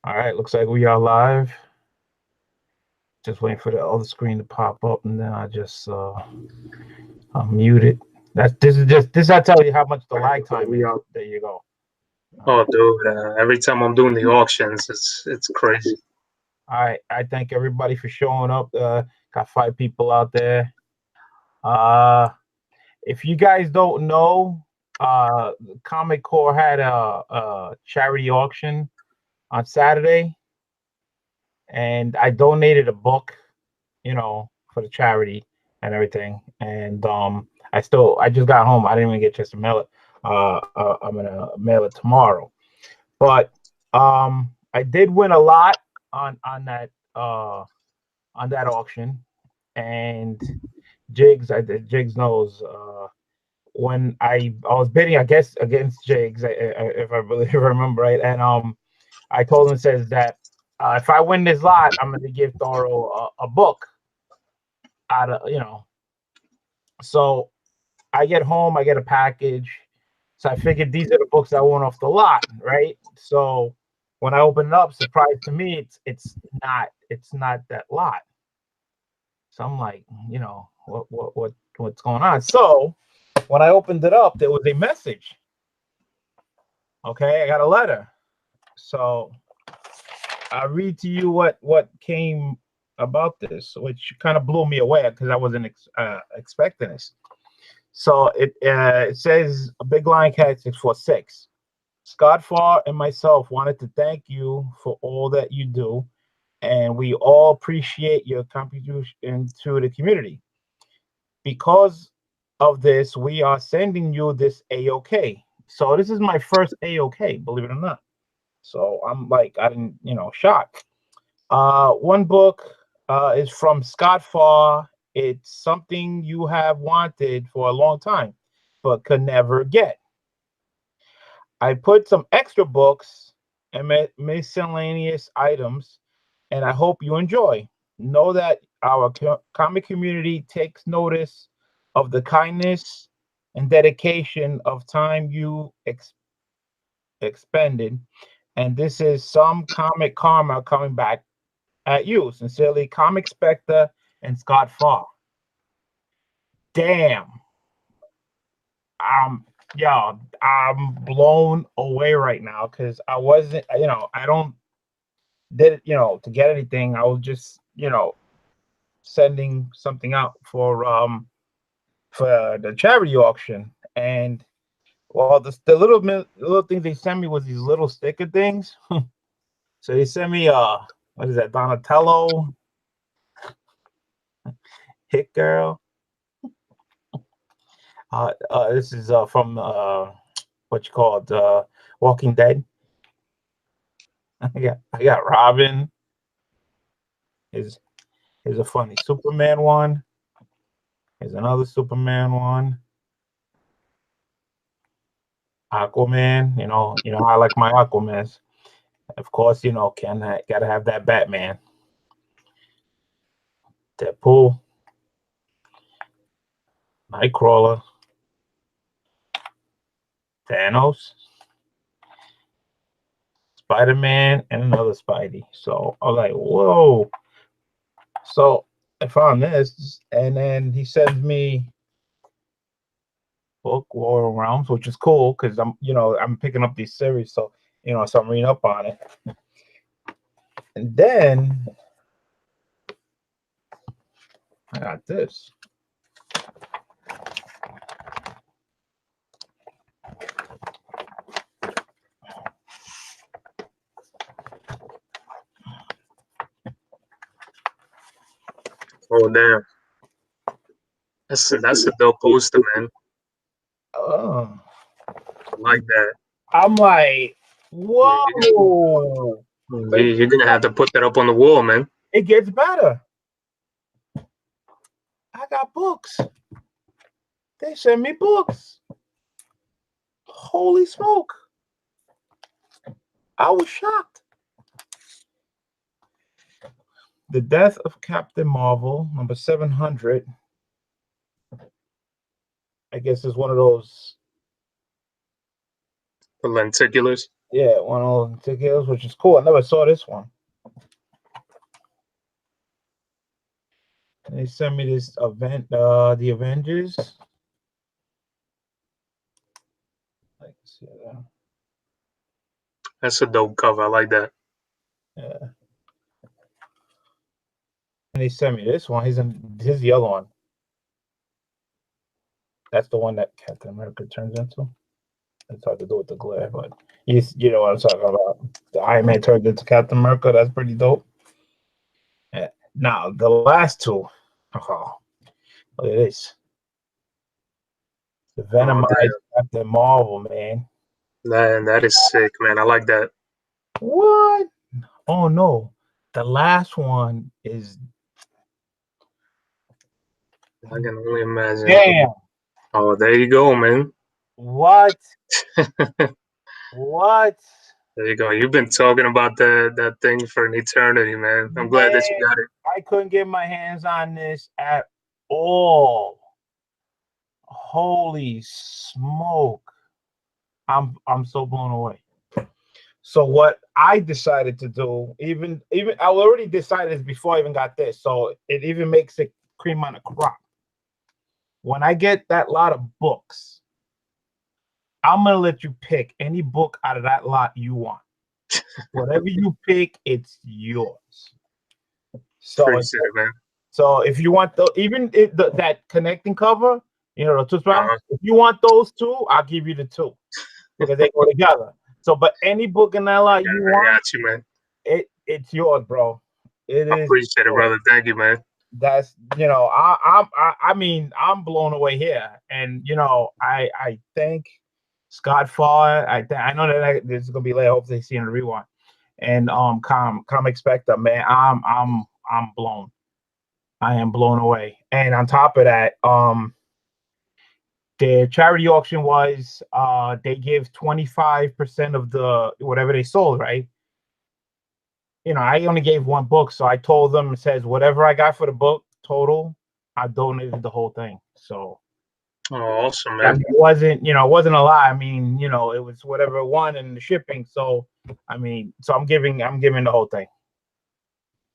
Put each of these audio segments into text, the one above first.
All right, looks like we are live. Just waiting for the other screen to pop up, and then I just I'll mute it. This I tell you how much the lag time is. There you go. Oh, dude! Every time I'm doing the auctions, it's crazy. All right, I thank everybody for showing up. Got 5 people out there. If you guys don't know, Comic Core had a charity auction on Saturday, and I donated a book, for the charity and everything. And I just got home. I didn't even get a chance to mail it. I'm gonna mail it tomorrow. But I did win a lot on that auction. And Jigs knows when I was bidding, I guess, against Jigs, if I really remember right. And I told him, it says that if I win this lot, I'm going to give Thoro a book out of, So I get home, I get a package. So I figured these are the books I won off the lot, right? So when I open it up, surprise to me, it's not that lot. So I'm like, what's going on? So when I opened it up, there was a message. Okay, I got a letter. So I'll read to you what came about this, which kind of blew me away because I wasn't expecting this. So it says, a big line cat 646. Scott Farr and myself wanted to thank you for all that you do, and we all appreciate your contribution to the community. Because of this, we are sending you this AOK. So this is my first AOK, believe it or not. So I'm like, I didn't, shocked. One book is from Scott Farr. It's something you have wanted for a long time, but could never get. I put some extra books and miscellaneous items, and I hope you enjoy. Know that our comic community takes notice of the kindness and dedication of time you expended, and this is some comic karma coming back at you. Sincerely, Comic Spectre and Scott Farr. Damn. Yeah, I'm blown away right now because I wasn't, I don't did it, to get anything. I was just, sending something out for the charity auction. And well, the little things they sent me was these little sticker things. So they sent me what is that, Donatello, Hit Girl. This is from what you call it, Walking Dead. I got Robin. Here's a funny Superman one. Here's another Superman one. Aquaman. I like my Aquamans. Of course, gotta have that Batman. Deadpool. Nightcrawler. Thanos. Spider-Man, and another Spidey. So I was like, whoa. So I found this, and then he sends me book Royal Realms, which is cool because I'm picking up these series, so so I'm reading up on it. And then I got this. Oh, damn! That's a dope poster, man. Oh, I like that. I'm like, whoa! You're gonna have to put that up on the wall, man. It gets better. I got books. They send me books. Holy smoke! I was shocked. The Death of Captain Marvel, number 700. I guess is one of those. The lenticulars. Yeah, one of those tickets, which is cool. I never saw this one. They sent me this event, the Avengers. Like, see that. That's a dope cover. I like that. Yeah. And they sent me this one. Here's the other one. That's the one that Captain America turns into. It's hard to do with the glare, but you know what I'm talking about. The Iron Man turned into Captain America. That's pretty dope. Yeah. Now the last two. Oh, look at this. The Oh, Venomized Captain Marvel, man. damn. That is sick, man. I like that. What? Oh no. The last one is I can only imagine. damn. Oh, there you go, man. What? What? There you go. You've been talking about that thing for an eternity, man. I'm glad that you Man, got it. I couldn't get my hands on this at all. Holy smoke. I'm so blown away. So what I decided to do, even I already decided this before I even got this, so it even makes it cream on the crop. When I get that lot of books, I'm gonna let you pick any book out of that lot you want. Whatever you pick, it's yours. So Appreciate it, man. so if you want that connecting cover, you know, the two spots, Uh-huh. if you want those two, I'll give you the two because they go together. So, but any book in that lot you I want, got you, man. it's yours, bro. It I is appreciate it, yours. brother. Thank you, man. That's I mean I'm blown away here, and I thank Scott Farr. I know that this is gonna be late. Hopefully, see in the rewind. And comic Spectre, man, I'm blown. I am blown away. And on top of that, their charity auction was they give 25% of the whatever they sold, right? I only gave one book, so I told them it says whatever I got for the book total, I donated the whole thing. So Oh, awesome, I man. mean, it wasn't a lie. I mean, it was whatever one and the shipping. So I mean, so I'm giving the whole thing.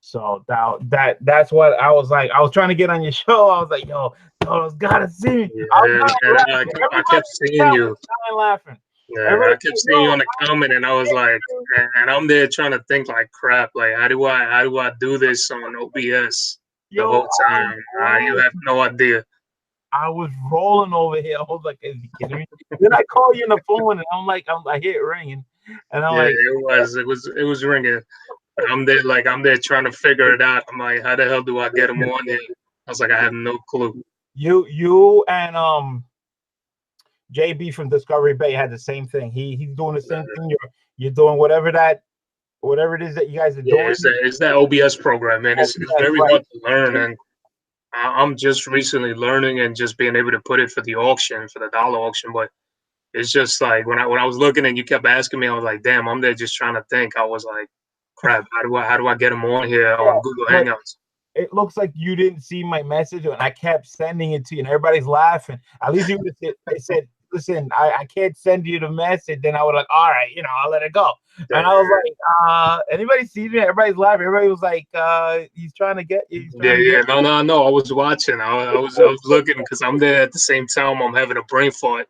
So that's what I was like. I was trying to get on your show. I was like, yo, those gotta see me. I was Yeah, dying man. laughing. I Everybody kept in the seeing chat you. was dying laughing. Yeah, Everybody I kept said, seeing you yo, on the comment, and I was like, and I'm there trying to think like crap. Like, how do I do this on OBS the yo, whole time? You have no idea. I was rolling over here. I was like, is he kidding me? Then I call you on the phone and I hear it ringing. And I'm Yeah, like, it was ringing. I'm there trying to figure it out. I'm like, how the hell do I get him on here? I was like, I have no clue. you and JB from Discovery Bay had the same thing. He's doing the same thing. You're doing whatever it is that you guys are Yeah, doing. it's that OBS program, man. It's That's very right. hard to learn, and I'm just recently learning and just being able to put it for the auction, for the dollar auction. But it's just like when I was looking and you kept asking me, I was like, damn, I'm there just trying to think. I was like, crap, how do I get them on here Yeah, on Google but Hangouts? it looks like you didn't see my message, and I kept sending it to you, and everybody's laughing. At least you would have said, they said, listen, I can't send you the message. Then I would like, all right, I'll let it go. And I was like, anybody see me? Everybody's laughing. Everybody was like, he's trying to get you. He's Yeah, trying to yeah, get no. I was watching. I was looking because I'm there at the same time. I'm having a brain fart,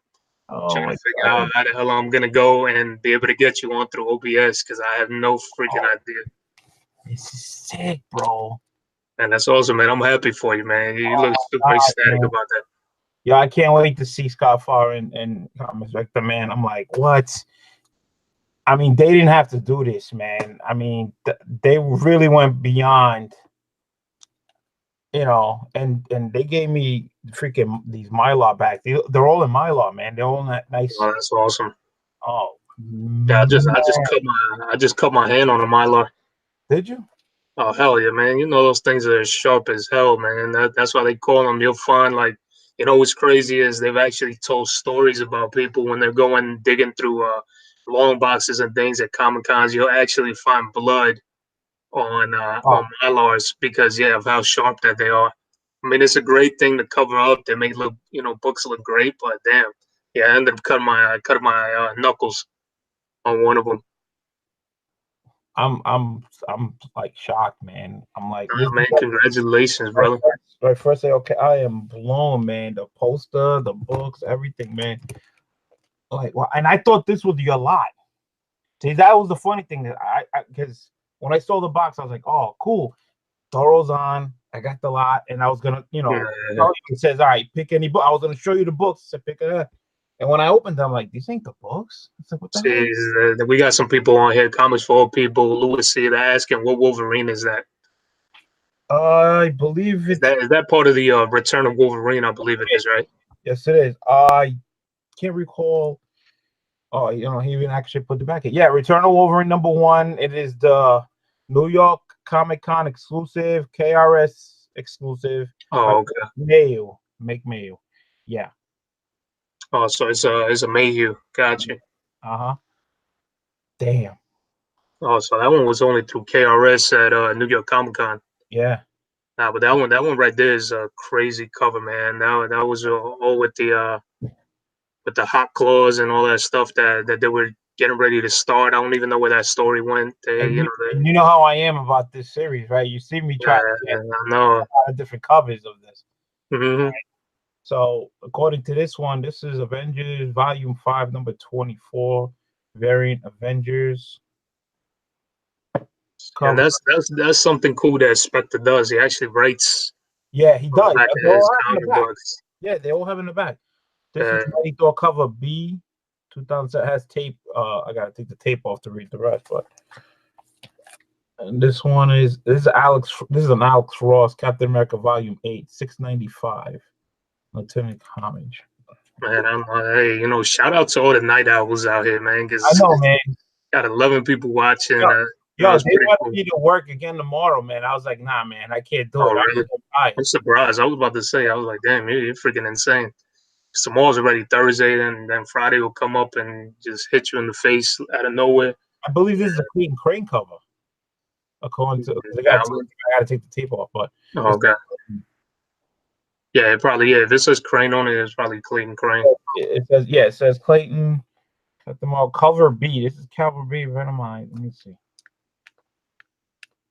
Oh trying to my figure out God. how the hell I'm gonna go and be able to get you on through OBS because I have no freaking idea. This is sick, bro. And that's awesome, man. I'm happy for you, man. You look super God, ecstatic man. about that. Yeah, I can't wait to see Scott Farr and Spectre, man. I'm like, what? I mean, they didn't have to do this, man. I mean, they really went beyond, and they gave me freaking these Mylar back. They're all in Mylar, man. They're all in that nice. Oh, that's awesome. Oh, Yeah, I just man. I just cut my hand on a mylar. Did you? Oh hell yeah, man! You know those things are sharp as hell, man. That's why they call them. You'll find like what's crazy is they've actually told stories about people when they're going digging through long boxes and things at Comic Cons. You'll actually find blood on Oh, mylars because of how sharp that they are. I mean, it's a great thing to cover up. They make books look great, but damn, yeah, I ended up cutting my knuckles. on one of them. I'm like shocked, man. I'm like, this Man, congratulations, brother. right first say, okay, I am blown, man. The poster, the books, everything, man. Like, well, and I thought this was your lot. See, that was the funny thing that I because when I saw the box, I was like, oh, cool. Toro's on. I got the lot, and I was gonna, it says, all right, pick any book. I was gonna show you the books. So pick it up. And when I opened them, I'm like, these ain't the books. It's like, what the hell? See, we got some people on here, Comics for All People, Louis C. They're asking what Wolverine is that? I believe it's Is that part of the Return of Wolverine? I believe it is, right? yes, it is. I can't recall. Oh, he even actually put the back. Yeah, Return of Wolverine #1. It is the New York Comic Con exclusive, KRS exclusive. Oh, okay. Make Mayo. Yeah. Oh, so it's a Mayhew. Gotcha. Uh-huh. Damn. Oh, so that one was only through KRS at New York Comic Con. Yeah. Nah, but that one right there is a crazy cover, man. That was all with the hot claws and all that stuff that they were getting ready to start. I don't even know where that story went. And you know how I am about this series, right? You see me try to get I know. a lot of different covers of this. Mm-hmm. Right? So according to this one, this is Avengers Volume 5, number 24, Variant Avengers. And that's something cool that Spectre does. He actually writes. Yeah, he does. Back They all his have in the comic back. books. Yeah, they all have in the back. This is Mighty Thor cover B, 2007. Has tape. I gotta take the tape off to read the rest, but. And this is an Alex Ross, Captain America Volume 8, 695. Lieutenant Homage. Man, hey, shout out to all the night owls out here, man. Cause I know, man. Got 11 people watching. Yo, they want cool. me to work again tomorrow, man. I was like, nah, man, I can't do it. Really? I'm surprised. I was about to say, I was like, damn, you're freaking insane. Tomorrow's already Thursday, and then Friday will come up and just hit you in the face out of nowhere. I believe this is a Clayton Crane cover. According to, I gotta take the tape off, but okay. Yeah, it probably, if it says Crane on it, it's probably Clayton Crane. It says Clayton. Cut them all. Cover B. This is cover B. Venomite. Let me see.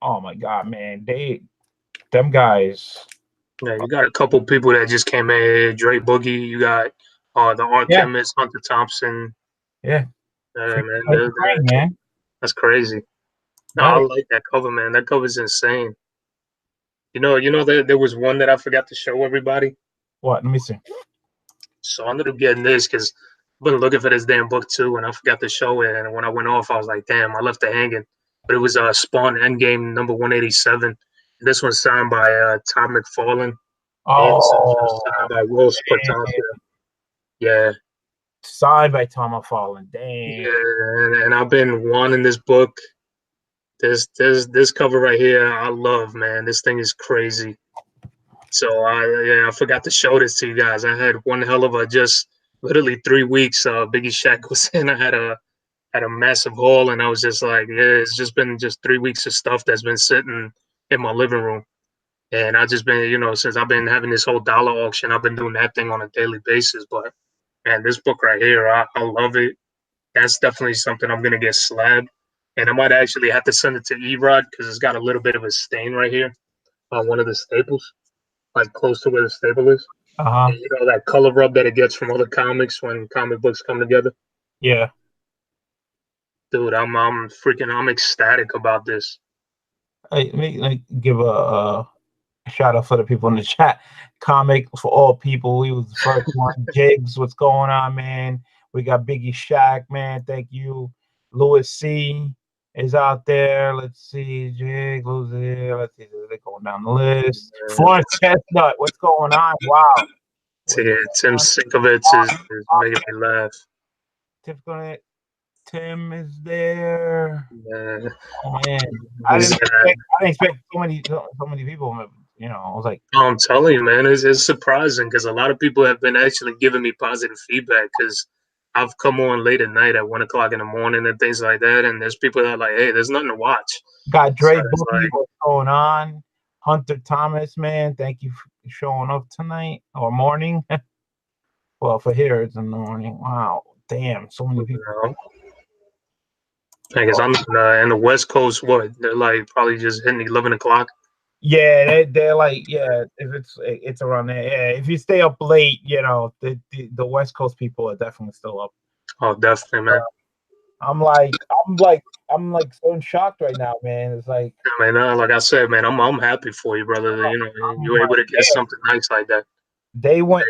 Oh my god, man. Them guys. Yeah, you got a couple people that just came in. Dre Boogie. You got the art chemist, Hunter Thompson. Yeah. Man, that's crazy. No, I like that cover, man. That cover's insane. You know there was one that I forgot to show everybody. What? Let me see. So I ended up getting this because I've been looking for this damn book too, and I forgot to show it. And when I went off, I was like, damn, I left it hanging. But it was Spawn Endgame number 187. This one's signed by Todd McFarlane. Oh, and signed by Will Spectre. Yeah. Signed by Tom McFarlane. Dang. Yeah, and I've been wanting this book. This cover right here, I love, man. This thing is crazy. So I forgot to show this to you guys. I had one hell of a just literally 3 weeks. Biggie Shaq was in. I had a massive haul, and I was just like, it's just been 3 weeks of stuff that's been sitting in my living room. And I've just been, since I've been having this whole dollar auction, I've been doing that thing on a daily basis. But man, this book right here, I love it. That's definitely something I'm gonna get slabbed. And I might actually have to send it to E-Rod because it's got a little bit of a stain right here on one of the staples, like close to where the staple is. And that color rub that it gets from other comics when comic books come together. Yeah. Dude, I'm ecstatic about this. Let me give a shout out for the people in the chat. Comic for All People. He was the first one. Jigs, what's going on, man? We got Biggie Shaq, man. Thank you. Louis C is out there. Let's see. Jig, who's there? Let's see. They're going down the list. Florence Chestnut, what's going on? Wow. Tim Sinkovitz is making me laugh. Tim is there. Yeah. Oh man, I didn't expect so many people. I was like, I'm telling you, man, it's surprising because a lot of people have been actually giving me positive feedback because I've come on late at night at 1 o'clock in the morning and things like that, and there's people that are like, hey, there's nothing to watch. Got Dre Boogie, what's going on? Hunter Thomas, man, thank you for showing up tonight or morning. Well, for here it's in the morning. Wow, damn, so many people. I guess I'm in the West Coast. What they're like probably just hitting 11 o'clock. Yeah, they're like, yeah, if it's around there. Yeah, if you stay up late, the West Coast people are definitely still up. Oh, definitely, man. I'm like, I'm like, I'm like so shocked right now, man. It's like, I mean, like I said, man, I'm happy for you, brother. That, I'm you're able like, to get damn. something nice like that. They went.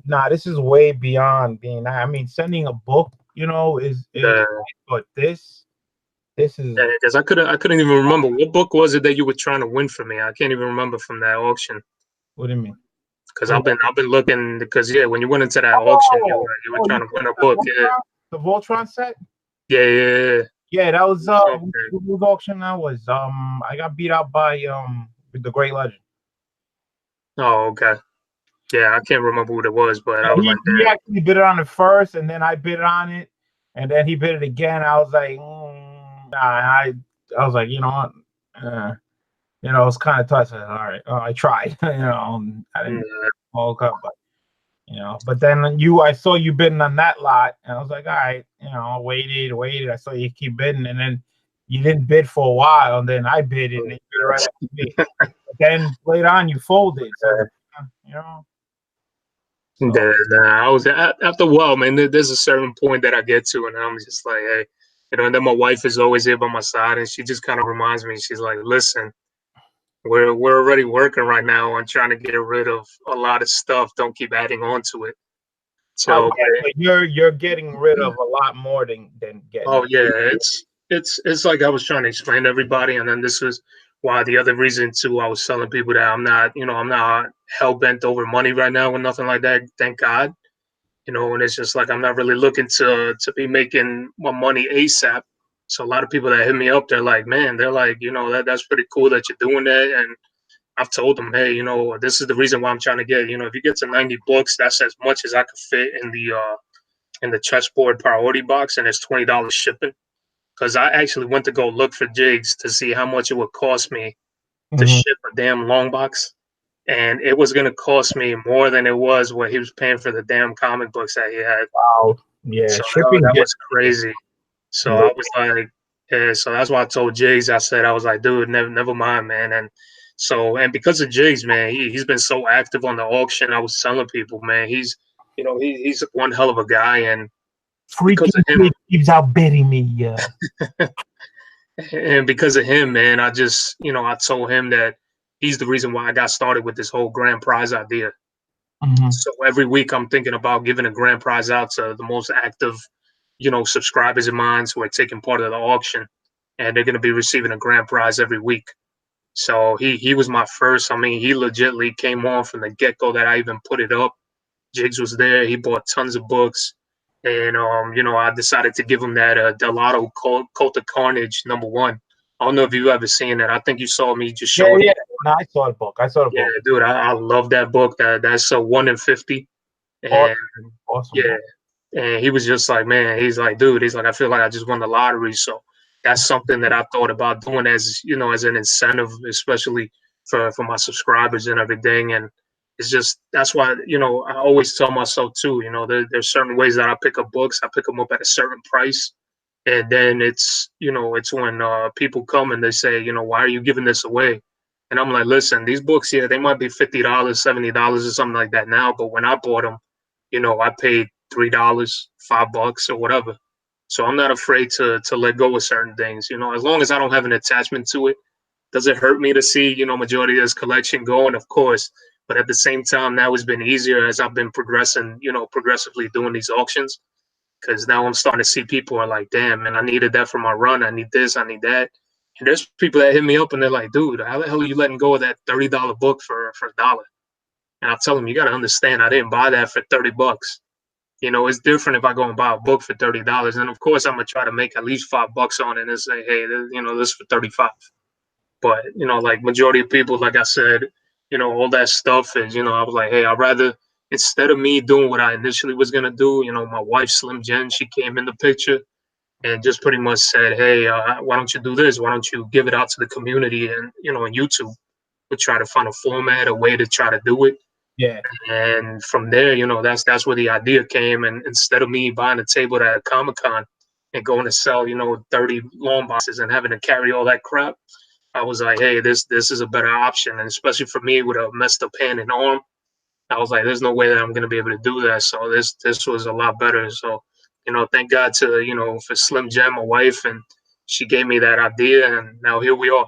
Nah, this is way beyond being. I mean, sending a book, is. The But this is. Because I couldn't even remember what book was it that you were trying to win for me. I can't even remember from that auction. What do you mean? Because What do I've been looking because yeah, when you went into that auction, Oh, you were you trying to said win a book. Yeah, The Voltron set? yeah, yeah, yeah. Yeah, that was Okay. whose auction that was. I got beat out by the Great Legend. Oh, okay. Yeah, I can't remember what it was, but I was like, He actually bid it on it first, and then I bid on it, and then he bid it again. I was like, nah, I was like, you know what? It's kind of tough. I said, all right, I tried. I damn. didn't walk up, but But then I saw you bidding on that lot, and I was like, all right, I waited. I saw you keep bidding, and then you didn't bid for a while, and then I bid it, and then you bid it right after me. But then later on, you folded, so so Nah, I was after a while, man. There's a certain point that I get to, and I'm just like, hey, and then my wife is always here by my side, and she just kind of reminds me. She's like, listen, we're already working right now on trying to get rid of a lot of stuff. Don't keep adding on to it. So, okay, but you're getting rid of a lot more than getting oh rid. yeah, it's like I was trying to explain to everybody, and then this was why the other reason too. I was telling people that I'm not hell bent over money right now or nothing like that. Thank God. And it's just like I'm not really looking to be making my money ASAP. So a lot of people that hit me up, they're like, man, they're like, that's pretty cool that you're doing that. And I've told them, hey, this is the reason why I'm trying to get, if you get to 90 books, that's as much as I could fit in the chessboard priority box, and it's $20 shipping. Because I actually went to go look for jigs to see how much it would cost me to Mhm. ship a damn long box, and it was gonna cost me more than it was what he was paying for the damn comic books that he had. Wow, yeah, So shipping that gets was crazy. So yeah. I was like, yeah. So that's why I told Jigs. I was like, dude, never mind, man. And because of Jigs, man, he's been so active on the auction. I was telling people, man, he's one hell of a guy, and because of Freaking him, kid keeps outbidding me. Yeah. and because of him, man, I told him that he's the reason why I got started with this whole grand prize idea. Hmm. So every week I'm thinking about giving a grand prize out to the most active, subscribers of mine who are taking part of the auction, and they're going to be receiving a grand prize every week. So he was my first. I mean, he legitly came on from the get go that I even put it up. Jigs was there. He bought tons of books, and I decided to give him that Delato Cult of Carnage #1. I don't know if you've ever seen that. I think you saw me just Yeah, showing. yeah. No, I saw the book. I saw the Yeah, book. dude, I love that book. That's a 1 in 50, Awesome, and awesome yeah, book. and he was just like, man, he's like, dude, he's like, I feel like I just won the lottery. So that's something that I thought about doing as an incentive, especially for my subscribers and everything. And it's just that's why I always tell myself too. There's certain ways that I pick up books. I pick them up at a certain price, and then it's when people come and they say, why are you giving this away? And I'm like, listen, these books here, they might be $50, $70 or something like that now, but when I bought them, I paid $3, $5 or whatever. So I'm not afraid to let go of certain things. As long as I don't have an attachment to it. Does it hurt me to see majority of this collection going? Of course, but at the same time, now it's been easier as I've been progressively doing these auctions. Because now I'm starting to see people are like, damn, man, I needed that for my run. I need this, I need that. And there's people that hit me up and they're like, dude, how the hell are you letting go of that $30 book for a dollar? And I tell them, you got to understand, I didn't buy that for $30. It's different if I go and buy a book for $30. And of course, I'm gonna try to make at least $5 on it and say, hey, this is for 35. But like majority of people, like I said, all that stuff is, I was like, hey, I'd rather instead of me doing what I initially was gonna do, my wife Slim Jen, she came in the picture and just pretty much said, hey, why don't you do this? Why don't you give it out to the community and on YouTube? We'll try to find a format, a way to try to do it. Yeah. And from there, that's where the idea came. And instead of me buying a table at Comic Con, and going to sell, 30 long boxes and having to carry all that crap. I was like, hey, this is a better option, and especially for me with a messed up hand and arm, I was like, there's no way that I'm gonna be able to do that. So this was a lot better. So, thank God to for Slim Jim, my wife, and she gave me that idea, and now here we are.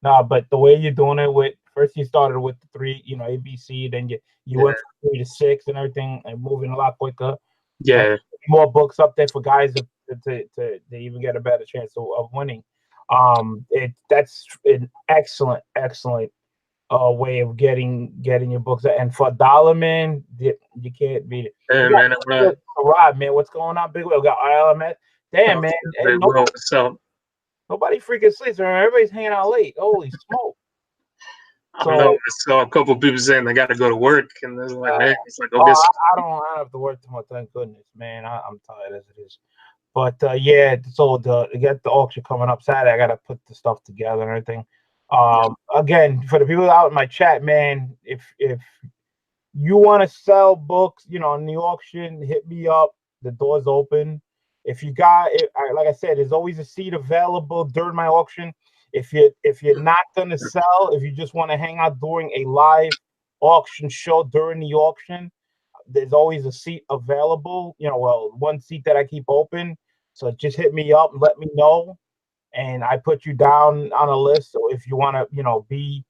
No, but the way you're doing it with first you started with the three, ABC, then you Yeah, went from 3 to 6 and everything, and moving a lot quicker. And yeah, more books up there for guys to even get a better chance of winning. That's an excellent way of getting your books. And for a dollar, man, you can't beat it. yeah, We got man. Rob, man. What's going on, Big Will? We got ILMS. Damn, man. Big Will, what's up? Nobody freaking sleeps. Everybody's hanging out late. Holy smoke! I don't know. So, I saw a couple people saying they got to go to work, and it's like, man, it's like, go oh, get some. I don't have to work too much. Thank goodness, man. I'm tired as it is. But yeah, so to get the auction coming up Saturday, I gotta put the stuff together and everything. Again, for the people out in my chat, man, if you want to sell books, in the auction, hit me up. The door's open. If you got it, like I said, there's always a seat available during my auction. If you're not gonna sell, if you just want to hang out during a live auction show during the auction, there's always a seat available. Well, one seat that I keep open. So just hit me up and let me know, and I put you down on a list. So if you want to, be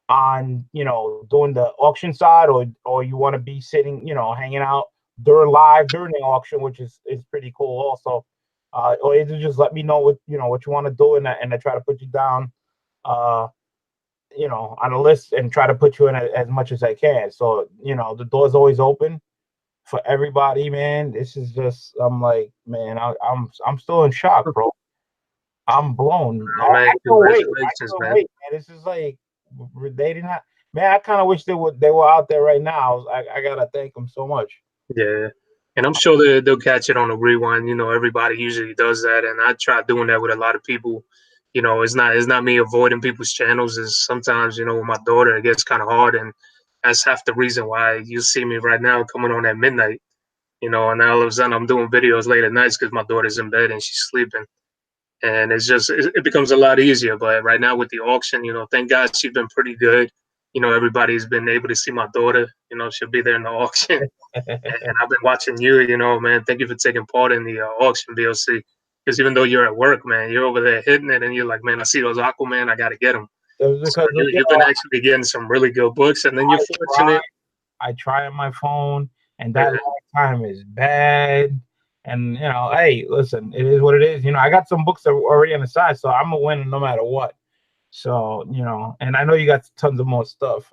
on, doing the auction side, or you want to be sitting, hanging out during the auction, which is pretty cool also. Or either just let me know what you want to do, and I try to put you down, uh, on a list and try to put you in as much as I can. So the door's always open for everybody, man. This is just, I'm like, man, I'm still in shock, bro. I'm blown. Oh, man, I can't wait. I congratulations, can't man. wait, man. This is like they did not. Man, I kind of wish they were out there right now. I gotta thank them so much. Yeah. And I'm sure they'll catch it on the rewind. Everybody usually does that, and I try doing that with a lot of people. It's not me avoiding people's channels. Is sometimes with my daughter it gets kind of hard, and that's half the reason why you see me right now coming on at midnight. And all of a sudden I'm doing videos late at nights because my daughter's in bed and she's sleeping, and it becomes a lot easier. But right now with the auction, thank God she's been pretty good. Everybody's been able to see my daughter. She'll be there in the auction. And I've been watching you, man. Thank you for taking part in the auction, BLC. Because even though you're at work, man, you're over there hitting it, and you're like, man, I see those Aquaman, I got to get them. It was So because you've been actually getting some really good books, and then you're fortunate. I try on my phone, and that Yeah, time is bad. And hey, listen, it is what it is. I got some books that are already on the side, so I'm gonna win no matter what. So and I know you got tons of more stuff.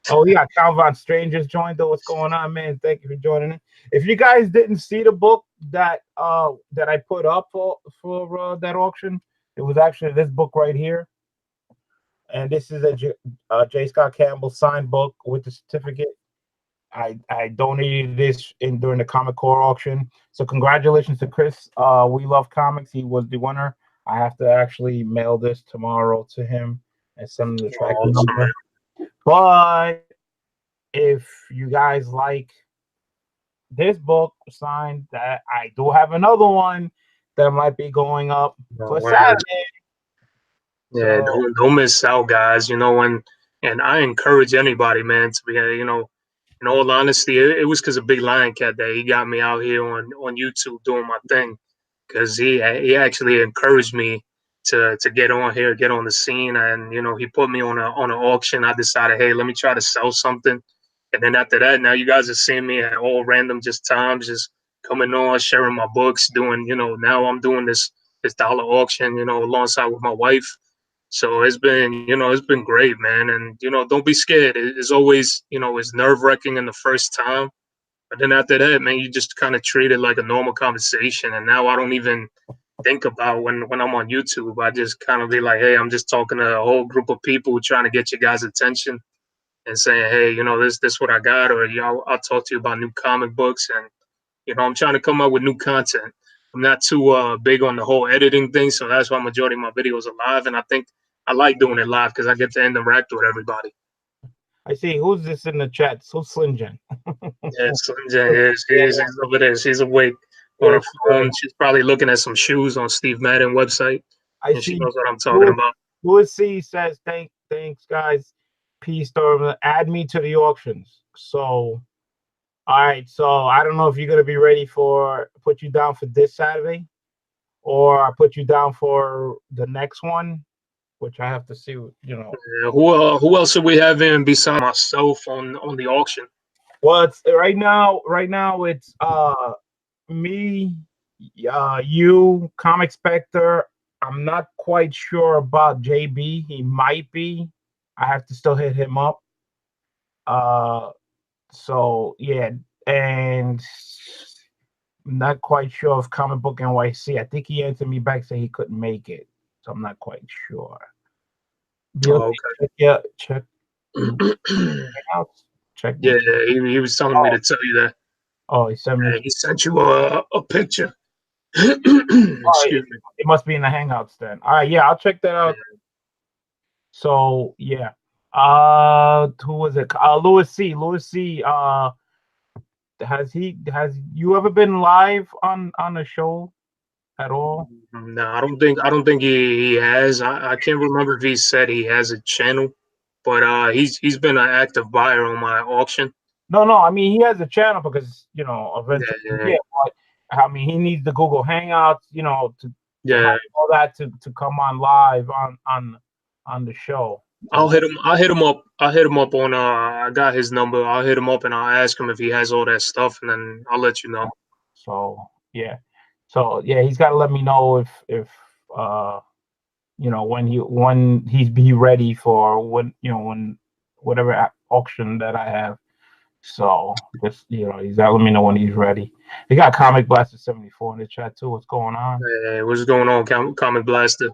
Oh, we got Calvin Strangers joined. Though, what's going on, man? Thank you for joining in. If you guys didn't see the book that I put up for that auction, it was actually this book right here, and this is a J. Scott Campbell signed book with the certificate. I donated this during the Comic Core auction. So congratulations to Chris. We Love Comics. He was the winner. I have to actually mail this tomorrow to him and send him the tracking number. But if you guys like this book signed, that I do have another one that might be going up for Saturday. Yeah, don't miss out, guys. And I encourage anybody, man, to be, in all honesty, it was because of Big Lion Cat that he got me out here on YouTube doing my thing. Because he actually encouraged me to get on here, get on the scene, and he put me on an auction. I decided, hey, let me try to sell something, and then after that, now you guys are seeing me at all random just times, just coming on, sharing my books, doing now I'm doing this dollar auction, alongside with my wife. So it's been great, man. And don't be scared. It's always it's nerve wracking in the first time, but then after that, man, you just kind of treat it like a normal conversation. And now I don't even think about when I'm on YouTube. I just kind of be like, hey, I'm just talking to a whole group of people trying to get you guys' attention and saying, hey, this what I got, or I'll talk to you about new comic books, and I'm trying to come up with new content. I'm not too big on the whole editing thing, so that's why majority of my videos are live, and I think I like doing it live because I get to interact with everybody. I see. Who's this in the chat? So Slim Jen. Yeah, Slim Jen, he's over there. She's awake. on Yeah, her phone. She's probably looking at some shoes on Steve Madden website, I and she see. knows what I'm talking Louis, about. Louis C says, thanks, guys. Peace, Storm. Add me to the auctions. So, all right. So, I don't know if you're gonna be ready for put you down for this Saturday, or I put you down for the next one, which I have to see. Yeah, who else should we have in besides myself on the auction? Well, it's right now. Right now, it's me, you, Comic Spectre. I'm not quite sure about JB. He might be. I have to still hit him up. Uh, so yeah, and I'm not quite sure if Comic Book NYC. I think he answered me back saying he couldn't make it, so I'm not quite sure. Bill, Oh, check okay. out. Check. Yeah, he was telling me Oh, to tell you that. oh, he sent me. He sent you a picture. Oh, Excuse me. it must be in the Hangouts then. All right, yeah, I'll check that out. So yeah, who was it? Louis C. Louis C. Has you ever been live on a show at all? No, I don't think he has. I can't remember if he said he has a channel, but he's been an active buyer on my auction. No. I mean, he has a channel because eventually, Yeah, yeah. But I mean, he needs the Google Hangouts, to have yeah. all that to come on live on the show. I'll So, hit him. I'll hit him up. I'll hit him up on. I got his number. I'll hit him up and I'll ask him if he has all that stuff, and then I'll let you know. so yeah, he's got to let me know if uh when he's be ready for when whatever auction that I have. So just he's got to let me know when he's ready. He got Comic Blaster 74 in the chat too. What's going on? Hey, what's going on, Comic Blaster?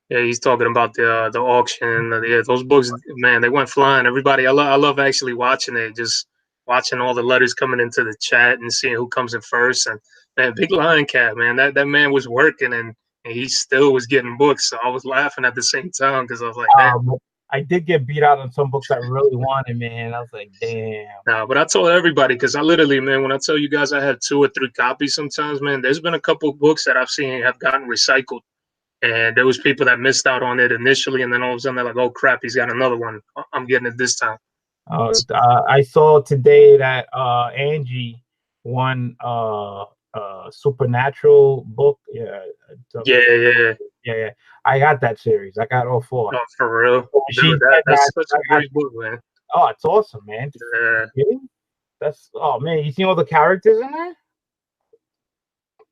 Yeah, he's talking about the auction. Yeah, those books, man, they went flying. Everybody, I love actually watching it. Just watching all the letters coming into the chat and seeing who comes in first. And man, Big Lion Cat, man, that man was working and he still was getting books. So I was laughing at the same time because I was like, damn. I did get beat out on some books I really wanted, man. I was like, damn. Nah, but I told everybody because I literally, man, when I tell you guys I had 2 or 3 copies sometimes, man, there's been a couple of books that I've seen have gotten recycled. And there was people that missed out on it initially, and then all of a sudden they're like, "Oh crap, he's got another one. I'm getting it this time." I saw today that Angie won Supernatural book. Yeah, Yeah. yeah. I got that series. I got all 4. Oh, for real, She dude, said that's that. such a great book, man. Oh, it's awesome, man. Yeah. That's man. You seen all the characters in there?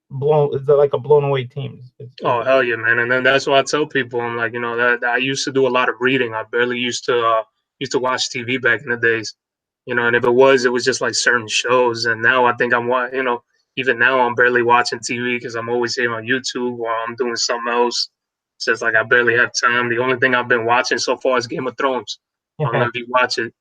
It's like a blown away team. Oh hell yeah, man! And then that's why I tell people, I'm like, that I used to do a lot of reading. I barely used to watch TV back in the days, and if it was just like certain shows. And now I think even now I'm barely watching TV because I'm always here on YouTube while I'm doing something else. It's just like I barely have time. The only thing I've been watching so far is Game of Thrones. I don't know if you watch it.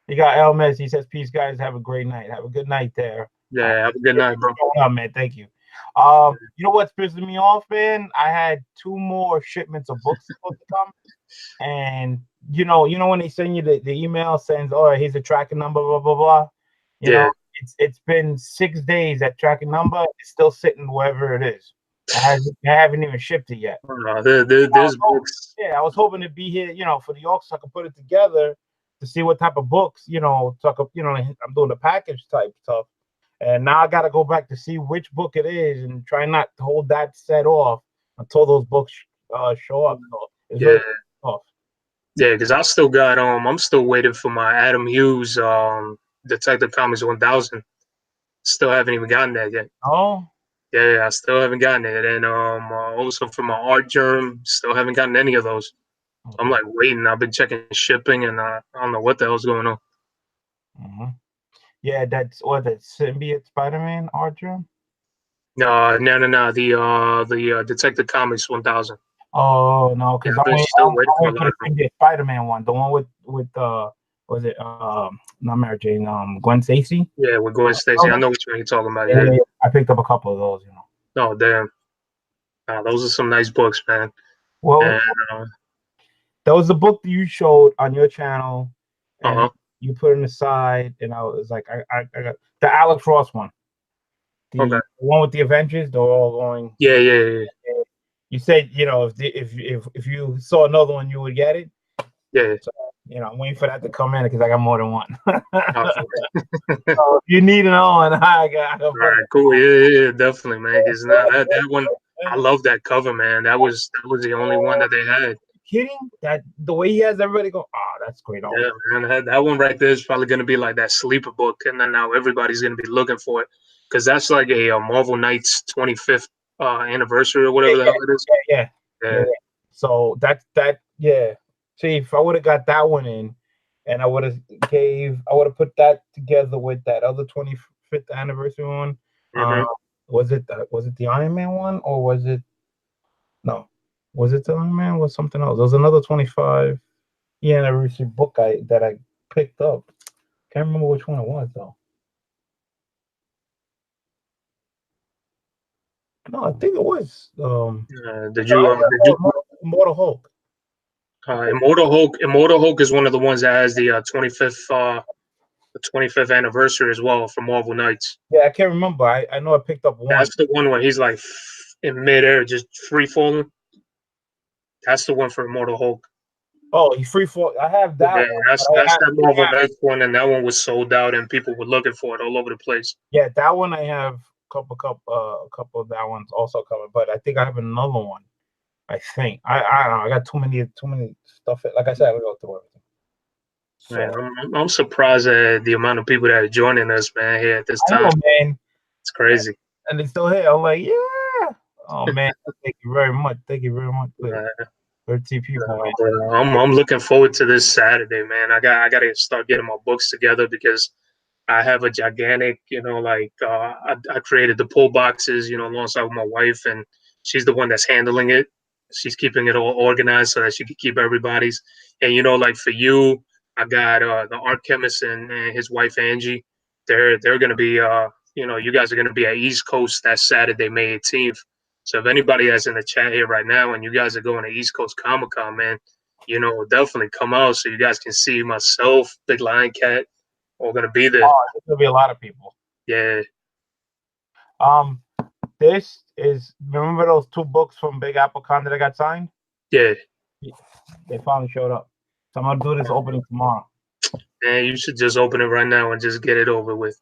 You got Elmes. He says, "Peace, guys. Have a great night. Have a good night there." Yeah, have a good night, bro. Oh, man, thank you. You know what's pissing me off, man? I had 2 more shipments of books supposed to come, and you know when they send you the email sends, "Oh, here's a tracking number, blah blah blah." It's been 6 days. That tracking number is still sitting wherever it is. I haven't even shipped it yet. There's books. Yeah, I was hoping to be here, for the auction, so I could put it together to see what type of books, so I could, I'm doing the package type stuff. And now I got to go back to see which book it is and try not to hold that set off until those books show up. So it's really tough. Yeah, because I'm still waiting for my Adam Hughes Detective Comics 1000. Still haven't even gotten that yet. Oh, yeah, I still haven't gotten it. And also for my Art Germ, still haven't gotten any of those. I'm like waiting. I've been checking shipping, and I don't know what the hell's going on. Yeah, that's that Symbiote Spider-Man Art Germ. No. The Detective Comics 1000. Oh no, because I'm waiting for the Spider-Man one, the one with was it not Mary Jane, Gwen Stacy? Yeah, with Gwen Stacy. I know which one you're talking about. Yeah. I picked up a couple of those, Oh damn. Those are some nice books, man. Well, that was the book that you showed on your channel, and you put it aside, and I was like, I got the Alex Ross one. Okay. The one with the Avengers, they're all going. Yeah. You said, if you saw another one, you would get it. Yeah. So, I'm waiting for that to come in because I got more than one. All So if you need another one, I got put right, it. cool. Yeah, definitely, man. Because now that one, I love that cover, man. That was the only one that they had. Kidding? That the way he has everybody go, oh, that's great. Yeah, man. That one right there is probably gonna be like that sleeper book, and then now everybody's gonna be looking for it because that's like a Marvel Knights 25th anniversary or whatever the hell it is. Yeah. So yeah. See, if I would have got that one in, and I would have put that together with that other 25th anniversary one. Mm-hmm. Was it the Iron Man one, or was it no? Was it the Iron Man? Was something else? There was another 25 year anniversary book that I picked up. Can't remember which one it was though. No, I think it was Did you Immortal Hulk. Immortal Hulk is one of the ones that has the 25th anniversary as well for Marvel Knights. Yeah, I can't remember. I know I picked up one. That's the one where he's like in midair, just free falling. That's the one for Immortal Hulk. Oh, he free fall. I have that Yeah, one. that's that Marvel Knights one, and that one was sold out, and people were looking for it all over the place. Yeah, that one I have a couple of that ones also covered, but I think I have another one. I think I don't know. I got too many stuff. Like I said, I go through everything. So, Man, I'm surprised at the amount of people that are joining us, man, here at this I time. know, man. It's crazy. And it's still here. I'm like, yeah. Oh man, thank you very much. Thank you very much. 13 people, man. I'm looking forward to this Saturday, man. I got to start getting my books together because I have a gigantic, I created the pull boxes, alongside with my wife, and she's the one that's handling it. She's keeping it all organized so that she can keep everybody's. And like for you, I got the art chemist and his wife Angie. They're gonna be you guys are gonna be at East Coast that Saturday, May 18th. So if anybody that's in the chat here right now and you guys are going to East Coast Comic Con, man, definitely come out so you guys can see myself, Big Lion Cat, all gonna be there. Oh, there's gonna be a lot of people. Yeah. This is, remember those 2 books from Big Apple Con that I got signed? Yeah. They finally showed up. So I'm gonna do this opening tomorrow. Man, you should just open it right now and just get it over with.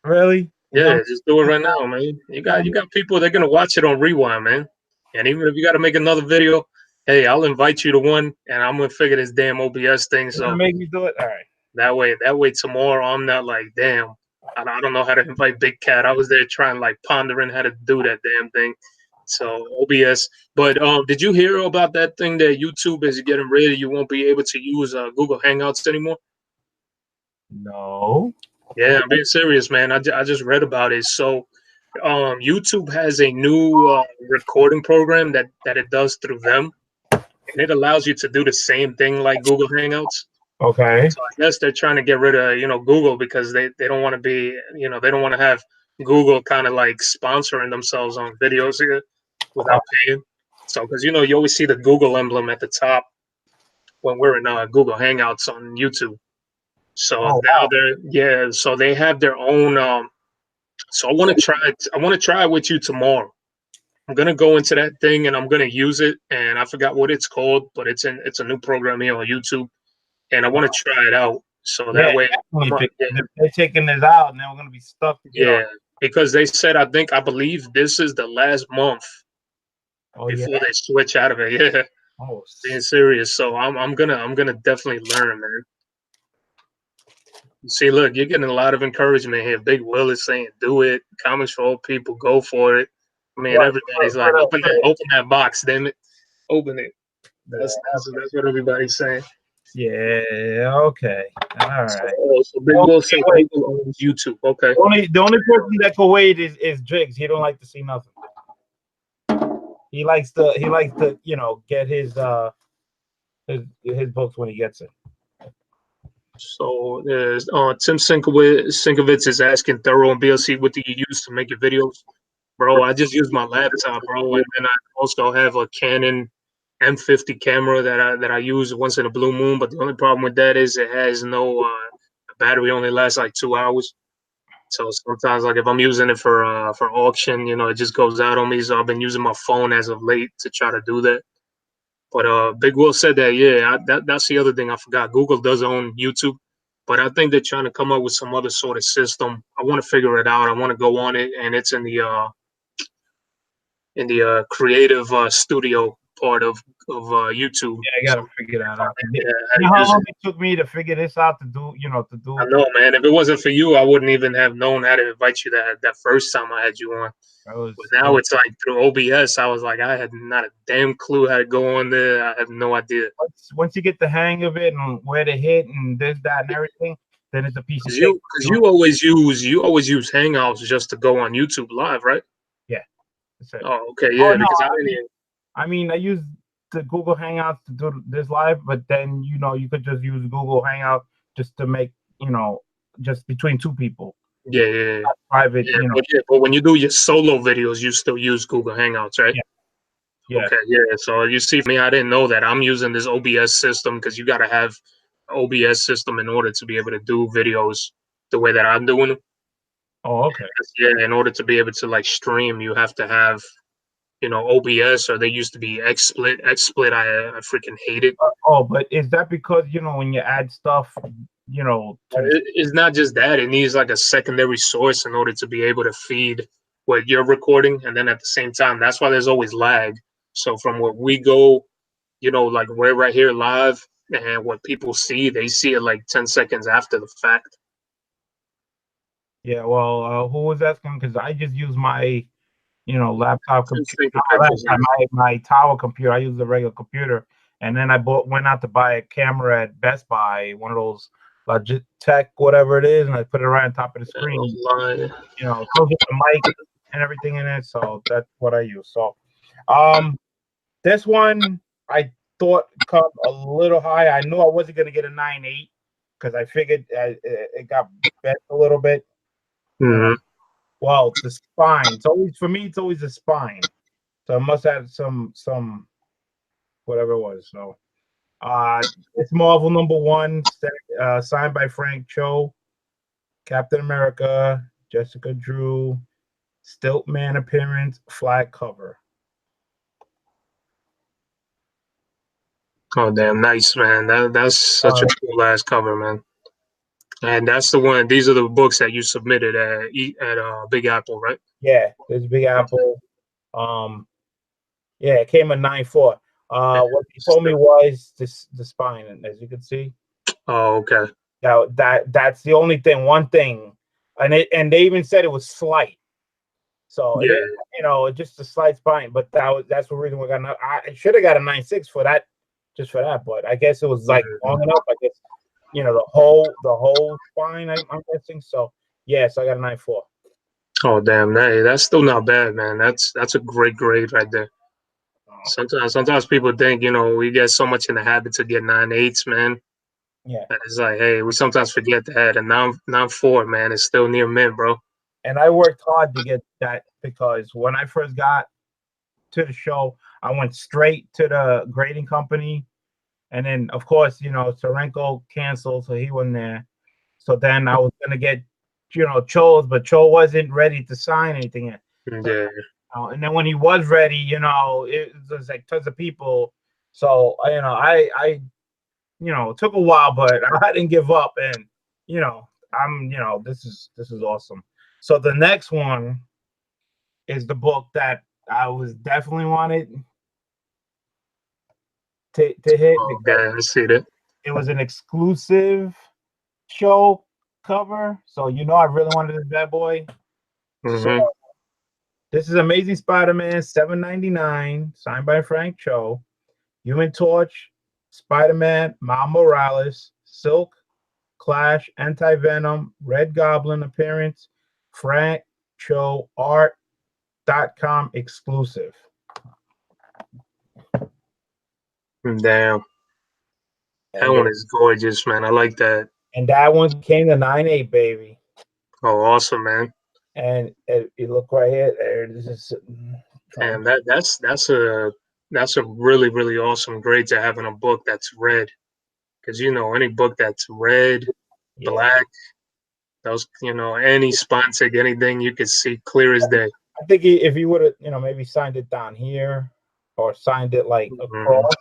Really? Yeah, just do it right now, man. You got people, they're gonna watch it on rewind, man. And even if you got to make another video, hey, I'll invite you to one, and I'm gonna figure this damn OBS thing. So make me do it. All right. That way tomorrow I'm not like, damn, I don't know how to invite Big Cat. I was there trying, like, pondering how to do that damn thing. So OBS. But did you hear about that thing that YouTube is getting rid of? You won't be able to use Google Hangouts anymore. No. Yeah, I'm being serious, man. I just read about it. So YouTube has a new recording program that it does through them, and it allows you to do the same thing like Google Hangouts. Okay. So I guess they're trying to get rid of Google because they don't want to be they don't want to have Google kind of like sponsoring themselves on videos here without paying. So because you always see the Google emblem at the top when we're in Google Hangouts on YouTube. So so they have their own. So I want to try it. I want to try it with you tomorrow. I'm gonna go into that thing and I'm gonna use it. And I forgot what it's called, but it's a new program here on YouTube, and I want to try it out. So that way, they're taking this out, and then we're gonna be stuck. Because they said I believe this is the last month before they switch out of it. Yeah. Oh, being serious. So I'm gonna definitely learn, man. See, look, you're getting a lot of encouragement here. Big Will is saying, "Do it." Comics for all people, go for it. I mean, everybody's like, "Open that box, damn it, open it." That's what everybody's saying. Yeah. Okay. All right. So Big Will said Google owns YouTube. Okay. The only person that can wait is Jigs. He don't like to see nothing. He likes to get his books when he gets it. So there's Tim Sinkowitz is asking Thorough and BLC, what do you use to make your videos? Bro, I just use my laptop, bro, and then I also have a Canon M50 camera that I use once in a blue moon. But the only problem with that is it has no the battery only lasts like 2 hours. So sometimes, like if I'm using it for auction, you know, it just goes out on me. So I've been using my phone as of late to try to do that. But Big Will said that, yeah, that's the other thing I forgot. Google does own YouTube, but I think they're trying to come up with some other sort of system. I want to figure it out. I want to go on it, and it's in the creative studio part of YouTube. Yeah, I gotta figure that out. Yeah, how You to know how use long it. it took me to figure this out to do, to I do. know, man. If it wasn't for you, I wouldn't even have known how to invite you that first time I had you on. I But was, I now was it's like through OBS. I was like, I had not a damn clue how to go on there. I have no idea. once you get the hang of it and where to hit and this, that, and everything, then it's a piece of Cause cake. you always use Hangouts just to go on YouTube Live, right? Yeah, that's it. Oh, okay, Oh yeah. no, Because I didn't even. I use the Google Hangouts to do this live, but then you could just use Google Hangout just to make just between two people, Yeah, yeah, yeah. private. But when you do your solo videos, you still use Google Hangouts, right? Yeah, yeah. Okay, yeah. So you see, for me, I didn't know that. I'm using this OBS system because you got to have an OBS system in order to be able to do videos the way that I'm doing them. Oh, okay. Yeah, in order to be able to like stream, you have to have OBS, or they used to be XSplit. XSplit, I freaking hate it. Oh, but is that because when you add stuff, to the It's not just that; it needs like a secondary source in order to be able to feed what you're recording, and then at the same time, that's why there's always lag. So from what we go, like we're right here live, and what people see, they see it like 10 seconds after the fact. Yeah, well, who was asking? Because I just use my, laptop computer. Instant pictures, yeah. My tower computer. I use the regular computer, and then went out to buy a camera at Best Buy, one of those Logitech, whatever it is, and I put it right on top of the screen. Comes with the mic and everything in it. So that's what I use. So, this one I thought come a little high. I knew I wasn't gonna get a 9.8 because I figured it got bent a little bit. Mhm. Well, the spine. It's always for me. It's always the spine. So it must have some whatever it was. So it's Marvel #1, signed by Frank Cho, Captain America, Jessica Drew, Stiltman appearance, flag cover. Oh damn, nice man. That's such a cool ass cover, man. And that's the one. These are the books that you submitted at Big Apple, right? Yeah, there's Big Apple. Yeah, it came at 9.4. What he told me was the spine, as you can see. Oh, okay. Now that's the only thing, one thing, and they even said it was slight. So Yeah. just a slight spine, but that's the reason we got. I should have got a 9.6 for that, just for that. But I guess it was like long enough. I guess the whole spine. I'm guessing. So yeah, so I got a 9.4. Oh damn, that's still not bad, man. That's a great grade right there. Sometimes people think we get so much in the habit to get 9.8s, man. Yeah. And it's like, hey, we sometimes forget that a 9.4, man, is still near mint, bro. And I worked hard to get that because when I first got to the show, I went straight to the grading company, and then of course Sorenko canceled, so he wasn't there. So then I was gonna get Cho's, but Cho wasn't ready to sign anything yet. Yeah. And then when he was ready, it was like tons of people. So I took a while, but I didn't give up, and this is awesome. So the next one is the book that I was definitely wanted to hit because I see that. it was an exclusive show cover. So I really wanted this bad boy. So Mm-hmm. this is Amazing Spider-Man $7.99, signed by Frank Cho. Human Torch, Spider-Man, Miles Morales, Silk, Clash, Anti-Venom, Red Goblin appearance, Frank Cho Art.com exclusive. Damn. That one is gorgeous, man. I like that. And that one came to 9.8, baby. Oh, awesome, man. And you look right here, there. This is. And that's a really, really awesome grade to have in a book that's red. Because any book that's red, black, Those, any sponsored anything you could see clear as day. I think if he would have, maybe signed it down here or signed it like Mhm. across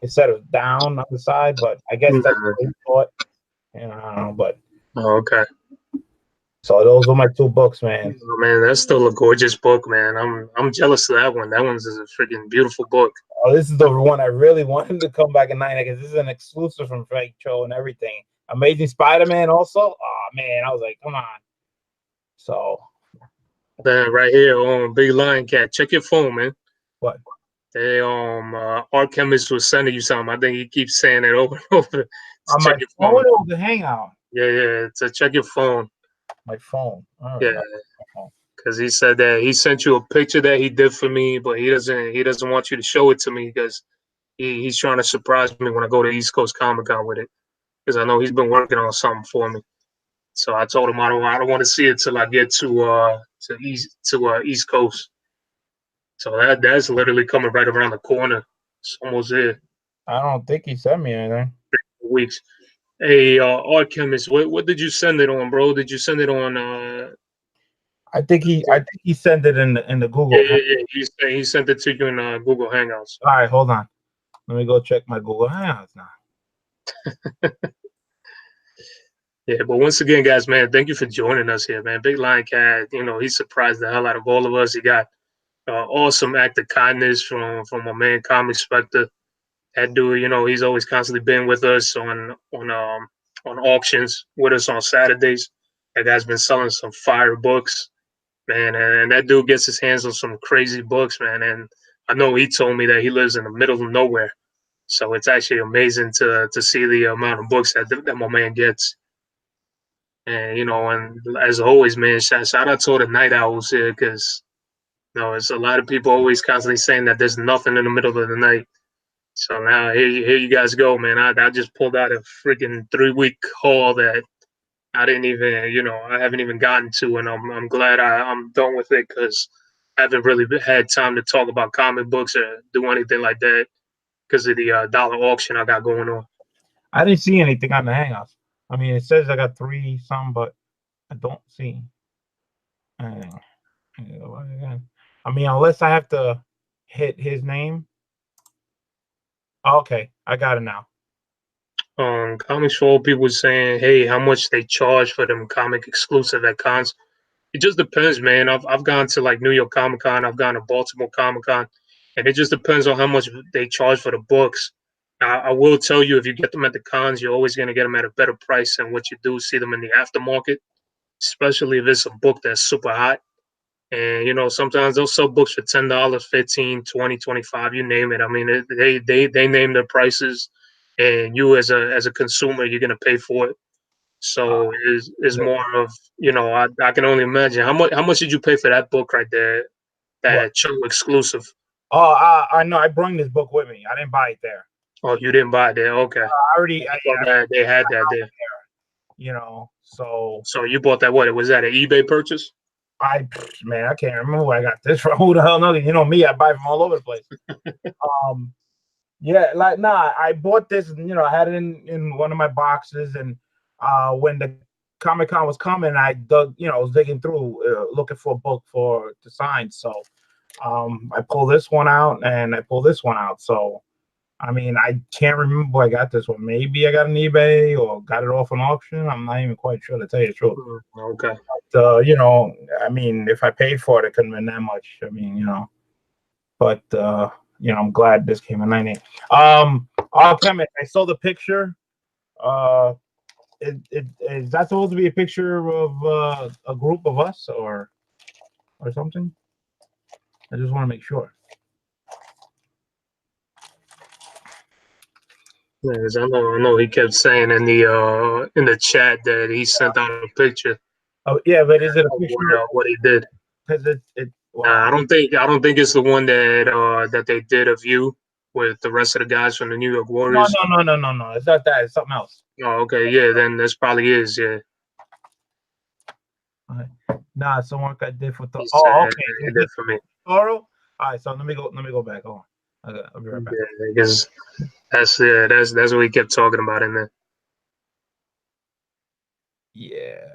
instead of down on the side, but I guess that's Mhm. what he thought. I don't know, but Oh, okay. so those were my two books, man. Oh, man, that's still a gorgeous book, man. I'm jealous of that one. That one's a freaking beautiful book. Oh, this is the one I really wanted to come back in '90 because this is an exclusive from Frank Cho and everything. Amazing Spider-Man also. Oh man, I was like, come on. So Then right here on Big Lion Cat, check your phone, man. what? They Art Chemist was sending you something. I think he keeps saying it over and over. To On my check your phone. phone or the Hangout? Yeah. To check your phone. My phone. All Yeah, right. My phone. because he said that he sent you a picture that he did for me, but he doesn't want you to show it to me because he's trying to surprise me when I go to East Coast Comic Con with it. Because I know he's been working on something for me. So I told him I don't want to see it till I get to East Coast. So that's literally coming right around the corner. It's almost there. I don't think he sent me anything. Weeks. Hey, Art Chemist, what did you send it on, bro? Did you send it on? I think he sent it in the Yeah, Google. yeah, yeah. He sent it to you in Google Hangouts. All right, hold on. Let me go check my Google Hangouts now. Yeah, but once again, guys, man, thank you for joining us here, man. Big Lion Cat, he surprised the hell out of all of us. He got awesome act of kindness from my man, Comic Spectre. That dude, he's always constantly been with us on auctions with us on Saturdays. That guy's been selling some fire books, man, and that dude gets his hands on some crazy books, man. And I know he told me that he lives in the middle of nowhere, so it's actually amazing to see the amount of books that my man gets. And and as always, man, shout out to all the night owls here because it's a lot of people always constantly saying that there's nothing in the middle of the night. So now here you guys go, man. I just pulled out a freaking 3 week haul that I didn't even, I haven't even gotten to, and I'm glad I'm done with it because I haven't really had time to talk about comic books or do anything like that because of the dollar auction I got going on. I didn't see anything on the Hangouts. I mean, it says I got three some, but I don't see anything. I mean, unless I have to hit his name. Okay, I got it now. Comics for Old People saying, hey, how much they charge for them comic exclusive at cons. It just depends, man. I've gone to like New York Comic Con, I've gone to Baltimore Comic Con, and it just depends on how much they charge for the books. I will tell you, if you get them at the cons, you're always going to get them at a better price than what you do see them in the aftermarket, especially if it's a book that's super hot. And sometimes they'll sell books for $10, 15, 20, 25, you name it. I mean, they name their prices, and you as a consumer, you're gonna pay for it. So is more of I can only imagine how much did you pay for that book right there, What? that Cho exclusive? Oh, I know. I brought this book with me. I didn't buy it there. Oh, you didn't buy it there. Okay, I already, I thought that they had that there. So So you bought that? What was that? An eBay purchase? man, I can't remember where I got this from. Who the hell knows? You know me, I buy from all over the place. Yeah, like nah, I bought this, and I had it in one of my boxes, and when the Comic Con was coming, I dug, I was digging through, looking for a book to sign. So, I pulled this one out, and I pulled this one out. So, I mean, I can't remember where I got this one. Maybe I got an eBay or got it off an auction. I'm not even quite sure, to tell you the truth. Okay. But, I mean, if I paid for it, it couldn't have been that much. I mean, but I'm glad this came in '98. Alchemist, I saw the picture. Is that supposed to be a picture of a group of us or something? I just want to make sure. Yes, I know. He kept saying in the chat that he sent out a picture Oh yeah, but is it a of picture? what he did. Because it Nah, wow. I don't think it's the one that they did of you with the rest of the guys from the New York No, Warriors. no, no, no, no, no. It's not that. It's something else. Oh, okay, yeah, then this probably is, yeah. Okay. Nah, some work I did for the. He said Oh, he okay. did for me. Toro. All right, so let me go back. Hold on. Okay, I'll be right back. Yeah, because that's what he kept talking about in there. Yeah.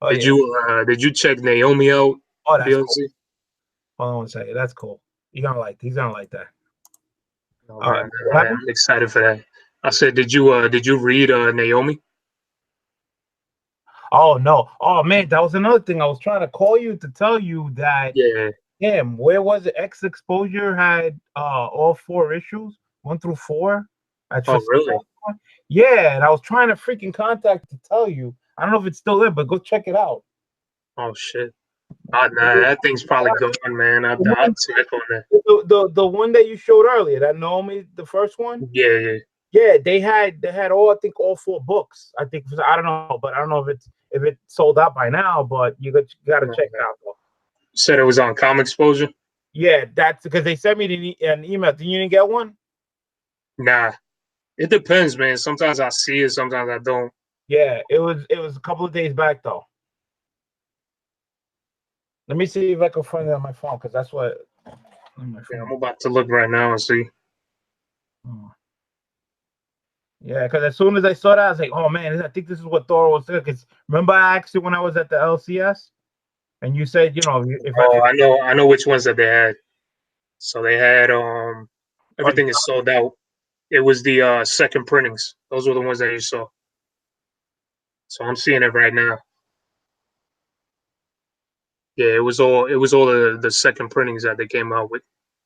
Oh Did yeah. you check Naomi out? Oh, that's cool. DLC? Hold on one second. That's cool. He's gonna like that. Oh All right. man, What happened? I'm excited for that. I said, did you read Naomi? Oh no. Oh man, that was another thing. I was trying to call you to tell you that Yeah. damn, where was it? X Exposure had all 4 issues, 1 through 4. At Oh really? Yeah, and I was trying to freaking contact to tell you. I don't know if it's still there, but go check it out. Oh shit. Oh nah, that thing's probably gone, man. I'll check on that. The one that you showed earlier, that Naomi, the first one. Yeah, yeah. Yeah, they had all, I think, all 4 books. I think, I don't know, but I don't know if it sold out by now. But you got to check it out though. Said it was on Comic Exposure. Yeah, that's because they sent me an email. Did you didn't get one? Nah, it depends, man. Sometimes I see it, sometimes I don't. Yeah, it was a couple of days back though. Let me see if I can find it on my phone, because that's what on my Yeah, phone. I'm about to look right now and see. Oh. Yeah, because as soon as I saw that, I was like, "Oh man, I think this is what Thor was saying." Because remember, I asked you when I was at the LCS, and you said, if I Oh, I know which ones that they had. So they had everything is sold out. It was the second printings. Those were the ones that you saw. So I'm seeing it right now. Yeah, it was all the second printings that they came out with.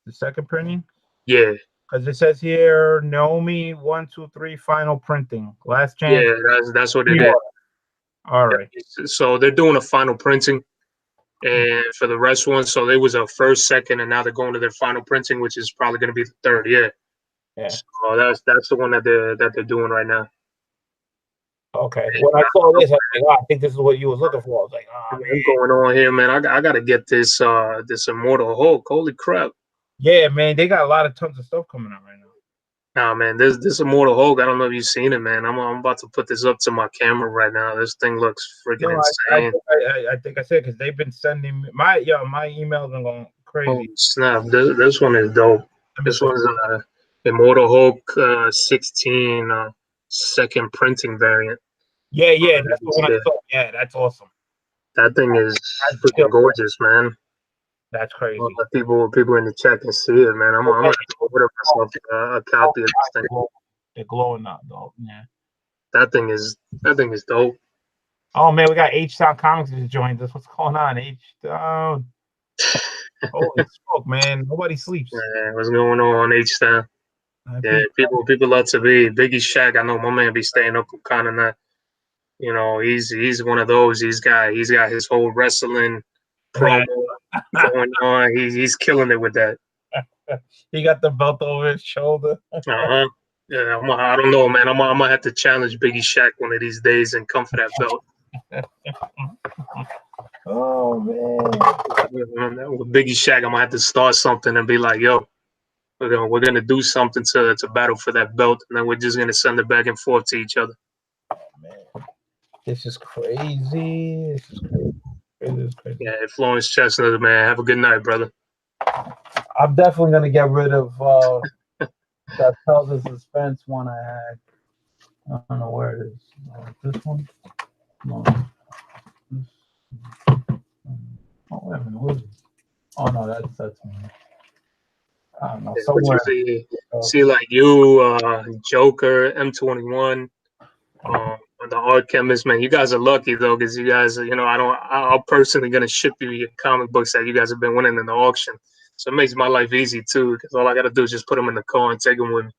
the second printing, Yeah. because it says here Naomi 1, 2, 3 final printing, last chance. Yeah, that's what it is. All right. So they're doing a final printing, and for the rest ones, so there was a first, second, and now they're going to their final printing, which is probably going to be the third. Yeah. Yeah. So that's the one that they're doing right now. Okay. When I saw this, I was like, I think this is what you was looking for. I was like, What's man. going on here, man? I gotta get this this Immortal Hulk. Holy crap! Yeah, man, they got a lot of tons of stuff coming out right now. Nah, man, this Immortal Hulk. I don't know if you've seen it, man. I'm about to put this up to my camera right now. This thing looks freaking insane. I think I said, because they've been sending me my emails are going Holy crazy. snap! This one is dope. This one's Immortal Hulk 16 second printing variant. Yeah, that's the one I saw. Yeah, that's awesome. That thing is freaking gorgeous, man. That's crazy. People in the chat can see it, man. I'm gonna have to order myself a copy of this thing. They're glowing up, though. Yeah. That thing is dope. Oh man, we got H Town Comics has joined us. What's going on, H Town? Holy smoke, man! Nobody sleeps. Man, what's going on, H Town? Yeah, people love to be Biggie Shaq. I know my man be staying up kind of not. He's one of those. He's got his whole wrestling promo going on. He's killing it with that. He got the belt over his shoulder. Uh-huh. Yeah, I don't know, man. I'm gonna have to challenge Biggie Shaq one of these days and come for that belt. Oh man. With Biggie Shaq, I'm gonna have to start something and be like, yo, we're gonna do something to battle for that belt, and then we're just gonna send it back and forth to each other. Man, this is crazy. This is crazy. Yeah, Florence Chestnut, man. Have a good night, brother. I'm definitely gonna get rid of that Tells of Suspense one I had. I don't know where it is. This one? No. Oh, wait a minute. What is it? Oh no, that's me. I don't know. Somewhere. See, like you, Joker, M21, the Art Chemist, man. You guys are lucky though, because you guys, I'm personally gonna ship you your comic books that you guys have been winning in the auction. So it makes my life easy too, because all I gotta do is just put them in the car and take them with me.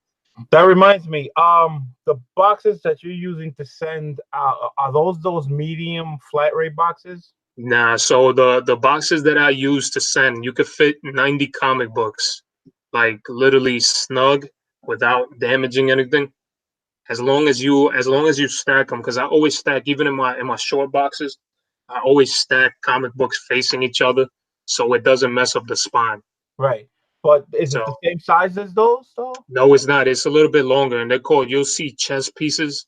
That reminds me, the boxes that you're using to send out, are those medium flat rate boxes? Nah, so the boxes that I use to send, you could fit 90 comic books, like literally snug without damaging anything. As long as you stack them, because I always stack, even in my short boxes, I always stack comic books facing each other so it doesn't mess up the spine. Right. But is it the same size as those though? No, it's not. It's a little bit longer, and they're called. You'll see chess pieces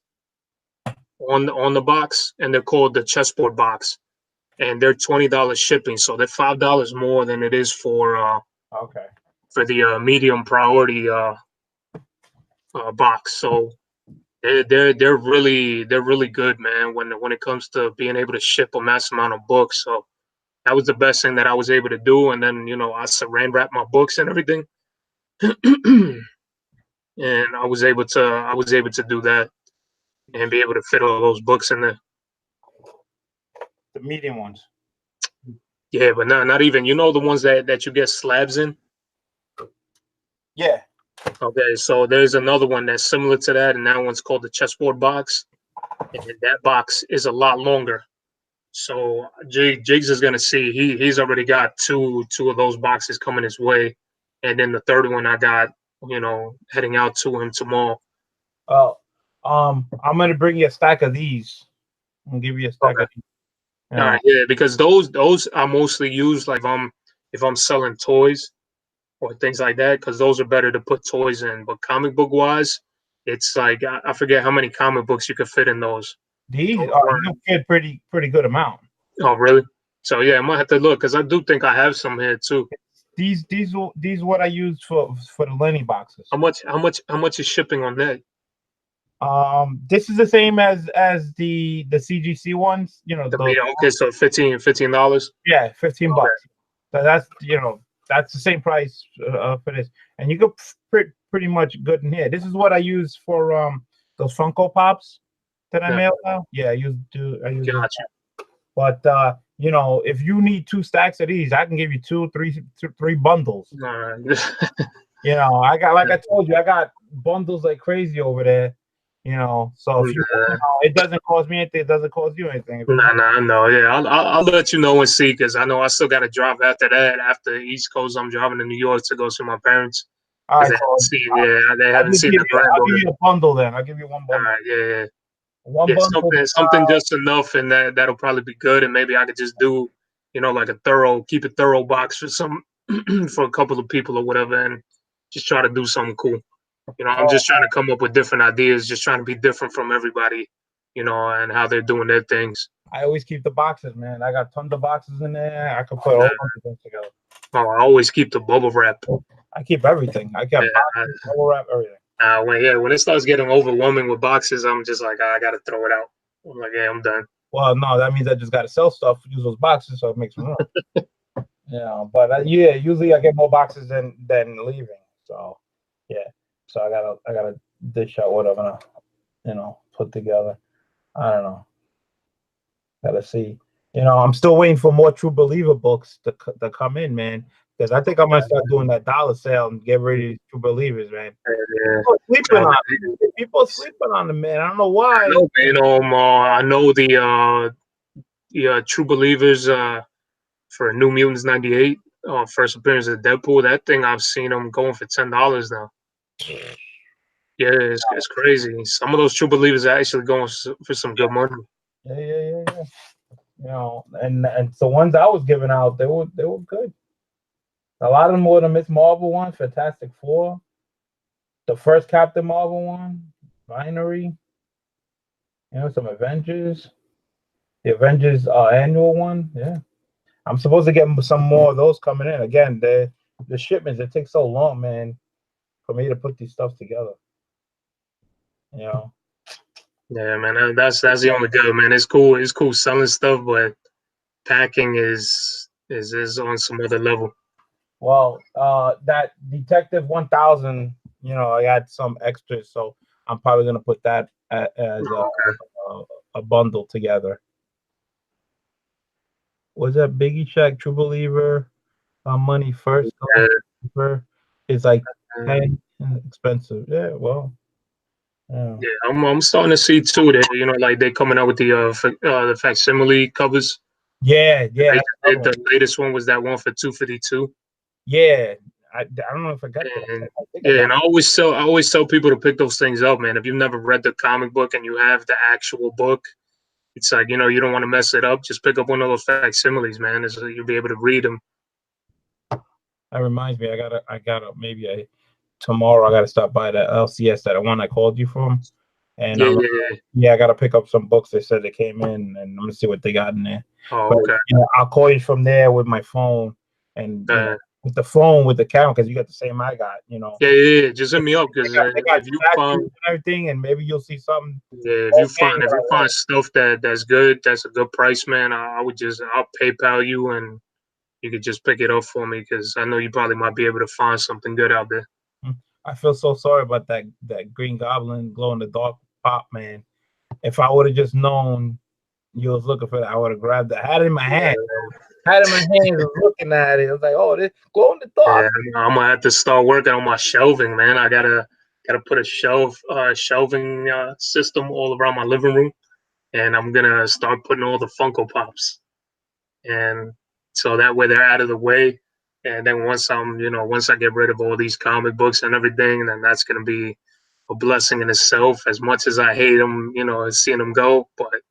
on the box, and they're called the chessboard box, and they're $20 shipping, so they're $5 more than it is for the medium priority box. So They're really good, man. When it comes to being able to ship a mass amount of books, so that was the best thing that I was able to do. And then I saran wrap my books and everything, and I was able to do that and be able to fit all those books in there. The medium ones. Yeah, but not even the ones that you get slabs in. Yeah. Okay, so there's another one that's similar to that, and that one's called the chessboard box, and that box is a lot longer. So Jigs is gonna see he's already got two of those boxes coming his way, and then the third one I got heading out to him tomorrow. Well, I'm gonna bring you a stack of these. I'm gonna give you a stack Okay. of these. All right, yeah, because those are mostly used like if I'm selling toys or things like that, because those are better to put toys in. But comic book wise, it's like I forget how many comic books you could fit in those. These are you can fit pretty good amount. Oh, really? So yeah, I might have to look because I do think I have some here too. These what I use for the Lenny boxes. How much is shipping on that? This is the same as the CGC ones. Okay, so $15. Yeah, $15. Okay. So that's the same price for this, and you go pretty much good in here. This is what I use for those Funko Pops that I mail out. Yeah, I use Gotcha. But if you need 2 stacks of these, I can give you three bundles. I got, like I told you, I got bundles like crazy over there. So if it doesn't cost me anything, it doesn't cost you anything. No, yeah, I'll let you know and see, because I know I still got to drive after that. After East Coast, I'm driving to New York to go see my parents. All right, they haven't seen the grand. I'll give you a bundle then. I'll give you one bundle. All right, yeah. One bundle. Something just enough, and that'll probably be good. And maybe I could just do, like keep a thorough box for some, for a couple of people or whatever, and just try to do something cool. I'm just trying to come up with different ideas, just trying to be different from everybody, and how they're doing their things. I always keep the boxes, man. I got tons of boxes in there. I can put all kinds of things together. Oh, I always keep the bubble wrap. I keep everything. I kept boxes, bubble wrap, everything. When it starts getting overwhelming with boxes, I'm just like, I gotta throw it out. I'm like, yeah, I'm done. Well, no, that means I just gotta sell stuff, use those boxes, so it makes room. But usually I get more boxes than leaving. So yeah, so I gotta dish out what I'm gonna put together. I don't know. Gotta see. I'm still waiting for more True Believer books to come in, man. Because I think I'm gonna start doing that dollar sale and get rid of True Believers, man. People sleeping on them, man. I don't know why. I know the True Believers for New Mutants '98 first appearance of Deadpool. That thing, I've seen them going for $10 now. Yeah, it's crazy. Some of those True Believers are actually going for some good money. Yeah. And the ones I was giving out, they were good. A lot of them were the Miss Marvel ones, Fantastic Four, the first Captain Marvel one, Binary, some Avengers, the Avengers annual one. Yeah, I'm supposed to get some more of those coming in. Again, the shipments, it takes so long, man, for me to put these stuff together. Yeah, man, that's the only good, man. It's cool selling stuff, but packing is on some other level. Well, that Detective 1000, I got some extras, so I'm probably gonna put that as a bundle together. Was that Biggie Shack, True Believer, Money First? It's like expensive. Yeah, well. Yeah, I'm starting to see too that like they're coming out with the facsimile covers. Yeah. The latest one was that one for $252. Yeah, I don't know if I got that. And I always tell people to pick those things up, man. If you've never read the comic book and you have the actual book, it's like you don't want to mess it up. Just pick up one of those facsimiles, man. So you'll be able to read them. That reminds me, I gotta maybe tomorrow I gotta stop by the LCS, that one I called you from, and I gotta pick up some books. They said they came in, and I'm gonna see what they got in there. Oh, okay. I'll call you from there with my phone, and with the phone with the camera because you got the same I got. You know, Yeah. Just hit me up because they got if you statues find and everything, and maybe you'll see something. yeah, Okay, if you find stuff that's good, that's a good price, man, I would just I'll PayPal you and you could just pick it up for me because I know you probably might be able to find something good out there. I feel so sorry about that Green Goblin glow in the dark pop, man. If I would have just known you was looking for that, I would have grabbed it. I had it in my hand. Had it in my hand, was looking at it. I was like, "Oh, this glow in the dark." Yeah, I'm gonna have to start working on my shelving, man. I gotta put a shelving system all around my living room, and I'm gonna start putting all the Funko Pops, and so that way they're out of the way. And then once I get rid of all these comic books and everything, then that's gonna be a blessing in itself. As much as I hate them, seeing them go, but it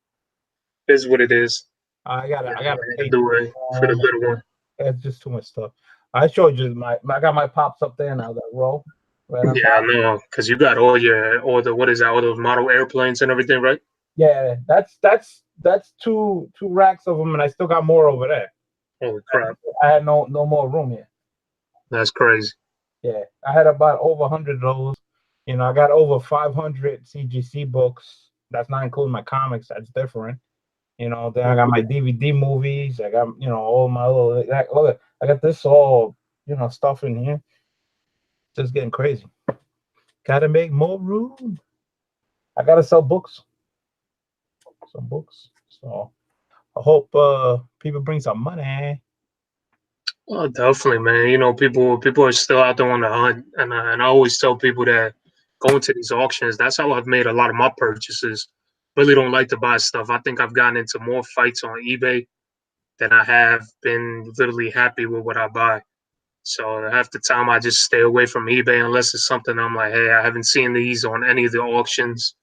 is what it is. I gotta I pay do for it for the good one. That's just too much stuff. I showed you I got my pops up there now. That row right on Yeah, I top. know, because you got all the what is that, all those model airplanes and everything, right? Yeah, that's two racks of them, and I still got more over there. Holy crap, I had no more room here. that's crazy. Yeah, I had about over 100 of those. You know, I got over 500 CGC books. That's not including my comics. That's different. You know, then I got my DVD movies. I got all my little. Look, I got this all stuff in here. Just getting crazy. Gotta make more room. I gotta sell books. Some books. So I hope people bring some money. Oh, definitely, man. People are still out there on the hunt, and I always tell people that going to these auctions, that's how I've made a lot of my purchases. Really don't like to buy stuff. I think I've gotten into more fights on eBay than I have been literally happy with what I buy. So half the time I just stay away from eBay unless it's something I'm like, hey, I haven't seen these on any of the auctions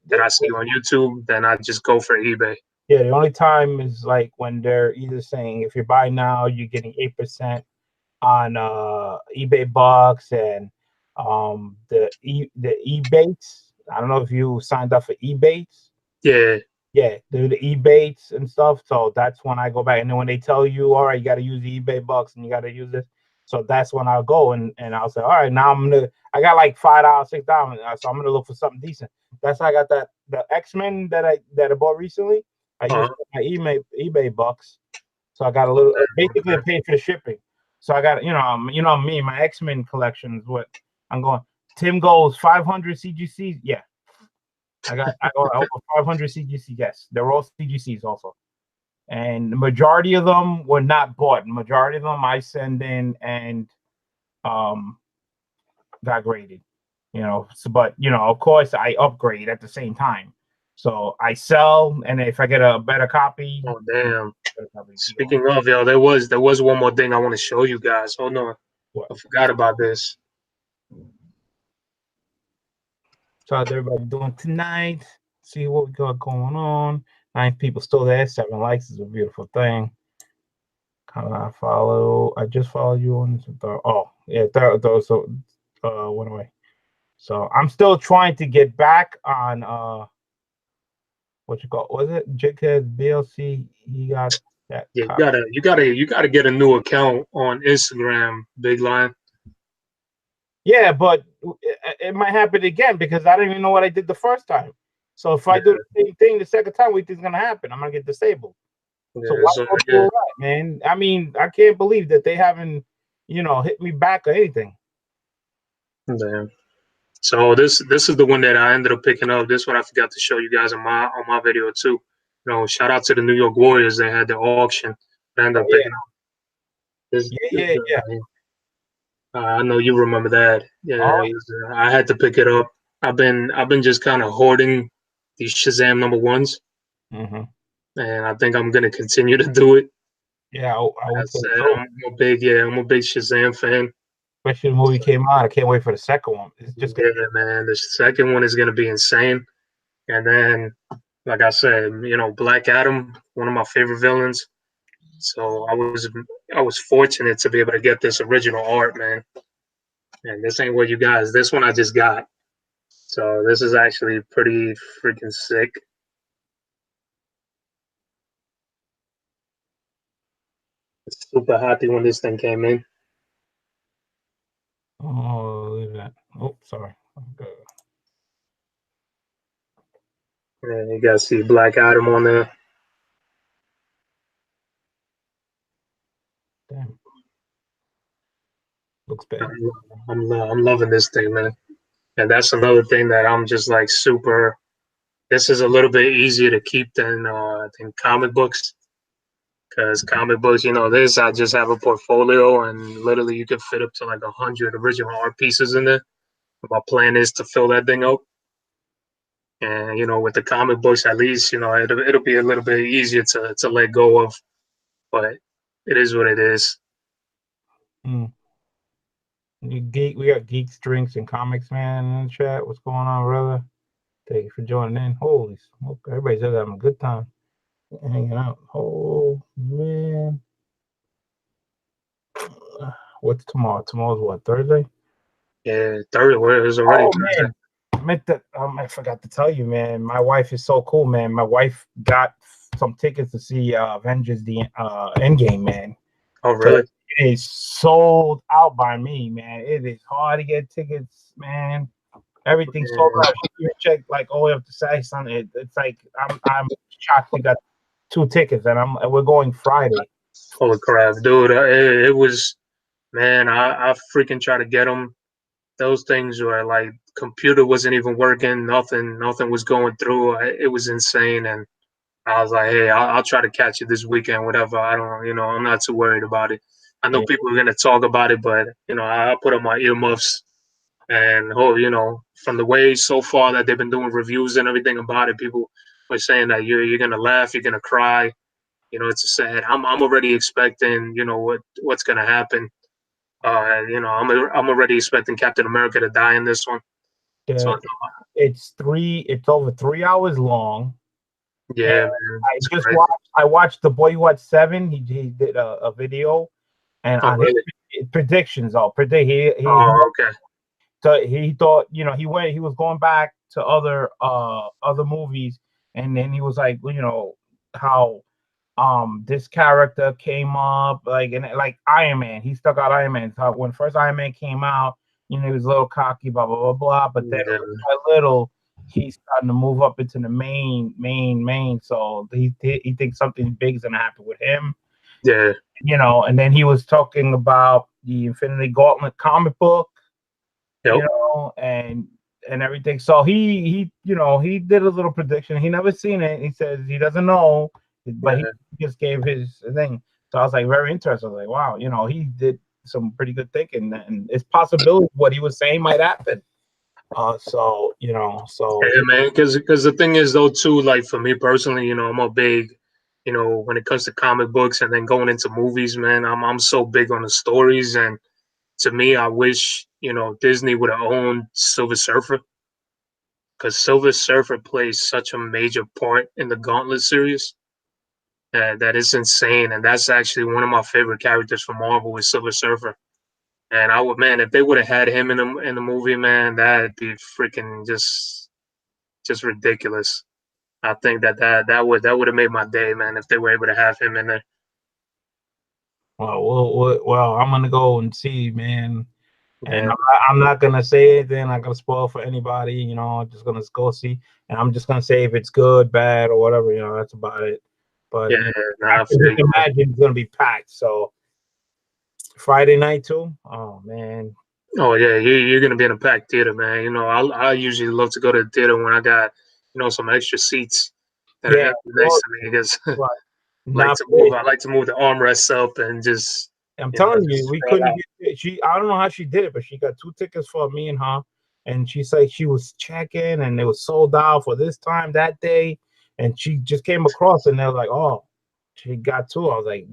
that I see on YouTube. Then I just go for eBay. Yeah, the only time is like when they're either saying if you buy now, you're getting 8% on eBay Bucks and the Ebates. I don't know if you signed up for Ebates. Yeah. Yeah, the Ebates and stuff. So that's when I go back. And then when they tell you, all right, you got to use the eBay Bucks and you got to use this. So that's when I'll go and I'll say, all right, now I got like $5, $6, so I'm gonna look for something decent. That's how I got the X-Men that I bought recently. I used my eBay Bucks. So I got a little, basically I paid for the shipping. So I got, me, my X-Men collection is what I'm going. Tim goes 500 CGCs. Yeah. I got over 500 CGC. Yes. They're all CGCs also. And the majority of them were not bought. The majority of them I send in and um got graded. But of course I upgrade at the same time. So I sell, and if I get a better copy, Oh damn. better copy Speaking of, yo, there was one more thing I want to show you guys. Hold on. what? I forgot about this. So how's everybody doing tonight? See what we got going on. 9 people still there. 7 likes is a beautiful thing. I just followed you on this. Oh, yeah, those went away. So I'm still trying to get back on what you call, was it Jighead BLC? He got that Yeah, copy. you gotta get a new account on Instagram, Big Lion. Yeah, but it might happen again because I didn't even know what I did the first time. So if I do the same thing the second time, what do you think is gonna happen? I'm gonna get disabled. So Yeah, why so go through all that, man? I mean, I can't believe that they haven't, hit me back or anything. damn. So this is the one that I ended up picking up. This one I forgot to show you guys on my video too. Shout out to the New York Warriors. They had the auction. I ended Oh up yeah, picking up this. yeah. I know you remember that. Oh, Yeah, I had to pick it up. I've been just kind of hoarding these Shazam number ones, mm-hmm. and I think I'm gonna continue to do it. Yeah, I I would say said so. I'm a big Shazam fan. Especially the movie came out. I can't wait for the second one. It's just Yeah, man, the second one is gonna be insane. And then, like I said, Black Adam, one of my favorite villains. So I was fortunate to be able to get this original art, man. And this ain't what you guys. This one I just got. So this is actually pretty freaking sick. Super happy when this thing came in. Oh, look at that. Oh, sorry. Okay. And you got to see Black Adam on there. Damn. Looks bad. I'm loving this thing, man. And that's another thing that I'm just like super. This is a little bit easier to keep than comic books. Because comic books, this I just have a portfolio, and literally you can fit up to like 100 original art pieces in there. My plan is to fill that thing up, and with the comic books, at least it'll be a little bit easier to let go of. But it is what it is. Mm. We got geeks, drinks, and comics, man, in the chat. What's going on, brother? Thank you for joining in. Holy smoke! Everybody's just having a good time, hanging out. Oh man, what's tomorrow? Tomorrow's what? Thursday? Yeah, third. Where is already Oh Thursday. man, I forgot to tell you, man. My wife is so cool, man. My wife got some tickets to see Avengers the Endgame, man. Oh, So really? it is sold out by me, man. It is hard to get tickets, man. Everything's sold Yeah. out. You check like all the way up to Saturday, Sunday. It's like I'm shocked we got 2 tickets, and we're going Friday. Holy crap, dude! It was, man. I freaking try to get them. Those things were like computer wasn't even working. Nothing was going through. It was insane, and I was like, hey, I'll try to catch it this weekend. Whatever. I don't, I'm not too worried about it. I know Yeah, people are gonna talk about it, but I put on my earmuffs. And from the way so far that they've been doing reviews and everything about it, people were saying that you're gonna laugh, you're gonna cry. It's a sad. I'm already expecting, what's gonna happen. I'm already expecting Captain America to die in this one. So it's over 3 hours long. And yeah, man, I it's just crazy. watched the boy who had 7. He did a video and Oh on his really? predictions. I'll predict Oh okay. he thought, he was going back to other movies, and then he was like, how this character came up, like, and like Iron Man, he stuck out Iron Man. So when first Iron Man came out, he was a little cocky, blah blah blah blah, but then Yeah, little by little he's starting to move up into the main. So he thinks something big's gonna happen with him, yeah, and then he was talking about the Infinity Gauntlet comic book, yep, and everything. So he did a little prediction. He never seen it. He says he doesn't know, but he yeah. just gave his thing. So I was like very interested. I was like, wow, he did some pretty good thinking, and it's possibility what he was saying might happen. So Yeah, man. Because the thing is though too, like for me personally, I'm a big, when it comes to comic books and then going into movies, man, I'm so big on the stories. And to me, I wish Disney would have owned Silver Surfer, because Silver Surfer plays such a major part in the Gauntlet series. That is insane, and that's actually one of my favorite characters from Marvel is Silver Surfer. And I would, man, if they would have had him in the movie, man, that'd be freaking just ridiculous. I think that would have made my day, man, if they were able to have him in there. well, I'm gonna go and see, man. And Yeah, I'm not gonna say anything. I'm not gonna spoil for anybody. I'm just gonna go see, and I'm just gonna say if it's good, bad, or whatever. That's about it. But yeah, I nah, I can feel just you, man. imagine it's gonna be packed. So Friday night too. Oh man. Oh yeah, you're gonna be in a packed theater, man. I usually love to go to the theater when I got some extra seats that are Yeah. empty next Well, to me because but like not to me. move. I like to move the armrests up and just I'm telling you, just we spread couldn't out. get. I don't know how she did it, but she got 2 tickets for me and her, and she said she was checking, and it was sold out for this time that day, and she just came across, and they're like, oh, she got 2. I was like,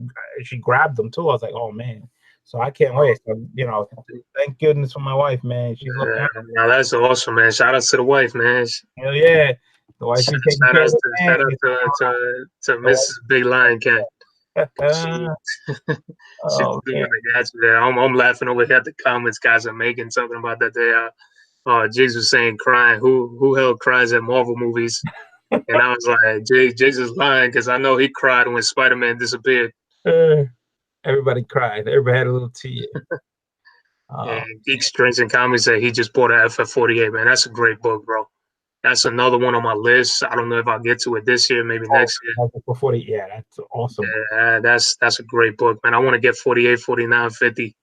she grabbed them too. I was like, oh man, so I can't wait. So, thank goodness for my wife, man. She's looking Yeah, out. now that's awesome, man. Shout out to the wife, man. Hell yeah, the wife be taking Shout care out of the to man. shout out to The Mrs. Big Lion Cat. She, wife. she's Oh doing man. the gotcha there. I'm laughing over here at the comments guys are making talking about that they Jigs was saying crying. Who hell cries at Marvel movies? And I was like, Jigs is lying because I know he cried when Spider-Man disappeared. Uh, Everybody cried. Everybody had a little tear. And Uh, Geek Strengths and Comics said he just bought a FF48, man. That's a great book, bro. That's another one on my list. I don't know if I'll get to it this year, maybe oh, next year. for 40. Yeah, that's awesome. Yeah, that's a great book, man. I want to get 48, 49, 50.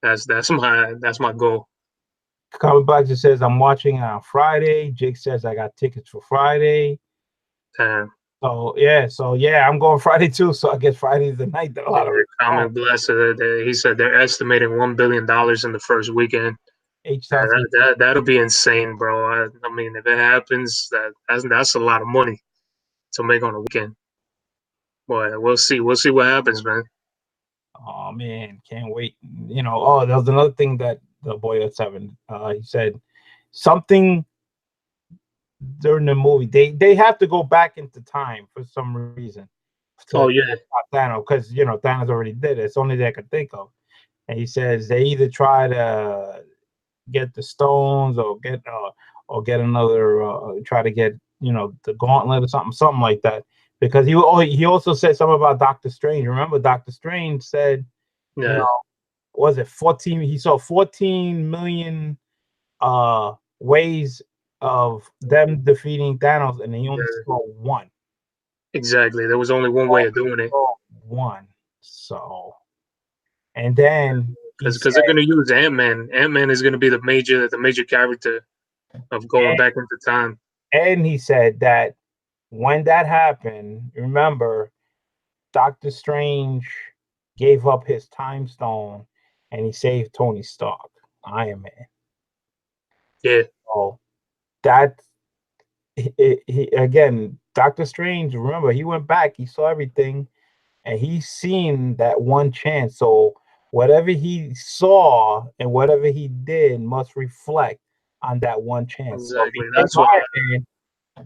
That's my goal. Comic Box just says I'm watching it on Friday. Jake says I got tickets for Friday. Damn. So yeah, I'm going Friday too. So I guess Friday's the night that a lot of Comic Blast, he said they're estimating $1 billion in the first weekend. H Town. That'll be insane, bro. I mean, if it happens, that's a lot of money to make on a weekend. Boy, we'll see. We'll see what happens, man. Oh man, can't wait. Oh, there was another thing that the boy at 7. He said something during the movie. They have to go back into time for some reason Oh to yeah, stop Thanos, because Thanos already did it. It's only they could think of. And he says they either try to get the stones or get another try to get the gauntlet or something like that, because he also said something about Doctor Strange. Remember, Doctor Strange said, you yeah, know was it 14, he saw 14 million ways of them defeating Thanos, and he only yeah. saw one. Exactly. There was only one way of doing it. Saw one. So, and then he Because said, they're gonna use Ant Man. Ant Man is gonna be the major character of going back into time. that when that happened, remember, Doctor Strange gave up his time stone and he saved Tony Stark, Iron Man. Yeah, So that again, Doctor Strange, remember, he went back, he saw everything, and he's seen that one chance. So whatever he saw and whatever he did must reflect on that one chance. So if he exactly. saved That's why. Iron Man,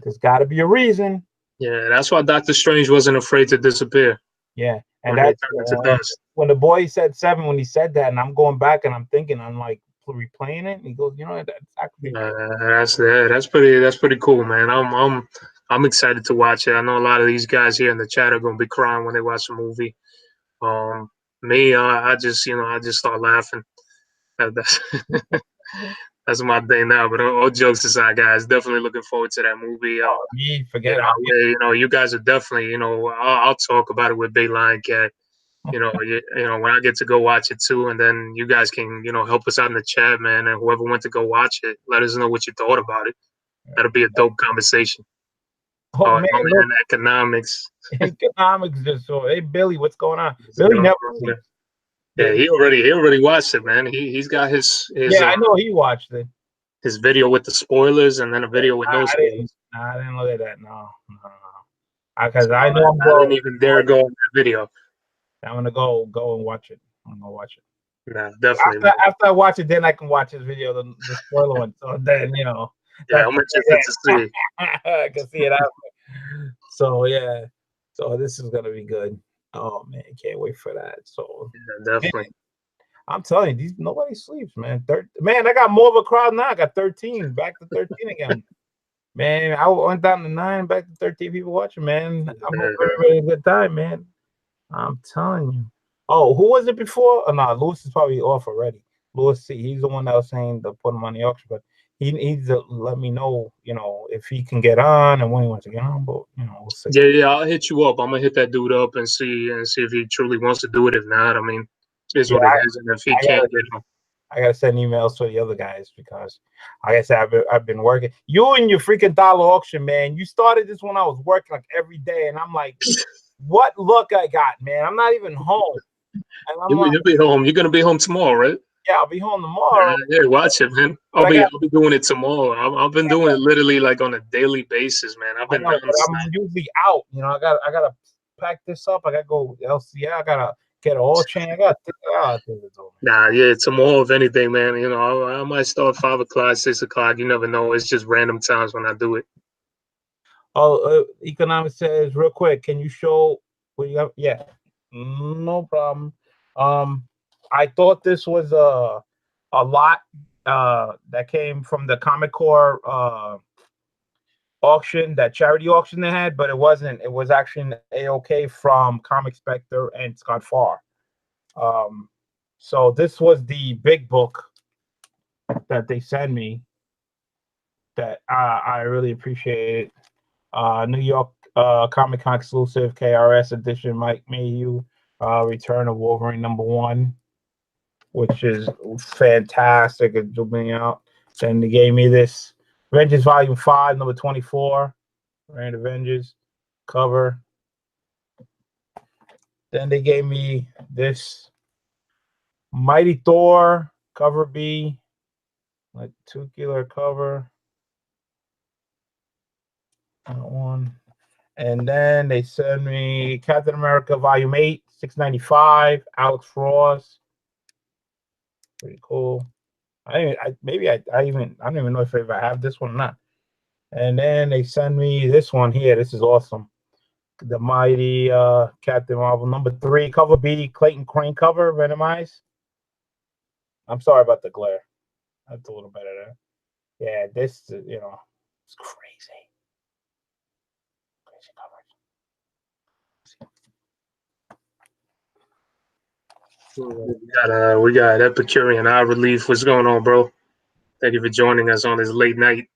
there's got to be a reason. Yeah, that's why Doctor Strange wasn't afraid to disappear Yeah, and when they that's turned into dust. when the boy said 7, when he said that, and I'm going back and I'm thinking, I'm like replaying it, and he goes, that's actually true. That's pretty cool, man. I'm excited to watch it. I know a lot of these guys here in the chat are gonna be crying when they watch the movie. Um, me, I just start laughing. That's that's my thing now. But all jokes aside, guys, definitely looking forward to that movie. Me, forget it. You guys are definitely, I'll talk about it with Big Lion Cat. When I get to go watch it too, and then you guys can, help us out in the chat, man, and whoever went to go watch it, let us know what you thought about it. That'll be a dope conversation. Oh Oh, man, my look, man, economics. economics just so. Hey Billy, what's going on? What's Billy going never on, man? sleeps. Yeah, Billy, he already watched it, man. He's got yeah, I know he watched it. his video with the spoilers and then a video with no I didn't. spoilers. I didn't look at that. No, no. Because So I know I'm I didn't going. even dare go on that video. I'm gonna go and watch it. I'm gonna watch it. Nah, definitely, man. After I watch it, then I can watch his video, the spoiler one. So then Yeah, that's I'm interested to see. I can see it after. So yeah, so this is gonna be good. Oh man, can't wait for that. So Yeah, man, definitely. I'm telling you, nobody sleeps, man. Man, I got more of a crowd now. I got 13, back to 13 again. Man, I went down to 9, back to 13 people watching, man. I'm a very, very good time, man. I'm telling you. Oh, who was it before? Oh, no, Lewis is probably off already. Lewis, he's the one that was saying to put him on the auction, but he needs to let me know, if he can get on and when he wants to get on. But we'll see. Yeah, I'll hit you up. I'm gonna hit that dude up and see if he truly wants to do it. If not, I mean, it is Yeah, what it is. And if he can't get him, I gotta send emails to the other guys because, like I said, I've been working. You and your freaking dollar auction, man. You started this when I was working like every day, and I'm like, what luck I got, man? I'm not even home, and I'm like, you'll be home. You're gonna be home tomorrow, right? yeah, I'll be home tomorrow. Yeah, watch it, man. But I'll be doing it tomorrow. I've been doing it literally like on a daily basis, man. I've I been know, but nonstop. I'm usually out. I gotta pack this up. I gotta go LCI. I gotta get an oil change. I gotta think it's over. Nah, yeah, tomorrow, if anything, man. I might start 5 o'clock, 6 o'clock. You never know. It's just random times when I do it. Oh, economics says real quick. Can you show what you have? Yeah, no problem. I thought this was a lot that came from the Comic Core auction, that charity auction they had, but it wasn't. It was actually an AOK from Comic Spectre and Scott Farr. Um, So this was the big book that they sent me that I really appreciate it. New York Comic Con exclusive KRS edition, Mike Mayhew, Return of Wolverine #1, which is fantastic. It's zooming out. Then they gave me this Avengers Volume 5, #24, Reign of Avengers cover. Then they gave me this Mighty Thor cover B, like 2 killer cover. That one. And then they sent me Captain America Volume 8, 695, Alex Frost. Pretty cool. I don't even know if I have this one or not. And then they send me this one here. This is awesome. The Mighty Captain Marvel #3 cover B, Clayton Crane cover, Venomized. I'm sorry about the glare. That's a little better there. Yeah, this it's crazy. Crazy coverage. We got Epicurean Eye Relief. What's going on, bro? Thank you for joining us on this late night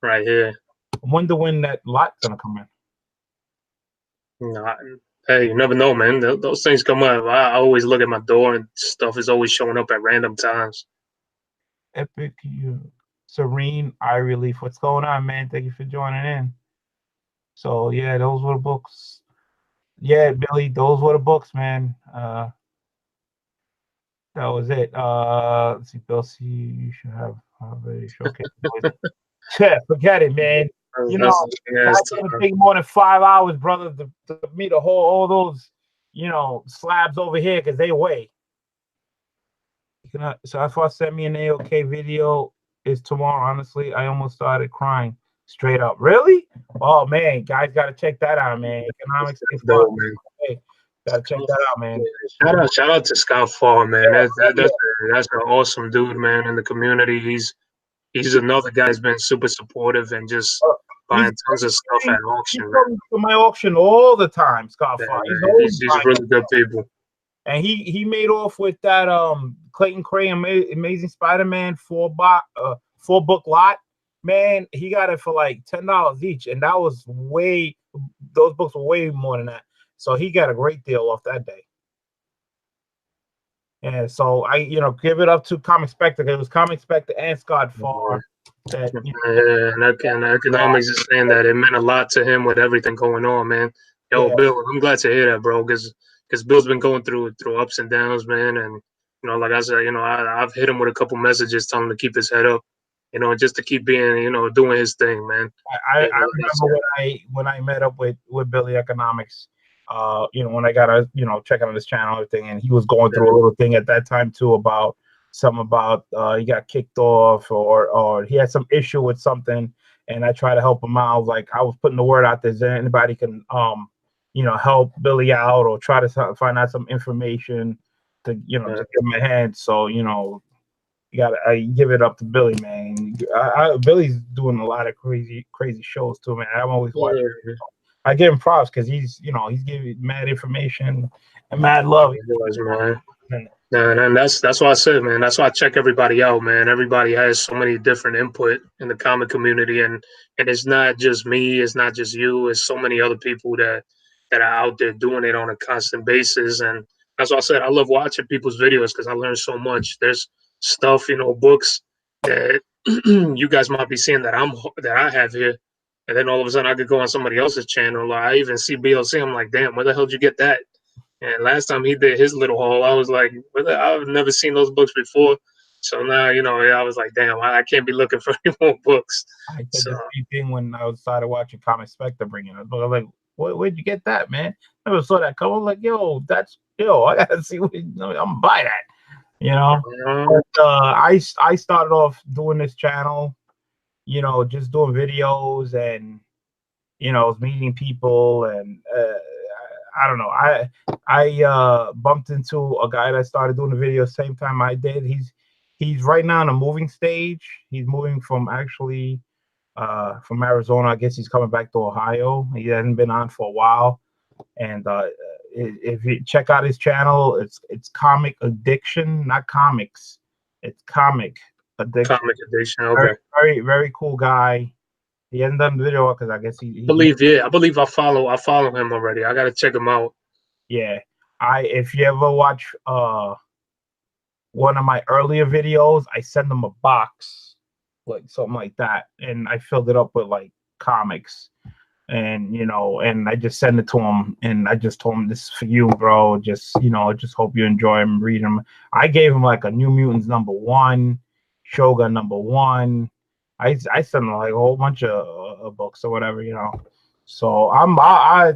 right here. I wonder when that lot's gonna come in. Hey, you never know, man. Those things come up. I always look at my door and stuff is always showing up at random times. Epic, Serene, Eye Relief. What's going on, man? Thank you for joining in. So yeah, those were the books. Yeah, Billy, those were the books, man. That was it. Let's see, Bill. See, you should have a showcase. Yeah, forget it, man. That's gonna take more than 5 hours, brother, to me to hold all those, slabs over here because they weigh. So that's why send me an AOK video is tomorrow. Honestly, I almost started crying straight up. Really? Oh man, guys, gotta check that out, man. Economics is fun. Hey, gotta check that out, man. Shout out to Scott Farr, man. That's an awesome dude, man. In the community, he's another guy who's been super supportive and just buying tons of stuff at auction. He comes to my auction all the time, Scott Farr. He's really good people. And he made off with that Clayton Crane Amazing Spider-Man 4-book lot. Man, he got it for like $10 each, and that was those books were way more than that. So he got a great deal off that day. And so I, give it up to Comic Spectre. It was Comic Spectre and Scott Farr. And Economics is saying that it meant a lot to him with everything going on, man. Yo, Bill, I'm glad to hear that, bro, because Bill's been going through ups and downs, man. And like I said, I've hit him with a couple messages telling him to keep his head up, just to keep being, doing his thing, man. I remember when I met up with Billy Economics, when I got checking on his channel and everything, and he was going through a little thing at that time too about he got kicked off or he had some issue with something, and I tried to help him out. I was putting the word out there that anybody can help Billy out or try to find out some information to to give him a hand. So I give it up to Billy, man. Billy's doing a lot of crazy shows too, man. I'm always watching. I give him props because he's giving mad information and mad love. And that's why I said, man. That's why I check everybody out, man. Everybody has so many different input in the comic community, and it's not just me, it's not just you. It's so many other people that are out there doing it on a constant basis, and that's why I said I love watching people's videos because I learn so much. There's stuff, books that you guys might be seeing that I have here, and then all of a sudden I could go on somebody else's channel. Or I even see BLC. I'm like, damn, where the hell did you get that? And last time he did his little haul, I was like, I've never seen those books before. So now, I was like, damn, I can't be looking for any more books. I did the same thing when I started watching Comic Spectre bringing it. But I was like, where'd you get that, man? I never saw that cover. I was like, I gotta see I'm gonna buy that. But, I started off doing this channel, just doing videos and meeting people and I don't know. I bumped into a guy that started doing the video same time I did. He's right now in a moving stage. He's moving from Arizona. I guess he's coming back to Ohio. He hasn't been on for a while, and if you check out his channel, it's Comic Addiction, not comics. It's Comic Addiction. Comic addiction. Very, Okay. very, very cool guy. He hasn't done video because I guess he I believe I follow him already. I gotta check him out. yeah. If you ever watch one of my earlier videos, I send them a box, like something like that, and I filled it up with like comics, and and I just send it to him, and I just told him, this is for you, bro. Just just hope you enjoy him, read him. I gave him like a New Mutants #1, Shogun #1. I sent him like a whole bunch of books or whatever, So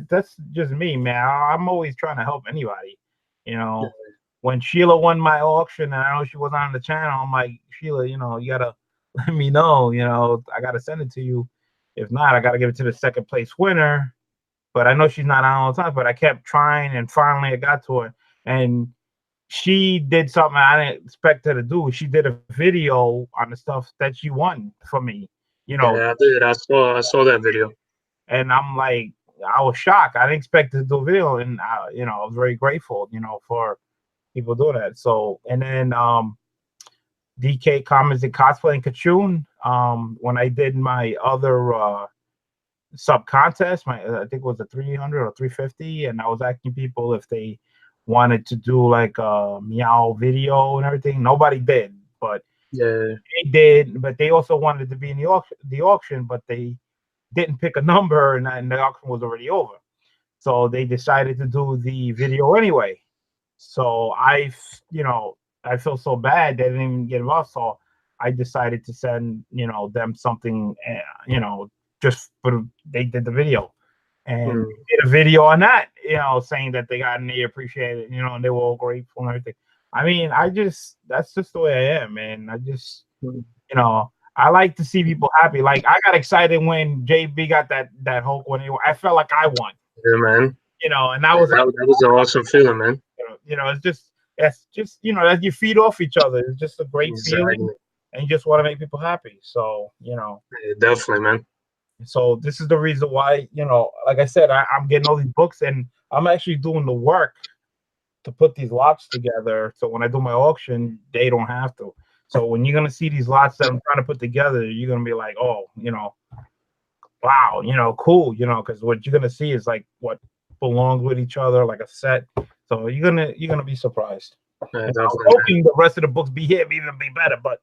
that's just me, man. I'm always trying to help anybody, you know. When Sheila won my auction, and I know she wasn't on the channel, I'm like, Sheila, you gotta let me know, I gotta send it to you. If not, I gotta give it to the second place winner. But I know she's not on all the time, but I kept trying, and finally I got to her. And she did something I didn't expect her to do. She did a video on the stuff that she won for me, Yeah, I did. I saw that video. and I'm like, I was shocked. I didn't expect to do a video, and I was very grateful, for people doing that. So, and then DK Comics and Cosplay and Kachun, when I did my other sub contest, I think it was a 300 or 350, and I was asking people if they wanted to do like a meow video and everything. Nobody did, but Yeah. they did. But they also wanted to be in the auction, but they didn't pick a number, and the auction was already over. So they decided to do the video anyway. So I feel so bad they didn't even get involved. So I decided to send, them something, just for they did the video, and did a video on that, saying that they got and they appreciate it, and they were all grateful and everything. I mean, that's just the way I am, man. I just, I like to see people happy. Like I got excited when JB got that Hulk when I felt like I won. Yeah, man. And that was that was an awesome feeling, man. it's just as you feed off each other. It's just a great Exactly. feeling, and you just want to make people happy. So Yeah, definitely, man. so this is the reason why like I said, I'm getting all these books, and I'm actually doing the work to put these lots together. So when I do my auction, they don't have to. So when you're gonna see these lots that I'm trying to put together, you're gonna be like, oh, wow, cool, because what you're gonna see is like what belongs with each other, like a set. So you're gonna be surprised. Yeah, I'm definitely, hoping the rest of the books be here, even be better. But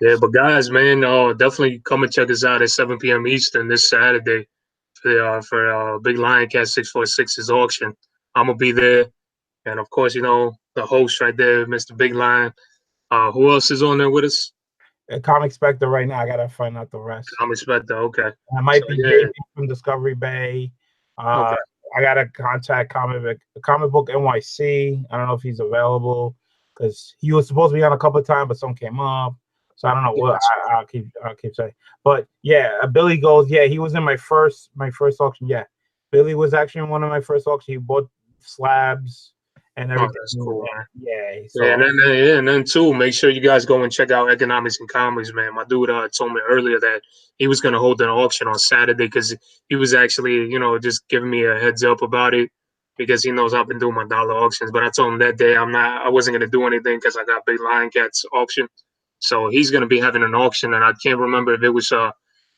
yeah. But guys, man, definitely come and check us out at 7 p.m. Eastern this Saturday for Big Lion Cat 646's auction. I'm gonna be there, and of course, the host right there, Mr. Big Lion. Who else is on there with us? Comic Spectre right now. I gotta find out the rest. Comic Spectre, okay. I might be JB from Discovery Bay. Okay. I gotta contact Comic Book NYC. I don't know if he's available because he was supposed to be on a couple of times, but some came up. So I don't know what I'll keep saying. But yeah, Billy goes. Yeah, he was in my first auction. Yeah, Billy was actually in one of my first auctions. He bought slabs and everything. That's cool, man. Yeah. So, and then too, make sure you guys go and check out Economics and Comics, man. My dude told me earlier that he was gonna hold an auction on Saturday because he was actually, just giving me a heads up about it because he knows I've been doing my dollar auctions. But I told him that day I wasn't gonna do anything because I got Big Lion Cat's auction. So he's gonna be having an auction, and I can't remember if it was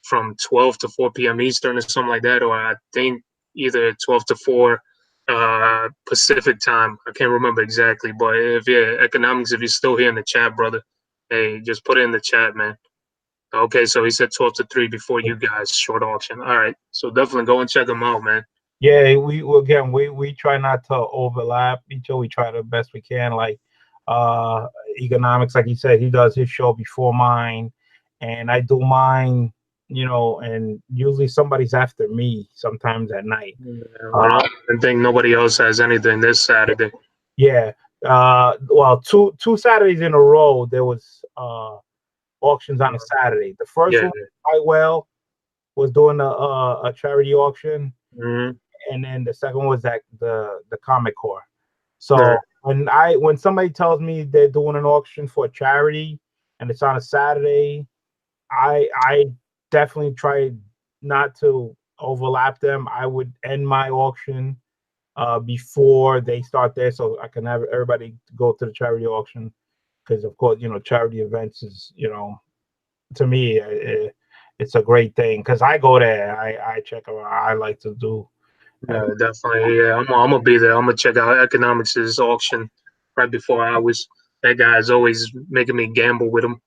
from 12 to 4 p.m. Eastern or something like that, or I think either 12 to 4 Pacific time. I can't remember exactly, but Economics, if you're still here in the chat, brother, hey, just put it in the chat, man. Okay, so he said 12 to 3 before you guys short auction. All right, so definitely go and check him out, man. Yeah, we try not to overlap each other. We try the best we can. Like Economics, like he said, he does his show before mine, and I do mine. And usually somebody's after me sometimes at night. I think nobody else has anything this Saturday. Yeah. Well, two Saturdays in a row there was auctions on a Saturday. The first one, quite well, was doing a charity auction, and then the second one was at the Comic Core. So when somebody tells me they're doing an auction for a charity and it's on a Saturday, I definitely try not to overlap them. I would end my auction before they start there, so I can have everybody go to the charity auction. Because of course, charity events is, to me, it's a great thing. Because I go there, I check out. I like to do. Yeah, definitely. Yeah, I'm gonna be there. I'm gonna check out Economics' auction right before hours. That guy's always making me gamble with him,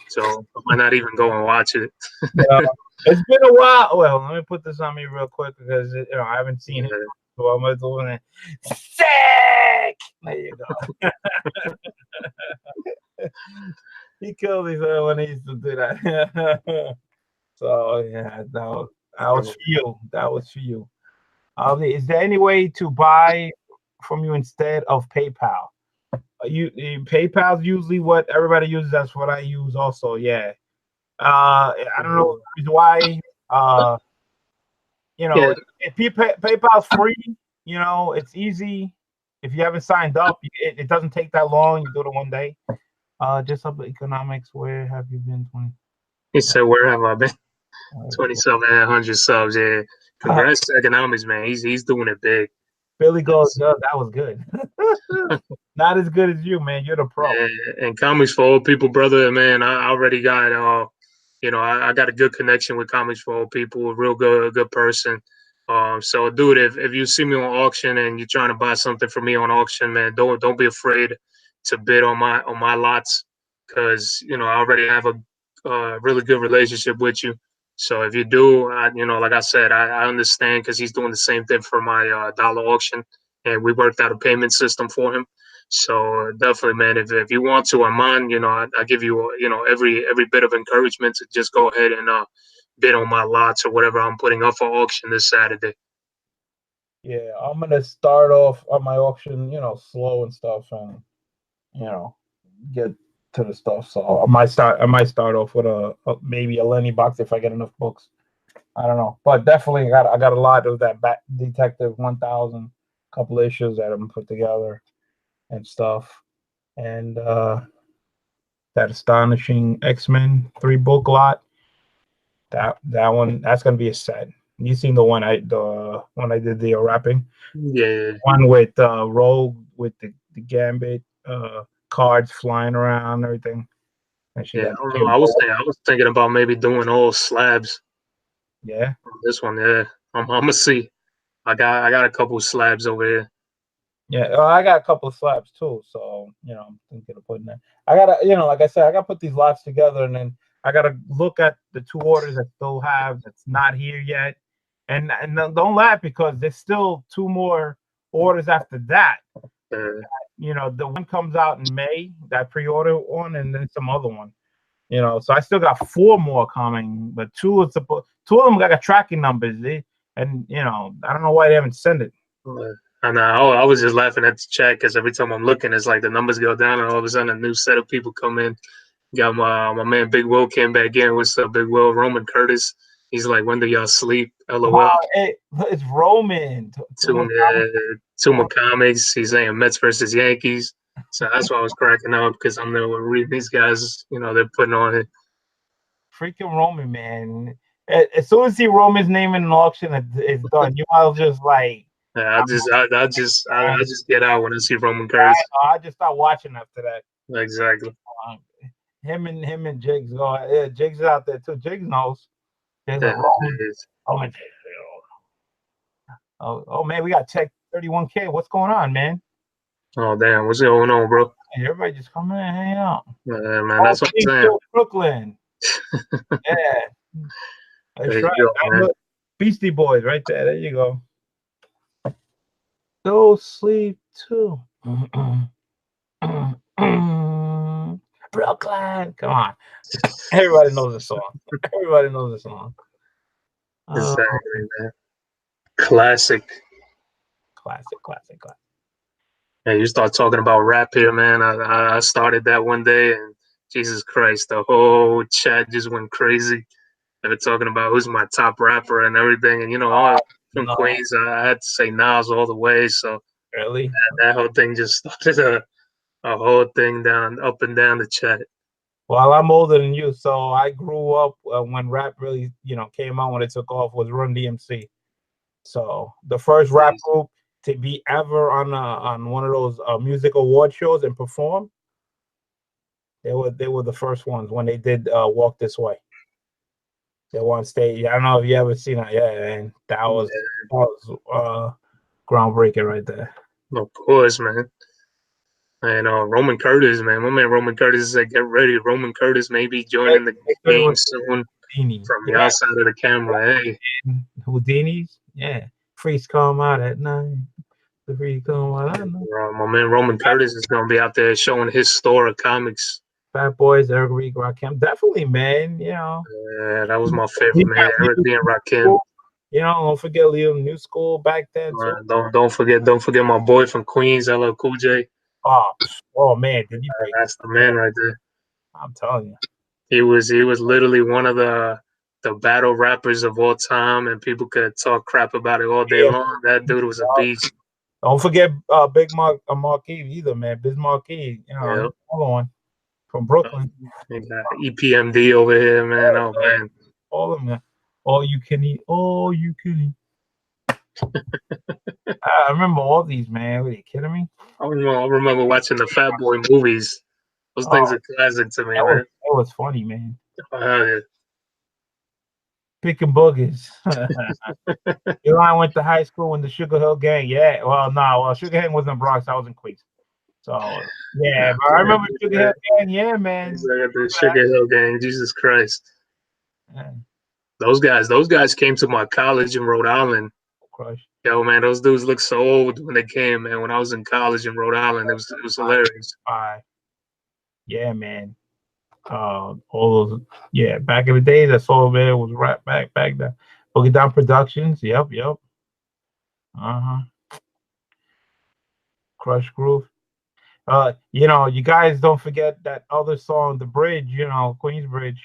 so I might not even go and watch it. Yeah, it's been a while. Well, let me put this on me real quick because I haven't seen him. Yeah, So I'm gonna do it. Sick. There you go. He killed me when he used to do that. So yeah, that was for you. That was for you. Is there any way to buy from you instead of PayPal? PayPal's usually what everybody uses. That's what I use also. Yeah. I don't know the reason why. yeah. If PayPal's free, it's easy. If you haven't signed up, it doesn't take that long. You do it one day. Just up economics. Where have you been? He said, "Where have I been?" 2,700 subs. Yeah, congrats to Economics, man. He's doing it big. Billy goes, "Yo, that was good." Not as good as you, man. You're the pro. And Comics for Old People, brother, man. I already got I got a good connection with Comics for Old People. A real good person. So dude, if you see me on auction and you're trying to buy something from me on auction, man, don't be afraid to bid on my lots, because I already have a really good relationship with you. So if you do, like I said, I understand, because he's doing the same thing for my dollar auction, and we worked out a payment system for him. So definitely, man, if you want to, Armand, I give you every bit of encouragement to just go ahead and bid on my lots or whatever I'm putting up for auction this Saturday. Yeah, I'm gonna start off on my auction, slow and stuff, and get to the stuff. So I might start off with maybe a Lenny box if I get enough books. I don't know, but definitely I got a lot of that Bat Detective 1000, couple issues that I'm put together and stuff, and that astonishing X-Men 3-book lot. That's gonna be a set. You seen the one I did the wrapping? Yeah, One with Rogue with the Gambit cards flying around and everything. And she yeah. got I don't know. I was thinking about maybe doing all slabs yeah. on this one. Yeah, I'm gonna see. I got a couple slabs over here. Yeah, I got a couple of slabs too, so I'm thinking of putting that. I gotta, like I said, I gotta put these lots together, and then I gotta look at the 2 orders I still have that's not here yet, and don't laugh because there's still 2 more orders after that. Uh, The one comes out in May, that pre-order one, and then some other one. So I still got 4 more coming, but 2 of them got tracking numbers, and I don't know why they haven't sent it. and I was just laughing at the chat, because every time I'm looking, it's like the numbers go down, and all of a sudden a new set of people come in. Got my man Big Will came back in. What's up, Big Will? Roman Curtis. He's like, when do y'all sleep? LOL. It's Roman. Tuma Comics. He's saying Mets versus Yankees. So that's why I was cracking up, because I'm there reading these guys. They're putting on it. Freaking Roman, man. As soon as you see Roman's name in an auction, it's done. You might just like. Yeah, I just get out when I see Roman Curtis. I just start watching after that. Exactly. Him and Jigs go. Yeah, Jigs is out there too. Jigs knows. There's Yeah, a Roman. Oh man, we got Tech 31K. What's going on, man? oh damn, what's going on, bro? Hey, everybody just come in and hang out. Yeah, man, that's what I'm saying. Brooklyn. Yeah, that's There right. you go, man. Beastie Boys, right there. There you go. Go sleep too. Brooklyn, come on. Everybody knows the song. Everybody knows the song. Exactly, man. Classic. Classic. Yeah, you start talking about rap here, man. I started that one day, and Jesus Christ, the whole chat just went crazy. They were talking about who's my top rapper and everything. And I'm from No, Queens, I had to say Nas all the way. So really? that whole thing just started a whole thing up and down the chat. Well, I'm older than you, so I grew up when rap really, came out when it took off was Run DMC. So the first rap group to be ever on one of those music award shows and perform. They were the first ones when they did Walk This Way. They were on stage. I don't know if you ever seen that. Yeah, and that was groundbreaking right there. Of course, man. And Roman Curtis, man, my man Roman Curtis said, "Get ready, Roman Curtis may be joining the game soon." From the outside of the camera, hey, Houdini's, freaks come out at night. The freaks come out at night. My man Roman Curtis is gonna be out there showing his store of comics. Fat Boys, Eric B. Rakim, definitely, man. Yeah, that was my favorite, man. Eric B. and Rakim. Don't forget Leo New School back then too. Don't forget my boy from Queens, LL Cool J. Oh man, did he break? That's the man right there. I'm telling you, he was literally one of the battle rappers of all time, and people could talk crap about it all day long. That dude was a beast. Don't forget Big Marquis either, man. Biz Marquis, another one from Brooklyn. We got EPMD over here, man. Oh man, all of them. All you can eat. I remember all these, man. Are you kidding me? I remember watching the Fat Boy movies. Those things are classic to me, man. That was funny, man. Yeah. Picking boogers. Eli went to high school in the Sugar Hill Gang. Yeah. Well, Sugar Hill was in Bronx. I was in Queens. So, yeah. But I remember Sugar Hill Gang. Yeah, man. The Sugar Hill Gang. Jesus Christ. Yeah. Those guys came to my college in Rhode Island. Crush. Yo, man, those dudes look so old when they came, man. When I was in college in Rhode Island, it was hilarious. Yeah, man. All those, back in the day, that's all, man. Was rap back then. Boogie Down Productions. Yep. Crush Groove. You guys don't forget that other song, The Bridge. Queensbridge.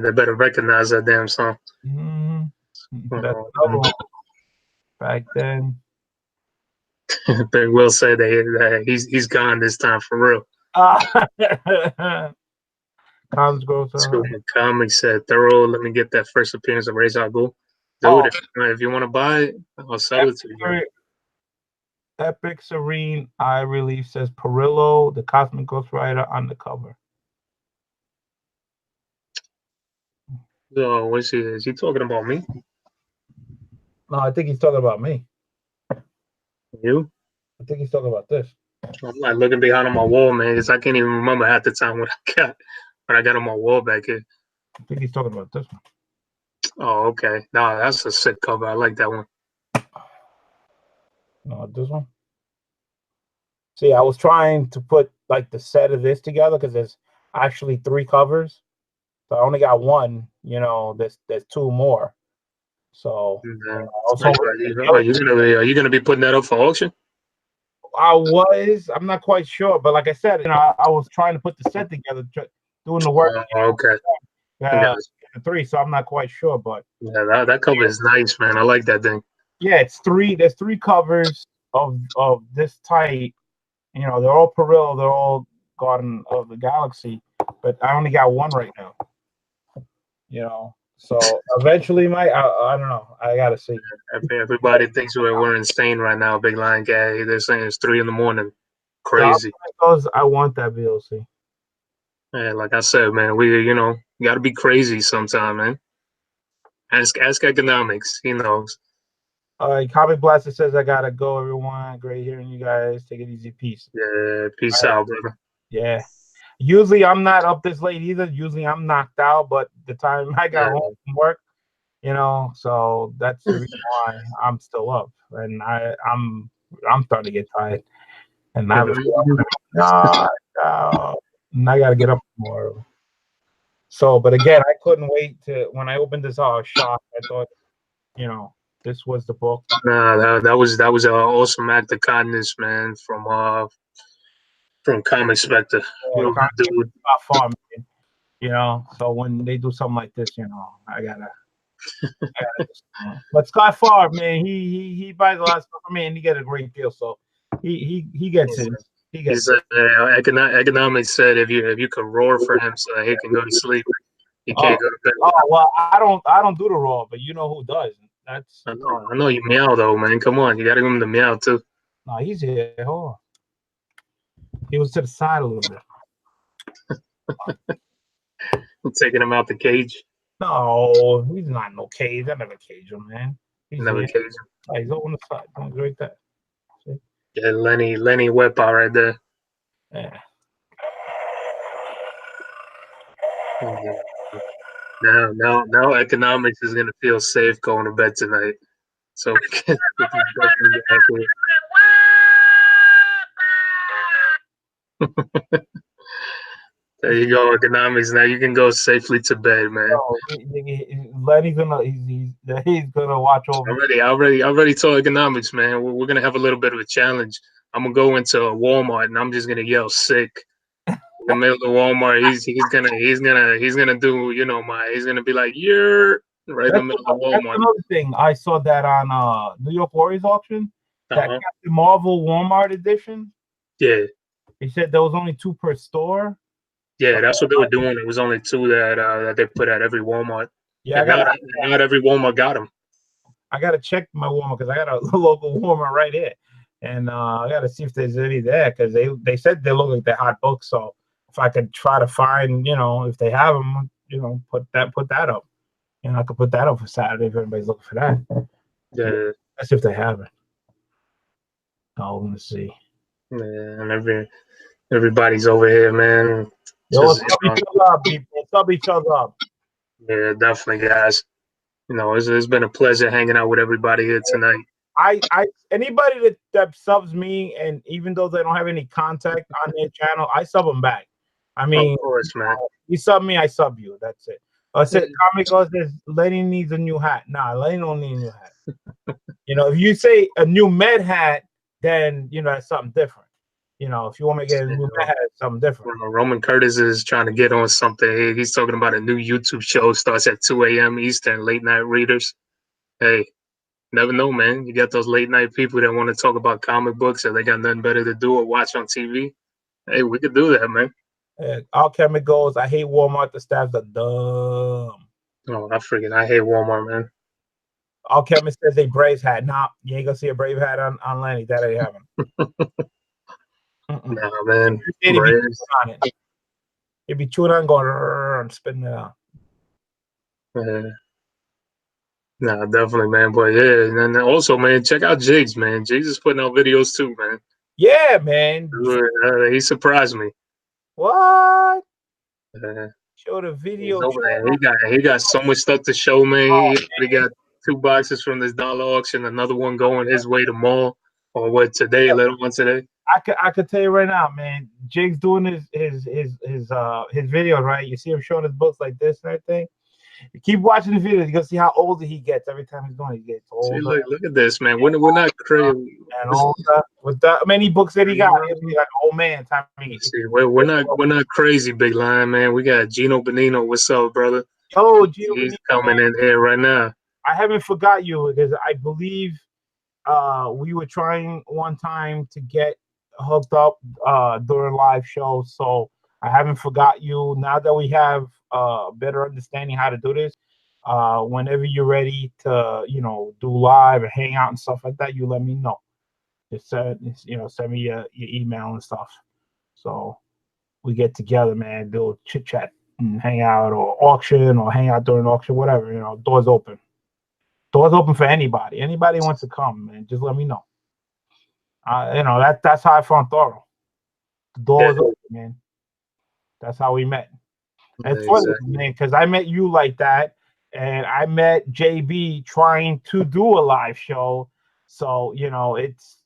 They better recognize that damn song. Back then. Big Will said that he's gone this time for real. Comics said thorough. Let me get that first appearance of Ra's al Ghul. Dude, if you want to buy it, I'll sell it to you. Epic Serene Eye Relief says Perillo, the Cosmic Ghost Rider, on the cover. So, is he talking about me? No, I think he's talking about me. You? I think he's talking about this. I'm like looking behind on my wall, man, because I can't even remember half the time what I got on my wall back here. I think he's talking about this one. Oh, okay. No, that's a sick cover. I like that one. No, this one. See, I was trying to put like the set of this together because there's actually 3 covers. So I only got one. There's 2 more. So are you gonna be putting that up for auction? I'm not quite sure, but like I said, I was trying to put the set together, doing the work. Okay. The 3, so I'm not quite sure, but that cover is nice, man. I like that thing. Yeah, it's 3. There's 3 covers of this type. They're all Perillo, they're all Garden of the Galaxy, but I only got one right now. So eventually, I don't know. I gotta see. Everybody thinks we're insane right now, Big Lion Gang. They're saying it's 3 a.m. Crazy. I want that VOC. Yeah, like I said, man, you gotta be crazy sometime, man. Ask economics. He knows. All right, Comic Blaster says I gotta go, everyone. Great hearing you guys. Take it easy. Peace. Yeah, peace out, brother. Yeah. Usually I'm not up this late either. Usually I'm knocked out, but the time I got home from work, so that's the reason why I'm still up. And I'm starting to get tired. And I gotta get up tomorrow. So, but again, I couldn't wait when I opened this, I was shocked. I thought, this was the book. Nah, that was an awesome act of kindness, man, from Comic Spectre. Dude. Farr, man. So when they do something like this, I gotta but Scott Farr, man, he buys a lot of stuff for me, and he gets a great deal. So he gets it. He gets it. Economics said if you could roar for him so he can go to sleep, You can't go to bed. Oh well, I don't do the raw, but you know who does. That's I know you meow though, man. Come on, you gotta give him the meow too. no, he's here. Hold on. He was to the side a little bit. I'm taking him out the cage. No, he's not in no cage. I never cage him, man. He's Never here. cage him. Oh, he's over on the side. He's right there. See? Yeah, Lenny Wepa right there. Yeah. Now economics is gonna feel safe going to bed tonight. So this is definitely accurate. There you go, economics. Now you can go safely to bed, man. Lenny's gonna he's gonna watch over. I already told economics, man. We're gonna have a little bit of a challenge. I'm gonna go into a Walmart and I'm just gonna yell sick in the middle of Walmart. He's gonna do he's gonna be like you're right in the middle of Walmart. That's another thing. I saw that on New York Warriors auction. That Captain Marvel Walmart edition. Yeah. He said there was only 2 per store. Yeah, that's what they were doing. It was only 2 that they put at every Walmart. Yeah, not every Walmart got them. I gotta check my Walmart because I got a local Walmart right here, and I gotta see if there's any there because they said they look like they're hot books. So if I could try to find, if they have them, put that up. I could put that up for Saturday if anybody's looking for that. Yeah, that's if they have it. Oh, let me see. Yeah, and everybody's over here, man. Yo, sub each other up, people. Sub each other up. Yeah, definitely, guys. It's been a pleasure hanging out with everybody here tonight. Anybody that subs me, and even though they don't have any contact on their channel, I sub them back. I mean, of course, man. You sub me, I sub you. That's it. I said, Comic goes, Lenny needs a new hat. Nah, Lenny don't need a new hat. If you say a new med hat, then that's something different. If you want me to get a new hat, it's something different. Roman Curtis is trying to get on something. He's talking about a new YouTube show, starts at 2 a.m. Eastern, late night readers. Hey, never know, man. You got those late night people that want to talk about comic books or they got nothing better to do or watch on TV. Hey, we could do that, man. Alchemic goes, I hate Walmart. The staffs are dumb. Oh, I hate Walmart, man. Alchemist says a Braves hat. Nah, you ain't gonna see a Brave hat on Lenny. That ain't happening. Nah, man. It'd be chewing on, going and spitting it out. Yeah. Nah, definitely, man. But yeah, and then also, man, check out Jigs, man. Jigs is putting out videos too, man. Yeah, man. He surprised me. What? Show the video. He got so much stuff to show, man. He got 2 boxes from this dollar auction, another one going his way tomorrow, or what today, later on today. I could tell you right now, man. Jake's doing his videos, right? You see him showing his books like this and everything. You keep watching the videos, you're gonna see how older he gets every time he's doing it. He gets older. See, look at this, man. We're not crazy. And older. With the many books that he got, he'll be like an old man. See, we're not crazy, Big Lion, man. We got Gino Benino. What's up, brother? Yo, Gino He's coming in here right now. I haven't forgot you because I believe we were trying one time to get hooked up during live shows, so I haven't forgot you. Now that we have better understanding how to do this, whenever you're ready to do live and hang out and stuff like that, you let me know. Just send me your email and stuff, so we get together, man, do a chit chat and hang out, or auction, or hang out during auction, whatever. Doors open for anybody wants to come, man. Just let me know. That's how I found Thorough. The door was open, man. That's how we met. It's funny, man, because I met you like that, and I met JB trying to do a live show. So once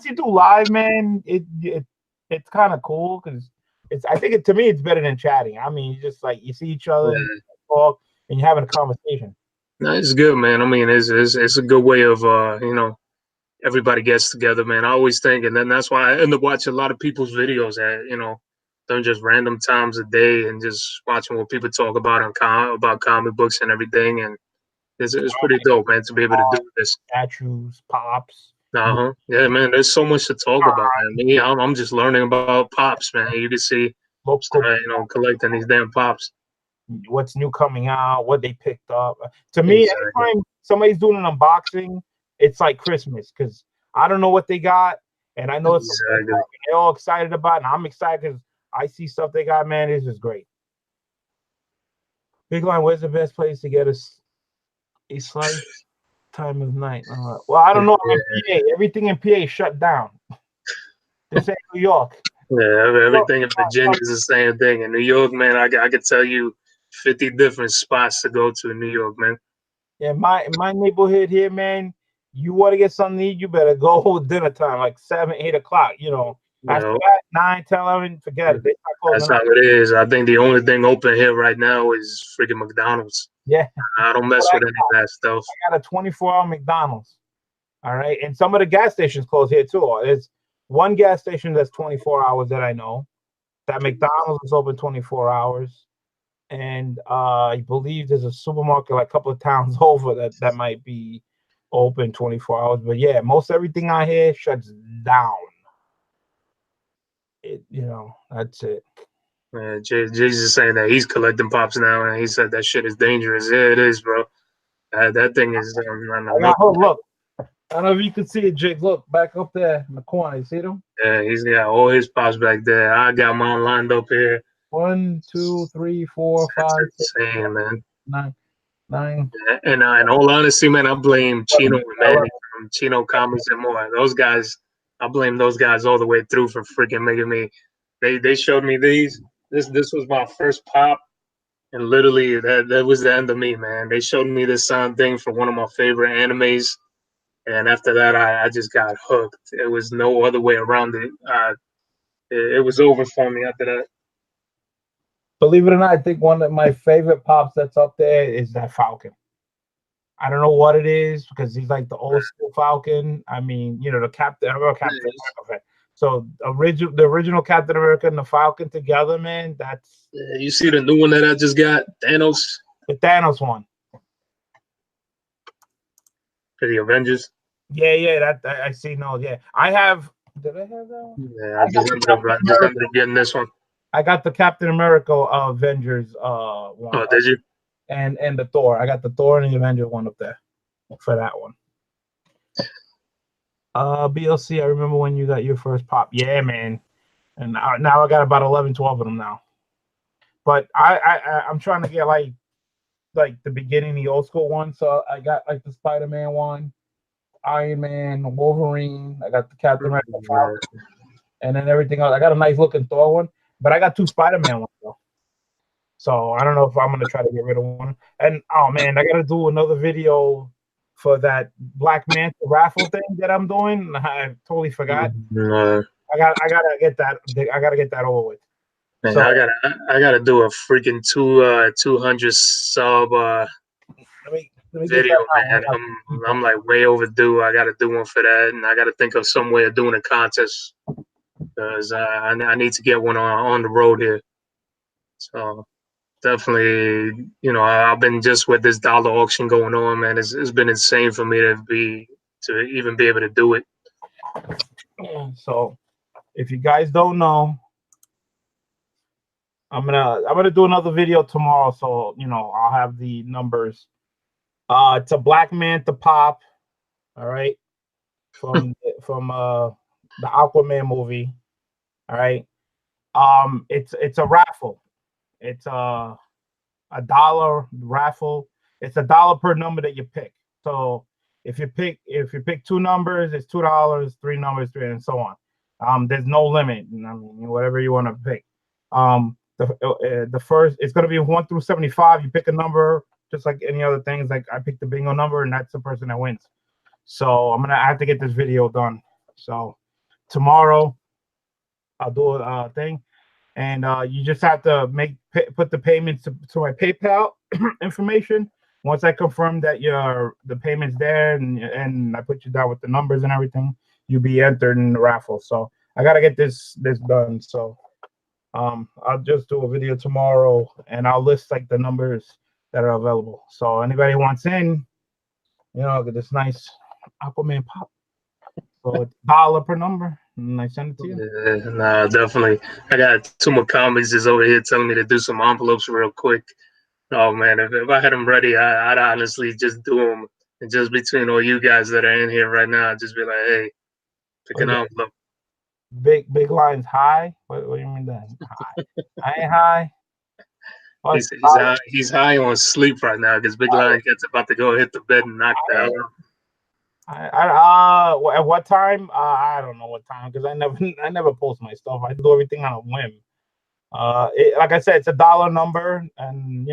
you do live, man, it's kind of cool because I think to me it's better than chatting. I mean, you just you see each other, and talk, and you're having a conversation. No, it's good, man. I mean, it's a good way of everybody gets together, man. I always think, and then that's why I end up watching a lot of people's videos at they're just random times a day and just watching what people talk about about comic books and everything, and it's pretty dope, man, to be able to do this. Statues, pops. Yeah, man. There's so much to talk about, man. I'm just learning about pops, man. You can see local, collecting these damn pops. what's new coming out, what they picked up. To me, Exactly. anytime somebody's doing an unboxing, it's like Christmas because I don't know what they got, and I know it's they're all excited about, and I'm excited because I see stuff they got. Man, this is great. Big Line, where's the best place to get a slice? Time of night. Well, I don't know. I'm in PA. Everything in PA is shut down. This ain't New York. Yeah, everything in Virginia is the same thing. In New York, man, I could tell you 50 different spots to go to in New York, man. Yeah, my neighborhood here, man. You want to get something to eat, you better go dinner time, like 7, 8 o'clock. After that, 9, 10, 11, forget it. They start closing. That's how it is. I think the only thing open here right now is freaking McDonald's. Yeah, I don't mess with any of that stuff. I got a 24-hour McDonald's. All right, and some of the gas stations close here too. There's one gas station that's 24 hours that I know. That McDonald's is open 24 hours. And I believe there's a supermarket like a couple of towns over that might be open 24 hours. But yeah, most everything out here shuts down. That's it. Yeah, Jesus is saying that he's collecting pops now, and he said that shit is dangerous. Yeah, it is, bro. That thing is. Look, I don't know if you can see it, Jake. Look, back up there in the corner. You see them? Yeah, he's got all his pops back there. I got mine lined up here. 1, 2, 3, 4, 5, 6, insane, 7, 9. And in all honesty, man, I blame Chino and Manny from Chino Comics and more. Those guys, I blame those guys all the way through for freaking making me. They showed me these. This was my first pop, and literally that was the end of me, man. They showed me this sound thing for one of my favorite animes, and after that, I just got hooked. It was no other way around it. It was over for me after that. Believe it or not, I think one of my favorite pops that's up there is that Falcon. I don't know what it is because he's like the old school Falcon. I mean, the Captain America. So the original Captain America and the Falcon together, man. That's you see the new one that I just got, Thanos. The Thanos one for the Avengers. Yeah, that I see. No, yeah, I have. Did I have that one? Yeah, I just ended up getting this one. I got the Captain America Avengers one. Oh, did you? And the Thor. I got the Thor and the Avengers one up there for that one. BLC, I remember when you got your first pop. Yeah, man. And now I got about 11, 12 of them now. But I'm trying to get like the beginning, the old school one. So I got like the Spider-Man one, Iron Man, Wolverine. I got the Captain America, and then everything else. I got a nice looking Thor one, but I got 2 Spider-Man ones though. So I don't know if I'm gonna try to get rid of one. And oh man, I gotta do another video for that Black Manta raffle thing that I'm doing. I totally forgot. I gotta get that. I gotta get that over with. Man, so, I gotta do a freaking 200 sub video, man. I'm like way overdue. I gotta do one for that, and I gotta think of some way of doing a contest because I need to get one on the road here. So definitely, I've been just with this dollar auction going on, man. It's been insane for me to even be able to do it. So, if you guys don't know, I'm gonna do another video tomorrow. So I'll have the numbers. It's a Black Manta pop. All right, from the Aquaman movie. All right. It's a raffle. It's a $1 raffle. It's $1 per number that you pick. So if you pick 2 numbers, it's $2. 3 numbers, 3, and so on. There's no limit. I mean, whatever you want to pick. The first, it's gonna be 1 through 75. You pick a number, just like any other things. Like I picked the bingo number, and that's the person that wins. So I have to get this video done. So tomorrow I'll do a thing. And you just have to put the payments to my PayPal information. Once I confirm that the payment's there and I put you down with the numbers and everything, you'll be entered in the raffle. So I gotta get this done. So I'll just do a video tomorrow and I'll list like the numbers that are available. So anybody wants in, get this nice Aquaman pop. So it's $1 per number. And I send it to you. Yeah, nah, definitely. I got two more comics just over here telling me to do some envelopes real quick. Oh man, if I had them ready, I'd honestly just do them. And just between all you guys that are in here right now, I'd just be like, hey, pick What an is that? envelope. Big lines high. What do you mean that? High. I ain't high. What? He's high on sleep right now because Big Lion gets about to go hit the bed and knock the hell out. At what time? I don't know what time because I never post my stuff. I do everything on a whim. Like I said, it's a dollar number, and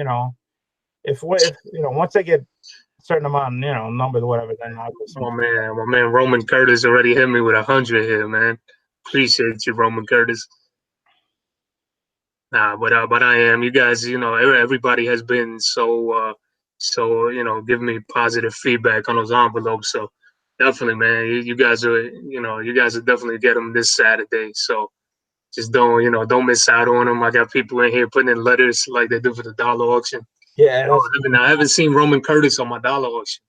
if once I get a certain amount, numbers, whatever, then I'll do some. My man, Roman Curtis already hit me with 100 here, man. Appreciate you, Roman Curtis. Nah, but I am. You guys, everybody has been so giving me positive feedback on those envelopes. So definitely, man, you guys are, you guys will definitely get them this Saturday. So just don't miss out on them. I got people in here putting in letters like they do for the dollar auction. Yeah, I haven't seen Roman Curtis on my dollar auction.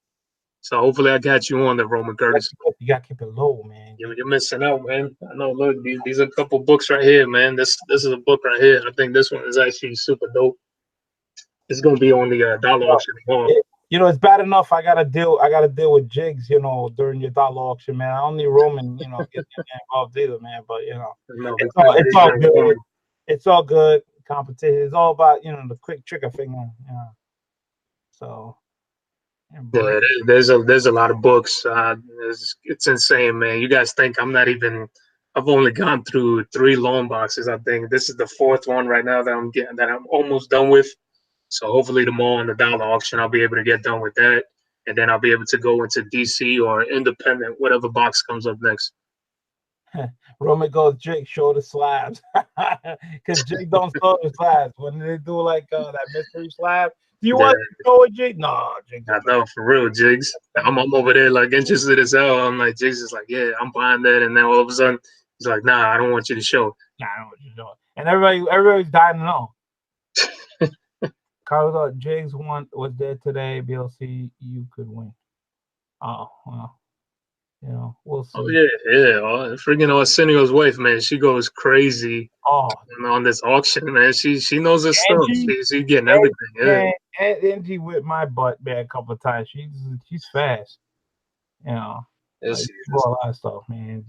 So hopefully I got you on the Roman Curtis. you gotta keep it low, man. You're missing out, man. I know. Look, these are a couple books right here, man. This is a book right here. I think this one is actually super dope. It's gonna be on the dollar auction tomorrow. It's bad enough I gotta deal with jigs, during your dollar auction, man. I don't need Roman, get involved either, man. But it's all good. It's all good. Competition. It's all about the quick trigger finger. So yeah, there's a lot of books. It's insane, man. You guys think I'm not even? I've only gone through 3 loan boxes. I think this is the 4th one right now that I'm almost done with. So hopefully tomorrow on the dollar auction, I'll be able to get done with that, and then I'll be able to go into DC or independent, whatever box comes up next. Roman goes, Jake, show the slabs, because Jake don't show the slabs when they do like that mystery slab. Do you want to show it, Jake? No, Jake. I know, for real, Jigs. I'm over there like interested as hell. I'm like, Jigs is like, yeah, I'm buying that, and then all of a sudden he's like, nah, I don't want you to show. Nah, I don't want you to show it. And everybody's dying to know. Carlos Jigs was there today. BLC, you could win. Oh well. We'll see. Oh yeah. Freaking Arsenio's wife, man, she goes crazy. Oh, on this auction, man. She knows her stuff. She's getting everything. Yeah. And Angie whipped my butt, man, a couple of times. She's fast. She bought a lot of stuff, man.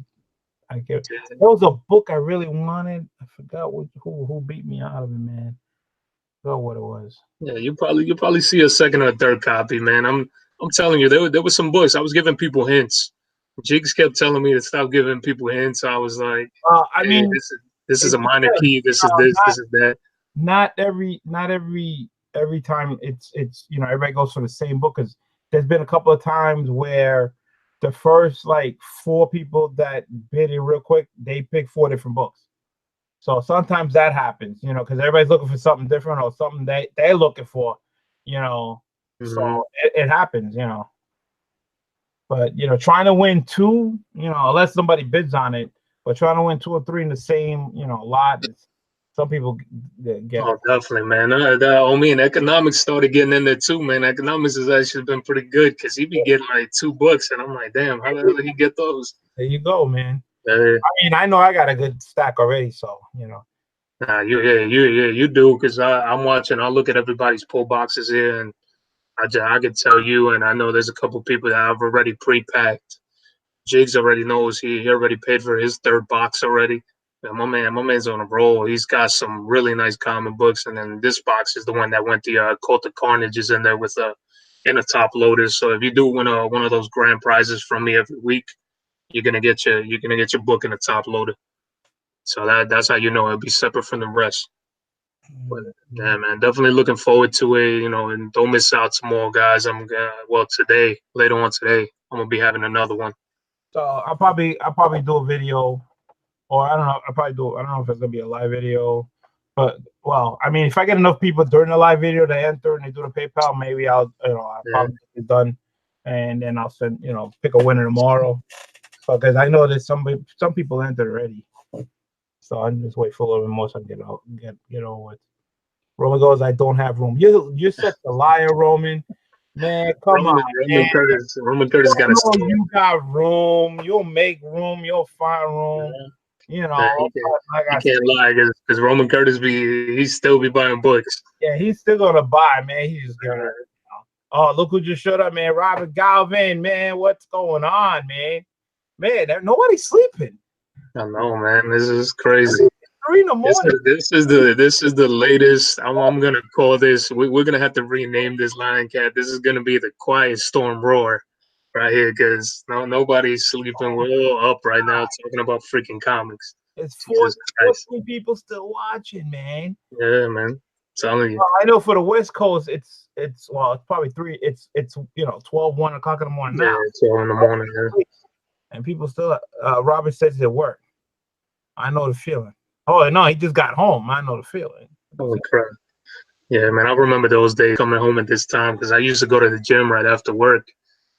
There was a book I really wanted. I forgot who beat me out of it, man. I forgot what it was. Yeah, you probably see a second or third copy, man. I'm telling you, there were some books. I was giving people hints. Jigs kept telling me to stop giving people hints. I was like, I mean, this is a minor key. This is this. This is that. Not every time it's everybody goes for the same book, because there's been a couple of times where the first like 4 people that bid it real quick, they pick 4 different books. So sometimes that happens, because everybody's looking for something different or something they're looking for, Mm-hmm. So it happens, But trying to win 2, unless somebody bids on it, but trying to win 2 or 3 in the same, lot, some people get. Oh, definitely, man. And economics started getting in there too, man. Economics has actually been pretty good because he be getting like 2 books, and I'm like, damn, how the hell did he get those? There you go, man. I mean, I know I got a good stack already, so Nah, you do, because I'm watching. I look at everybody's pull boxes here, and I can tell you, and I know there's a couple people that I've already pre-packed. Jigs already knows he already paid for his 3rd box already. And my man's on a roll. He's got some really nice comic books, and then this box is the one that went the Cult of Carnage is in there with in a top loader. So if you do win one of those grand prizes from me every week, you're gonna get your book in a top loader. So that's how you know it'll be separate from the rest. But yeah, man, definitely looking forward to it. And don't miss out tomorrow, guys. Later on today, I'm gonna be having another one. So I'll probably do a video, or I don't know. I don't know if it's gonna be a live video, but I mean, if I get enough people during the live video to enter and they do the PayPal, maybe I'll probably get it done, and then I'll send pick a winner tomorrow. So because I know that some people entered already, so I'm just wait for a little bit more so I can get over with. Roman goes, I don't have room. You're such a liar, Roman. Man, come on, man. Roman Curtis got a You know steal. you got room. You'll make room. You'll find room. You Man, know, but like he I said, can't lie because Roman Curtis he still be buying books. yeah, he's still gonna buy, man. He's just gonna. Uh, Oh, look who just showed up, man. Robert Galvin, man. What's going on, man? Man, nobody's sleeping. I know, man. This is crazy. 3 in the morning. This is the latest. I'm gonna call this. We're gonna have to rename this Lion Cat. This is gonna be the Quiet Storm Roar right here because nobody's sleeping. We're all up right now talking about freaking comics. It's Jesus 14 Christ. people still watching, man. Yeah, man. Telling you. Well, I know for the West Coast, it's probably 3. It's 12, 1 o'clock in the morning Yeah, now. it's all in the morning. Yeah. And people still. Robert says he's at work. I know the feeling. Oh no, he just got home. I know the feeling. Holy crap. Yeah, man. I remember those days coming home at this time because I used to go to the gym right after work.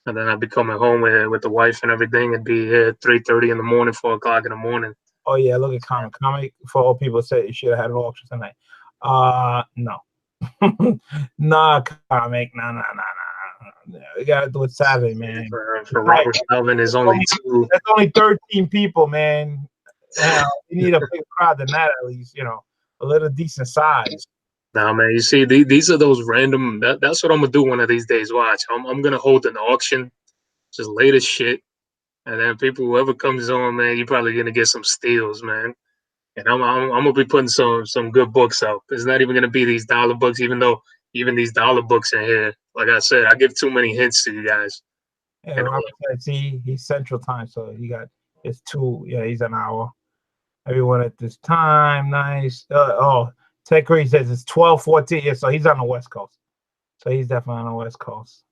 And then I'd be coming home with the wife and everything. It'd be here at 3:30 in the morning, 4 o'clock in the morning. Oh yeah, look at comic. For all people say you should have had an auction tonight. No. Nah, comic. Nah. We gotta do it Saturday, man. For Robert Calvin is only 2. That's only 13 people, man. You need a big crowd than that at least, a little decent size. Nah, man, you see, these are those random. That's what I'm gonna do one of these days. Watch, I'm gonna hold an auction, just latest shit, and then people, whoever comes on, man, you're probably gonna get some steals, man. And I'm gonna be putting some good books out. It's not even gonna be these dollar books, even though even these dollar books in here, like I said, I give too many hints to you guys. Yeah, Robert said, he's Central Time, so it's 2. Yeah, he's an hour. Everyone at this time, nice. Ted Curry says it's 12:14. Yeah, so he's on the West Coast. So he's definitely on the West Coast.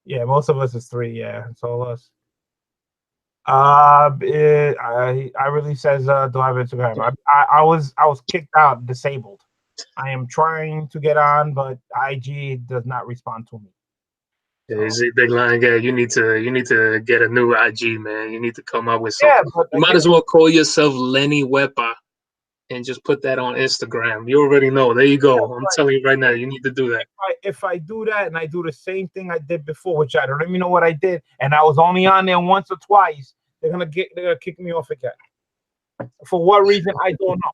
Yeah, most of us is 3. Yeah, it's all us. I really says, do I have Instagram? I was kicked out, disabled. I am trying to get on, but IG does not respond to me. Yeah, see, Big Lion Guy, you need to get a new IG, man. You need to come up with something. Yeah, you might as well call yourself Lenny Wepa and just put that on Instagram. You already know. There you go. Yeah, I'm telling you right now, you need to do that. If I do that and I do the same thing I did before, which I don't even know what I did, and I was only on there once or twice, they're gonna kick me off again. For what reason, I don't know.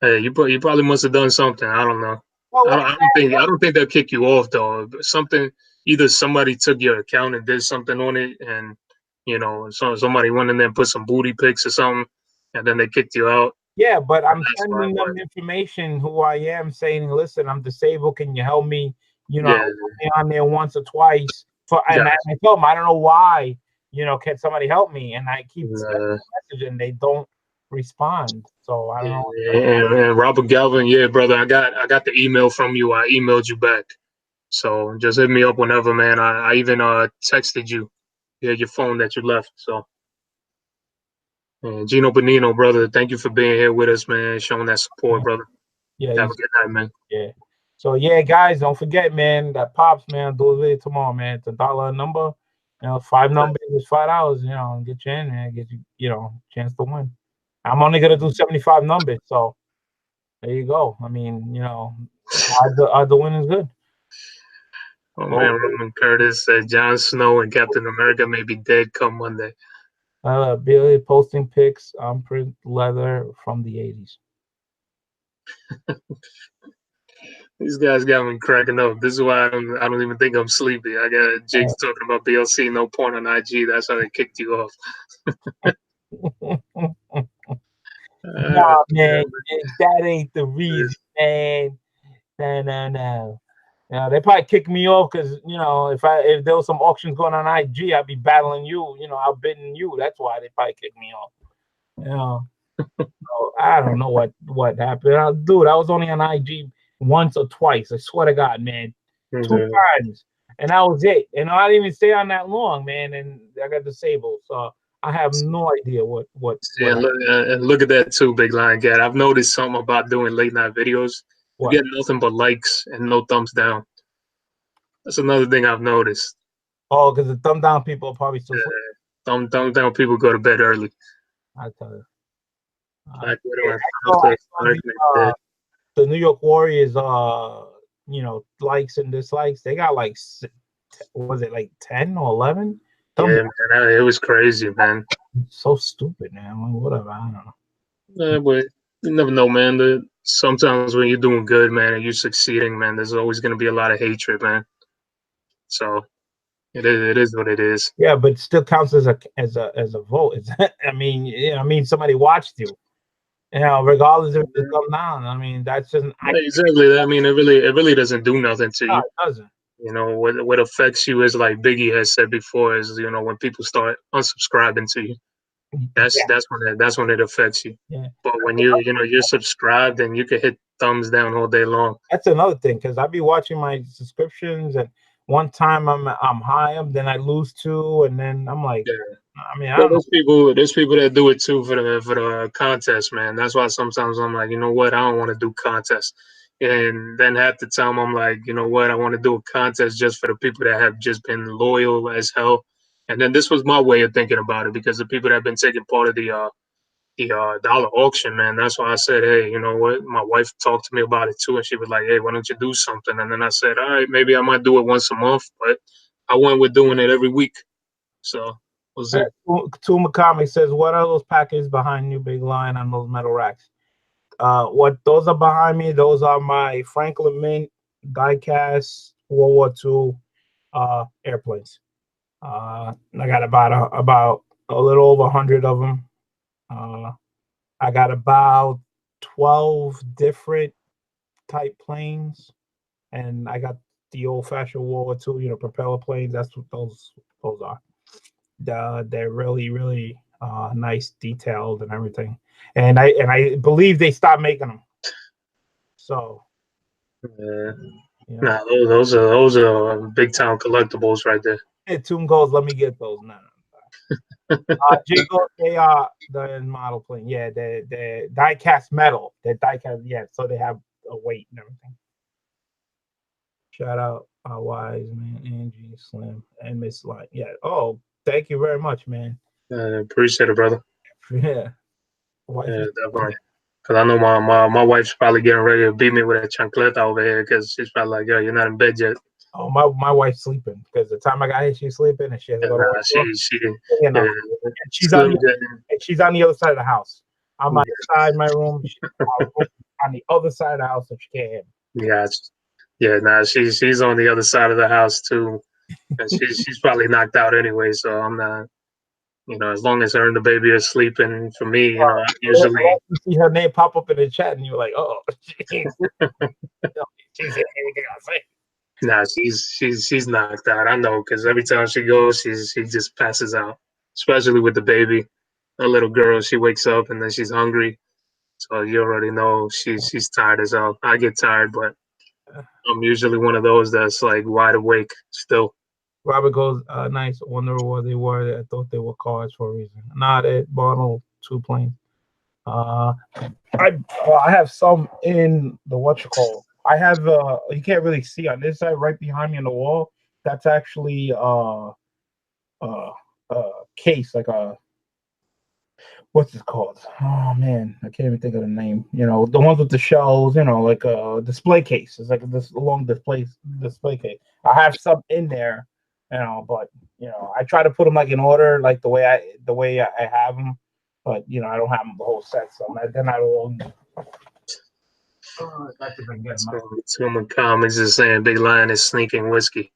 Hey, you probably must have done something. I don't know. Well, I don't think they'll kick you off though. Something, either somebody took your account and did something on it, and so somebody went in there and put some booty pics or something, and then they kicked you out. Yeah, but I'm sending them information who I am, saying, listen, I'm disabled. Can you help me? I was on there once or twice. And I told them, I don't know why. Can somebody help me? And I keep sending a message, and they don't respond. So I don't know. And Robert Galvin, yeah, brother, I got the email from you. I emailed you back. So just hit me up whenever, man. I even texted you. You had your phone that you left. So Gino Bonino, brother, thank you for being here with us, man, showing that support, brother. Yeah. Have a good night, man. Yeah. So yeah, guys, don't forget, man, that Pops, man, do it tomorrow, man. It's $1 a number. 5 numbers is $5, get you in, man, get you, chance to win. I'm only gonna do 75 numbers, so there you go. I mean, the win is good. Oh man, Roman Curtis said Jon Snow and Captain America may be dead come Monday. Billy posting pics on print leather from the 80s. These guys got me cracking up. This is why I don't even think I'm sleepy. I got Jake's talking about BLC, no porn on IG. That's how they kicked you off. No, man, that ain't the reason, man. No. They probably kick me off because if there was some auctions going on IG, I'd be battling you, outbidding you. That's why they probably kick me off. So I don't know what happened. Dude, I was only on IG once or twice. I swear to God, man, 2 times, and that was it. And I didn't even stay on that long, man. And I got disabled, so I have no idea what. Yeah, look at that too, Big Lion Cat. I've noticed something about doing late night videos. You get nothing but likes and no thumbs down. That's another thing I've noticed. Oh, because the thumb down people are probably still thumb down people go to bed early. I tell you. Like, the New York Warriors likes and dislikes. They got like, was it like 10 or 11? Yeah, man, it was crazy, man. So stupid, man. Like, whatever, I don't know. Yeah, but you never know, man. Sometimes when you're doing good, man, and you're succeeding, man, there's always going to be a lot of hatred, man. So it is what it is. Yeah, but it still counts as a vote. I mean, somebody watched you. Regardless if it's up down. I mean, that's just an Yeah, act. exactly. I mean, it really doesn't do nothing to No, you. it doesn't. What affects you is like Biggie has said before is when people start unsubscribing to you. That's Yeah, that's when it affects you. yeah. But when you're subscribed, and you can hit thumbs down all day long. That's another thing because I be watching my subscriptions, and one time I'm high up, then I lose two, and then I'm like, Yeah. I mean, I Well, don't know. there's people that do it too for the contest, man. That's why sometimes I'm like, you know what, I don't want to do contests. And then half the time I'm like, you know what, I want to do a contest just for the people that have just been loyal as hell. And then this was my way of thinking about it, because the people that have been taking part of the dollar auction, man. That's why I said, hey, you know what? My wife talked to me about it too, and she was like, hey, why don't you do something? And then I said, all right, maybe I might do it once a month, but I went with doing it every week. So we'll see. Tuma Comic says, "What are those packages behind you, big line on those metal racks?" What those are behind me? Those are my Franklin Mint diecast World War II airplanes. I got about a little over 100 of them. I got about 12 different type planes, and I got the old-fashioned World War II, propeller planes. That's what those are. They're really, really nice, detailed, and everything. And I believe they stopped making them. So, Yeah. you know, Nah, those are big time collectibles right there. hey, Toon goes, let me get those. No, no. Jay goes, they are the model plane. Yeah, they're die cast metal. They're die cast, yeah, so they have a weight and everything. Shout out Wise, man, Angie, Slim, and Miss Light. Yeah. Oh, thank you very much, man. Appreciate it, brother. Yeah. Wife Yeah, is definitely. Because I know my wife's probably getting ready to beat me with a chancleta over here, because she's probably like, yo, you're not in bed yet. Oh, my wife's sleeping because the time I got here, she's sleeping and she has to And go to work. yeah, And she's on Slim the getting, and she's on the other side of the house. I'm yeah, outside my room. She's on the other side of the house, so she can't hear me. yeah, yeah. Nah, she's on the other side of the house too, and she's probably knocked out anyway. So I'm not, as long as her and the baby are sleeping, for me, I usually, You see her name pop up in the chat, and you're like, oh, she's hearing everything I say. nah, she's knocked out. I know, because every time she goes, she just passes out, especially with the baby. A little girl, she wakes up and then she's hungry. So you already know she's tired as hell. I get tired, but I'm usually one of those that's like wide awake still. Robert goes, nice. Wonder what they were. I thought they were cars for a reason. Nah, they bought 2 planes. I have some in the what you call. I have you can't really see on this side right behind me on the wall. That's actually uh case like a what's it called? Oh man, I can't even think of the name. The ones with the shells. Like a display case. It's like this long display case. I have some in there. But I try to put them like in order, like the way I have them. But I don't have them the whole set, so they're not all. That's if I can get them So out. someone comments is saying Big Lion is sneaking whiskey.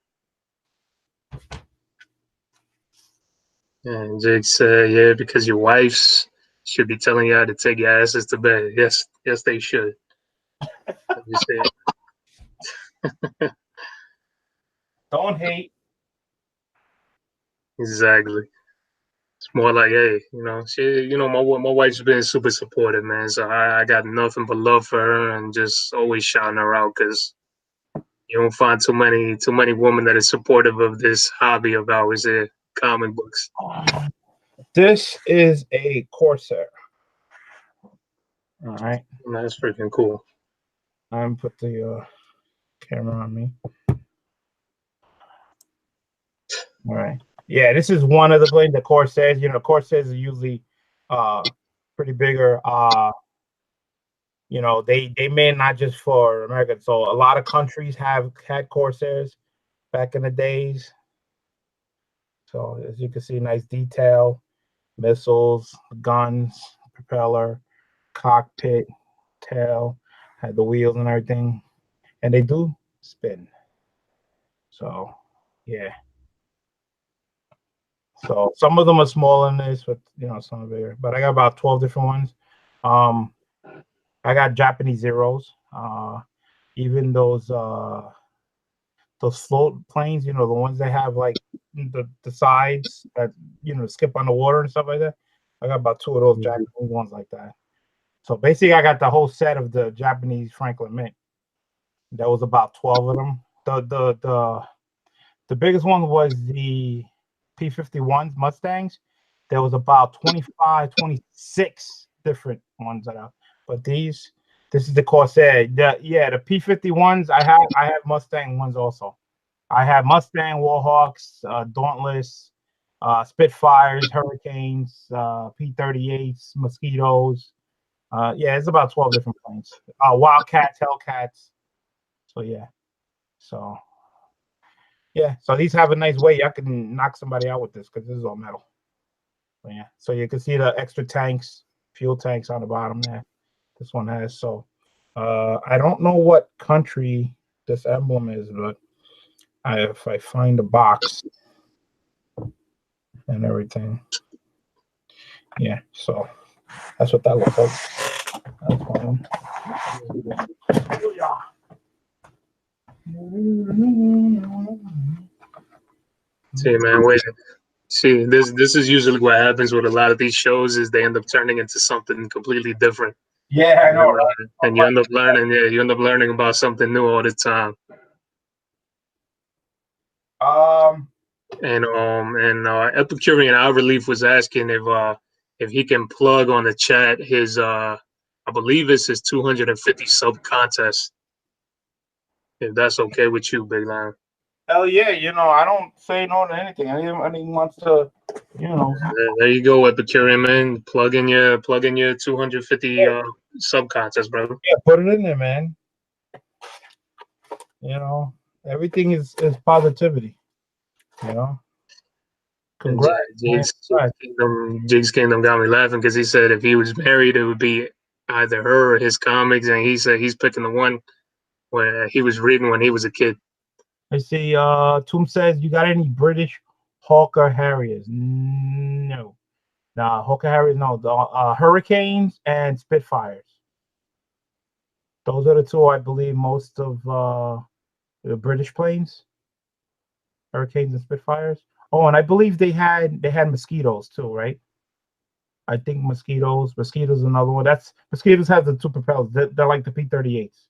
And Jake said, yeah, because your wives should be telling y'all to take your asses to bed. Yes, they should. You said, Don't hate. exactly. It's more like, hey, my wife's been super supportive, man. So I got nothing but love for her, and just always shouting her out, because you don't find too many women that are supportive of this hobby of ours here, comic books. This is a Corsair. All right. And that's freaking cool. I'm put the camera on me. All right. Yeah, this is one of the planes. The Corsairs. Corsairs are usually pretty bigger. You know, they made not just for America. So a lot of countries have had Corsairs back in the days. So as you can see, nice detail, missiles, guns, propeller, cockpit, tail, had the wheels and everything, and they do spin. So yeah. So some of them are smaller than this, but you know, some are bigger. But I got about 12 different ones. Um, I got Japanese Zeros. Even those float planes, you know, the ones that have like the sides that skip on the water and stuff like that. I got about 2 of those Japanese ones like that. So basically, I got the whole set of the Japanese Franklin Mint. That was about 12 of them. The biggest one was the P-51s Mustangs. There was about 25, 26 different ones that are. But this is the Corsair. The P-51s. I have Mustang ones also. I have Mustang, Warhawks, Dauntless, Spitfires, Hurricanes, P-38s, Mosquitoes. Yeah, it's about 12 different planes. Wildcats, Hellcats. So yeah. So yeah. So these have a nice way. I can knock somebody out with this because this is all metal. So, yeah. So you can see the extra tanks, fuel tanks on the bottom there. This one has. So I don't know what country this emblem is, but if I find a box and everything. Yeah, so that's what that looks like. That's one. See, man, wait. See, this is usually what happens with a lot of these shows is they end up turning into something completely different. Yeah, I know, right? And you end up learning, you end up learning about something new all the time. And Epicurean Our Relief was asking if he can plug on the chat his I believe it's his 250 sub contest. If that's okay with you, Big Lion. Hell yeah, I don't say no to anything. Anyone wants to, There you go, Epicurean man. Plug in your 250 sub contest, brother. Yeah, put it in there, man. Everything is positivity. Congrats. Jigs Kingdom got me laughing because he said if he was married, it would be either her or his comics, and he said he's picking the one where he was reading when he was a kid. I see. Toom says, "You got any British Hawker Harriers?" No. Nah, Hawker Harriers. No. The Hurricanes and Spitfires. Those are the two, I believe, most of the British planes. Hurricanes and Spitfires. Oh, and I believe they had Mosquitoes too, right? I think Mosquitoes another one. Mosquitoes have the 2 propellers. They're like the P-38s.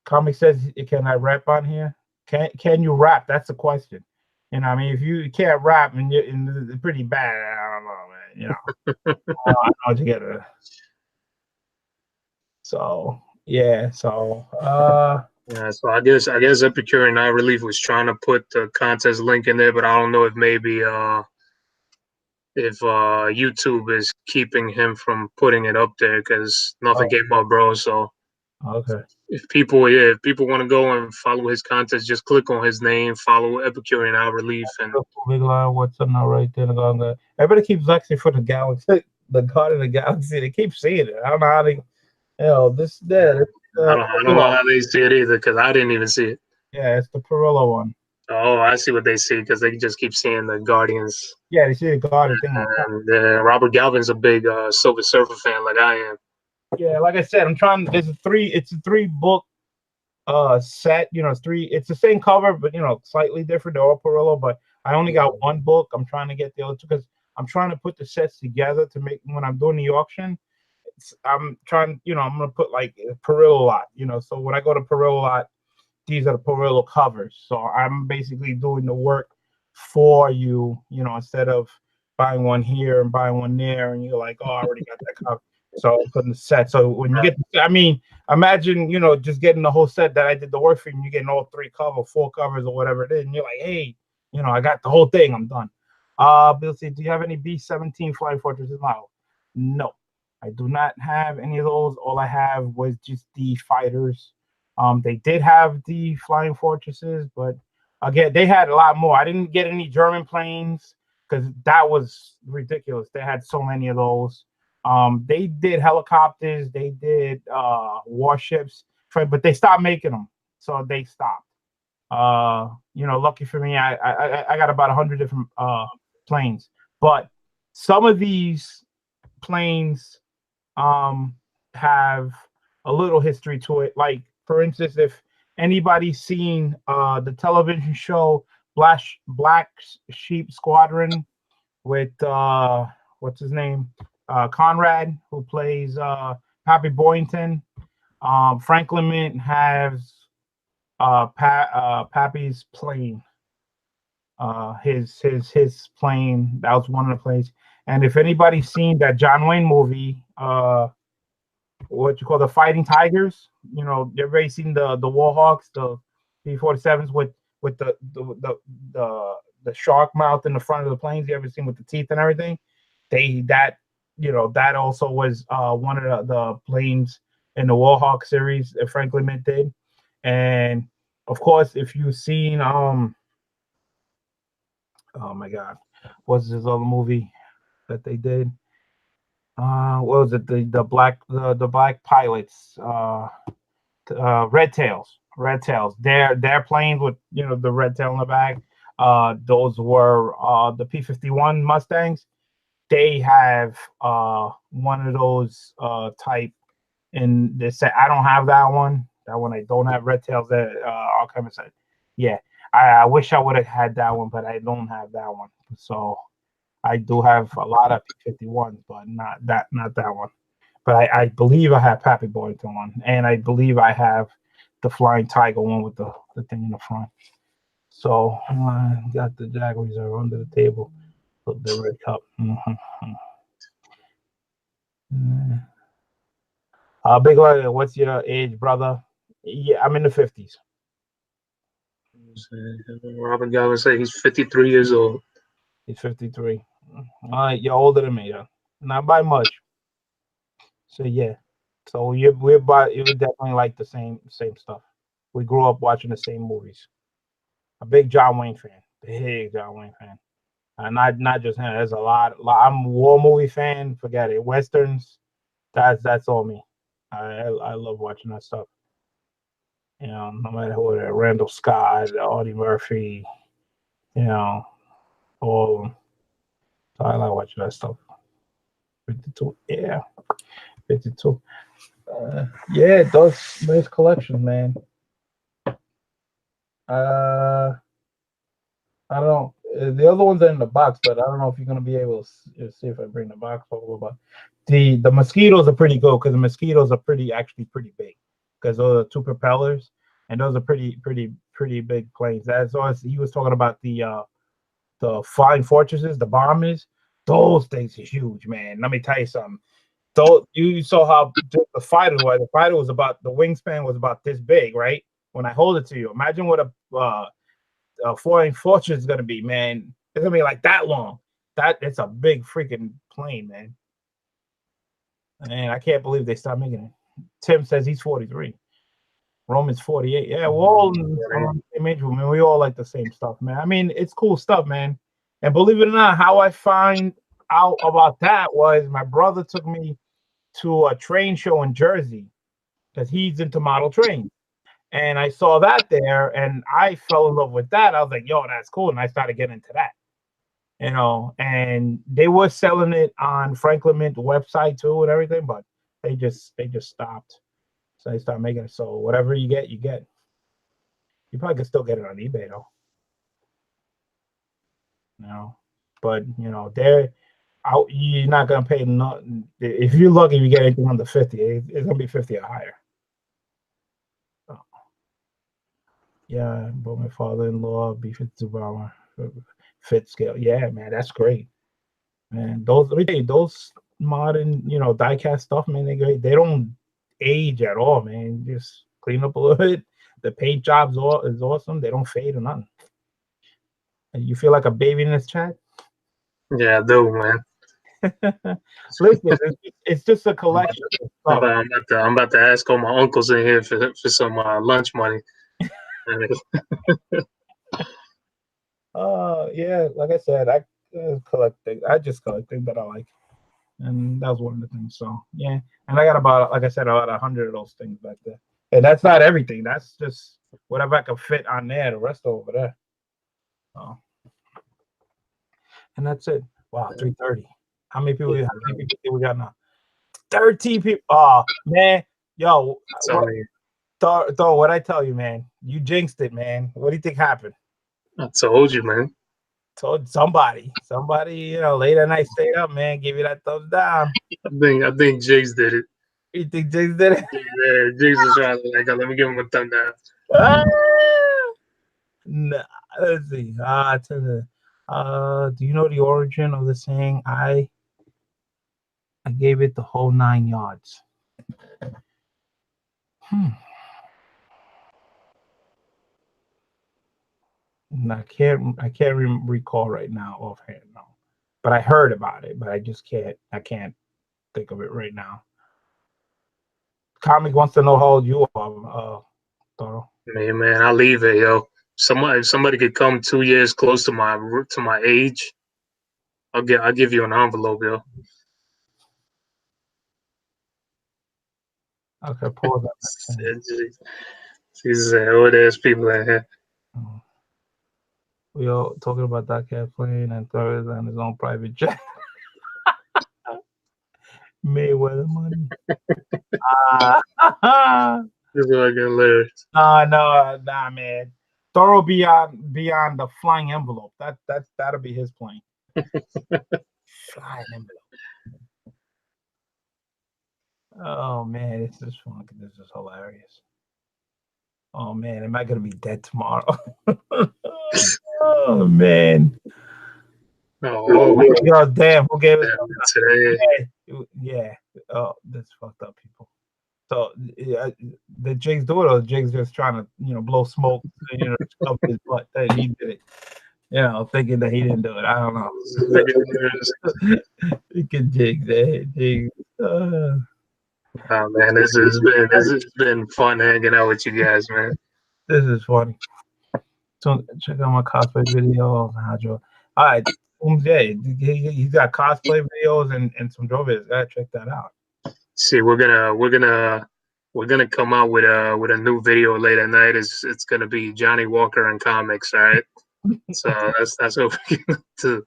Comic says, "Can I rap on here? Can you rap? That's the question. I mean, if you can't rap and it's pretty bad, I don't know, man. I don't know what you get. So yeah, so yeah, so I guess Epicurean Eye Relief was trying to put the contest link in there, but I don't know if maybe if YouTube is keeping him from putting it up there because nothing came up, bro. So okay. If people want to go and follow his contest, just click on his name, follow Epicurean Eye Relief, and Big line, what's up now right there? Everybody keeps asking for the galaxy, the God of the Galaxy. They keep saying it. I don't know how they, this that. I don't know how they see it either because I didn't even see it. Yeah, it's the Perillo one. Oh, I see what they see because they just keep seeing the Guardians. Yeah, they see the Guardian thing. And Robert Galvin's a big Silver Surfer fan like I am. Yeah, like I said, I'm trying. It's a 3-book set. It's the same cover, but slightly different. They're all Perillo, but I only got 1 book. I'm trying to get the other 2 because I'm trying to put the sets together to make when I'm doing the auction. I'm trying, I'm gonna put like Perillo lot. So when I go to Perillo lot, these are the Perillo covers. So I'm basically doing the work for you, instead of buying one here and buying one there, and you're like, oh, I already got that cover. So I'm putting the set. So when you get, imagine, just getting the whole set that I did the work for you, and you're getting all 4 covers or whatever it is, and you're like, hey, I got the whole thing. I'm done. Bill said, do you have any B-17 Flying Fortresses now? No, I do not have any of those. All I have was just the fighters. They did have the flying fortresses, but again, they had a lot more. I didn't get any German planes because that was ridiculous. They had so many of those. They did helicopters, they did warships, but they stopped making them, so they stopped. Lucky for me, I got about 100 different planes, but some of these planes um have a little history to it. Like for instance, if anybody's seen the television show Black Sheep Squadron with what's his name? Conrad, who plays Pappy Boynton. Franklin Mint has Pappy's plane. His plane. That was one of the planes. And if anybody's seen that John Wayne movie, what you call the Fighting Tigers, everybody seen the Warhawks, the P-47s with the shark mouth in the front of the planes. You ever seen with the teeth and everything? That also was one of the planes in the Warhawk series that Franklin Mint did. And of course, if you've seen oh my god, what's this other movie that they did? What was it? The black pilots, Red Tails. Red Tails. Their planes with the red tail in the back. Those were the P-51 Mustangs. They have one of those type, and they said I don't have that one. That one I don't have red tails. That I'll come and say, yeah. I wish I would have had that one, but I don't have that one. So I do have a lot of P-51s, but not that one. But I believe I have Pappy Boynton one, and I believe I have the Flying Tiger one with the thing in the front. So got the Jaguars are under the table, the red cup. Big Larry, what's your age, brother? Yeah, I'm in the 50s. Robert Galvin say he's 53 years old. He's 53. You're older than me, though. Not by much. So yeah. So we're definitely like the same stuff. We grew up watching the same movies. A big John Wayne fan. Big John Wayne fan. Not just him. There's a lot. I'm a war movie fan. Forget it. Westerns. That's all me. I love watching that stuff. No matter who it is, Randall Scott, Audie Murphy, all of them. So I like watching that stuff. 52. Yeah. 52. Yeah, those nice collections, man. I don't know. The other ones are in the box, but I don't know if you're gonna be able to see if I bring the box over. But the mosquitoes are pretty good because the mosquitoes are actually pretty big because those are two propellers and those are pretty big planes. That's all he was talking about the flying fortresses, the bombers. Those things are huge, man. Let me tell you something. So you saw how the fighter was. The fighter was about the wingspan was about this big, right? When I hold it to you, imagine what a flying fortress is gonna be, man. It's gonna be like that long. It's a big freaking plane, man. And I can't believe they stopped making it. Tim says he's 43. Roman's 48. Yeah, we're all on the same age, man. We all like the same stuff, man. I mean, it's cool stuff, man. And believe it or not, how I find out about that was my brother took me to a train show in Jersey because he's into model trains. And I saw that there and I fell in love with that. I was like, yo, that's cool. And I started getting into that, and they were selling it on Franklin Mint website too and everything, but they just stopped. So they started making it. So whatever you get, you get. You probably could still get it on eBay though. But they're out. You're not gonna pay nothing. If you're lucky, you get anything under 50. It's gonna be 50 or higher. Yeah, but my father-in-law B-52 bomber, fit scale. Yeah, man, that's great. Man, let me tell you, those modern, die-cast stuff, man, they great. They don't age at all, man. Just clean up a little bit. The paint job's is awesome. They don't fade or nothing. And you feel like a baby in this chat? Yeah, I do, man. Listen, it's just a collection of stuff. I'm about to ask all my uncles in here for some lunch money. Yeah, like I said, I collect things. I just collect things that I like, and that was one of the things. So yeah, and I got about, like I said, about 100 of those things back there, and that's not everything. That's just whatever I can fit on there. The rest over there. Oh, and that's it. Wow, 3:30. How many people? How many people we got now? 13 people. Oh man, yo, Thor, what I tell you, man? You jinxed it, man. What do you think happened? I told you, man. Told somebody, late at night, stayed up, man. Give you that thumbs down. I think Jace did it. You think Jinx did it? Yeah, Jace was trying to like, let me give him a thumb down. Nah, let's see. Do you know the origin of the saying? I gave it the whole 9 yards. I can't recall right now offhand, no. But I heard about it, but I just can't. I can't think of it right now. Comic wants to know how old you are, Toro. Man, I'll leave it, yo. Somebody could come 2 years close to my age. I'll give you an envelope, yo. Okay, pause that. These old ass people in here. We all talking about that cat plane and Thor is on his own private jet. Mayweather money. This is like hilarious. Nah, man. Thorough beyond the flying envelope. That'll be his plane. Flying envelope. Oh man, this is fun. This is hilarious. Oh man, am I gonna be dead tomorrow? Oh man. Oh, damn, who gave us today? Yeah. Oh, that's fucked up, people. So the Jake's doing it, or Jake's just trying to, blow smoke, up his butt that he did it. Thinking that he didn't do it. I don't know. Look at Jake there. Jake. Oh man, this has been fun hanging out with you guys, man. This is funny. So check out my cosplay videos. All right, yeah, he's got cosplay videos and some drove videos. Gotta check that out. See, we're gonna come out with a new video late at night. It's gonna be Johnny Walker and comics, all right? So that's what we're gonna do.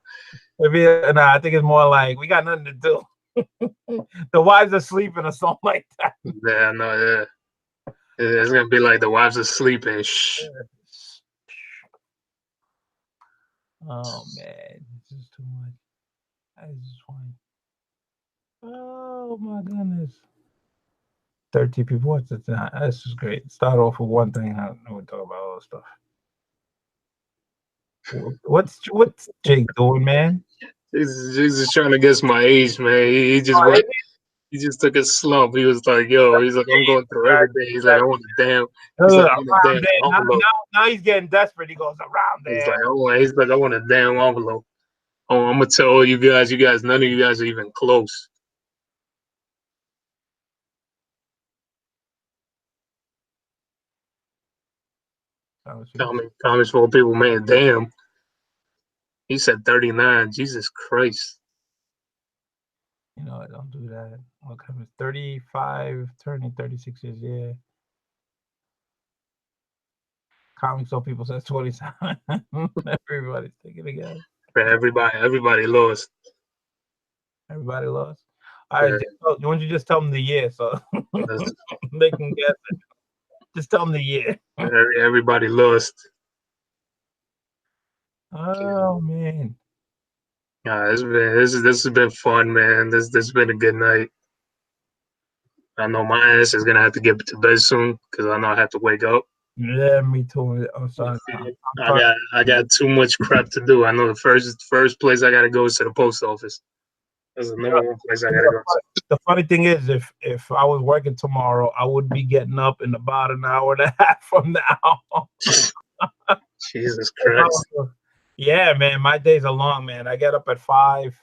Maybe I think it's more like we got nothing to do. The wives are sleeping or something like that. Yeah, no, yeah. It's gonna be like the wives are sleeping. Shh. Oh man, this is too much. That is just funny. Oh my goodness. 30 people. What's it? This is great. Start off with one thing. I don't know what to talk about all this stuff. What's Jake doing, man? He's just trying to guess my age, man. He just took a slump. He was like, "Yo," he's like, "I'm going through everything." He's like, "I want a damn." He's like, "I want a damn envelope." Now he's getting desperate. He goes around there. He's like, "I want a damn envelope." Oh, I'm gonna tell all you guys, none of you guys are even close. Comments for people, man. Damn. He said 39. Jesus Christ. I don't do that. Okay, 35, turning 36 years, yeah. Comics, so people says 27. Everybody's thinking again. Everybody lost. Everybody lost. All right, why don't you just tell them the year so they can guess it. Just tell them the year. Everybody lost. Oh man. This has been fun, man. This has been a good night. I know my ass is gonna have to get to bed soon because I know I have to wake up. Yeah, me too. I'm sorry. I got too much crap to do. I know the first place I gotta go is to the post office. That's the number one place I gotta go to. The funny thing is, if I was working tomorrow, I would be getting up in about an hour and a half from now. Jesus Christ. Yeah, man, my days are long, man. I get up at 5,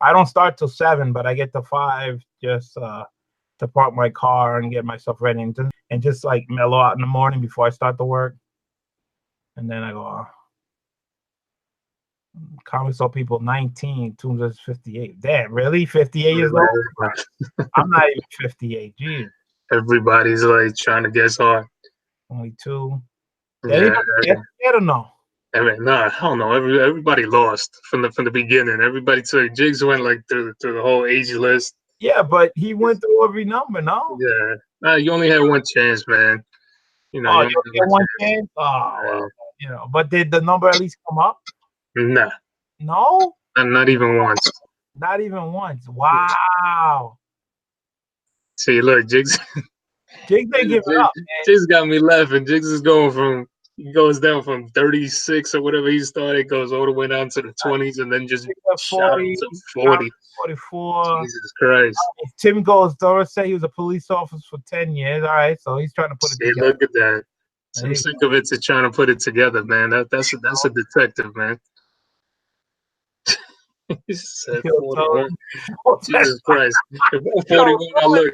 I don't start till 7, but I get to 5 just to park my car and get myself ready and just like mellow out in the morning before I start the work. And then I go, comics saw people 19, Tombs is 58. Damn, really? 58 years old? I'm not even 58. Geez. Everybody's like trying to guess hard. Only 2. Yeah, I don't know. I mean, nah, I don't know. Everybody lost from the beginning. Everybody took Jigs went like through the whole age list. Yeah, but he went through every number, no? Yeah, you only had one chance, man. You know, Oh, you you only get had one chance. chance? Oh, well, you know. But did the number at least come up? Nah, No? not even once. Not even once. Wow. See, look, Jigs. Jigs ain't giving up, man. Jigs got me laughing. Jigs is going from he goes down from 36 or whatever he started, goes all the way down to the 20s, and then just shot up 40, to 40. 44. Jesus Christ! Tim goes, Doris said he was a police officer for 10 years. All right, so he's trying to put it See, together. look at that. Tim Sinkovitz is trying to put it together, man. That's a detective, man. He said 41. Jesus Christ! If I'm 41,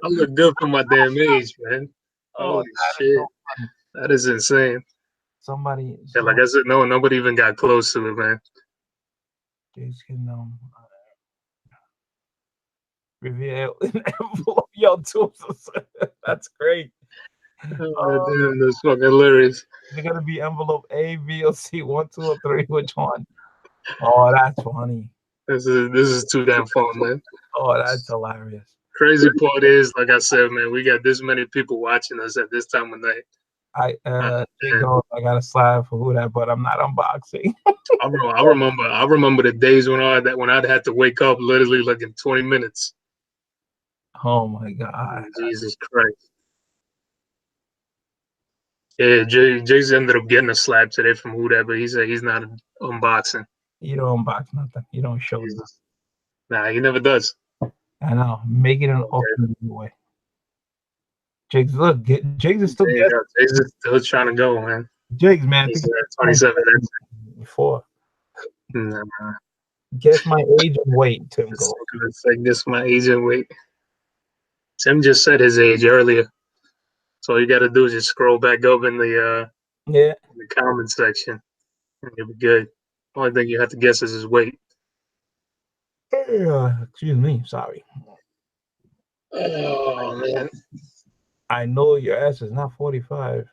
I look good for my damn age, man. Holy shit, that is insane. Somebody, Yeah, like I said, nobody even got close to it, man. Reveal an envelope. Yo, Tools, that's great. Damn, that's fucking hilarious. They're gonna be envelope A, B, or C, 1, 2, or 3. Which one? Oh, that's funny. This is too damn fun, man. Oh, that's hilarious. Crazy part is, like I said, man, we got this many people watching us at this time of night. I got a slide for who that, but I'm not unboxing. I remember the days when I'd had to wake up literally like in 20 minutes. Oh my god. Jesus Christ. Yeah, Jay's ended up getting a slap today from who that, but he said he's not unboxing. You don't unbox nothing. You don't show nothing. Nah, he never does. I know. Make it an open giveaway. Jigs, look, Jigs is still Jigs is still trying to go, man. Jigs, man. He's 27. That's before. Nah. Guess my age and weight, Tim. Go. Guess my age and weight. Tim just said his age earlier. So all you got to do is just scroll back up in the in the comment section, and you'll be good. Only thing you have to guess is his weight. Excuse me, sorry. Oh man! I know your ass is not 45.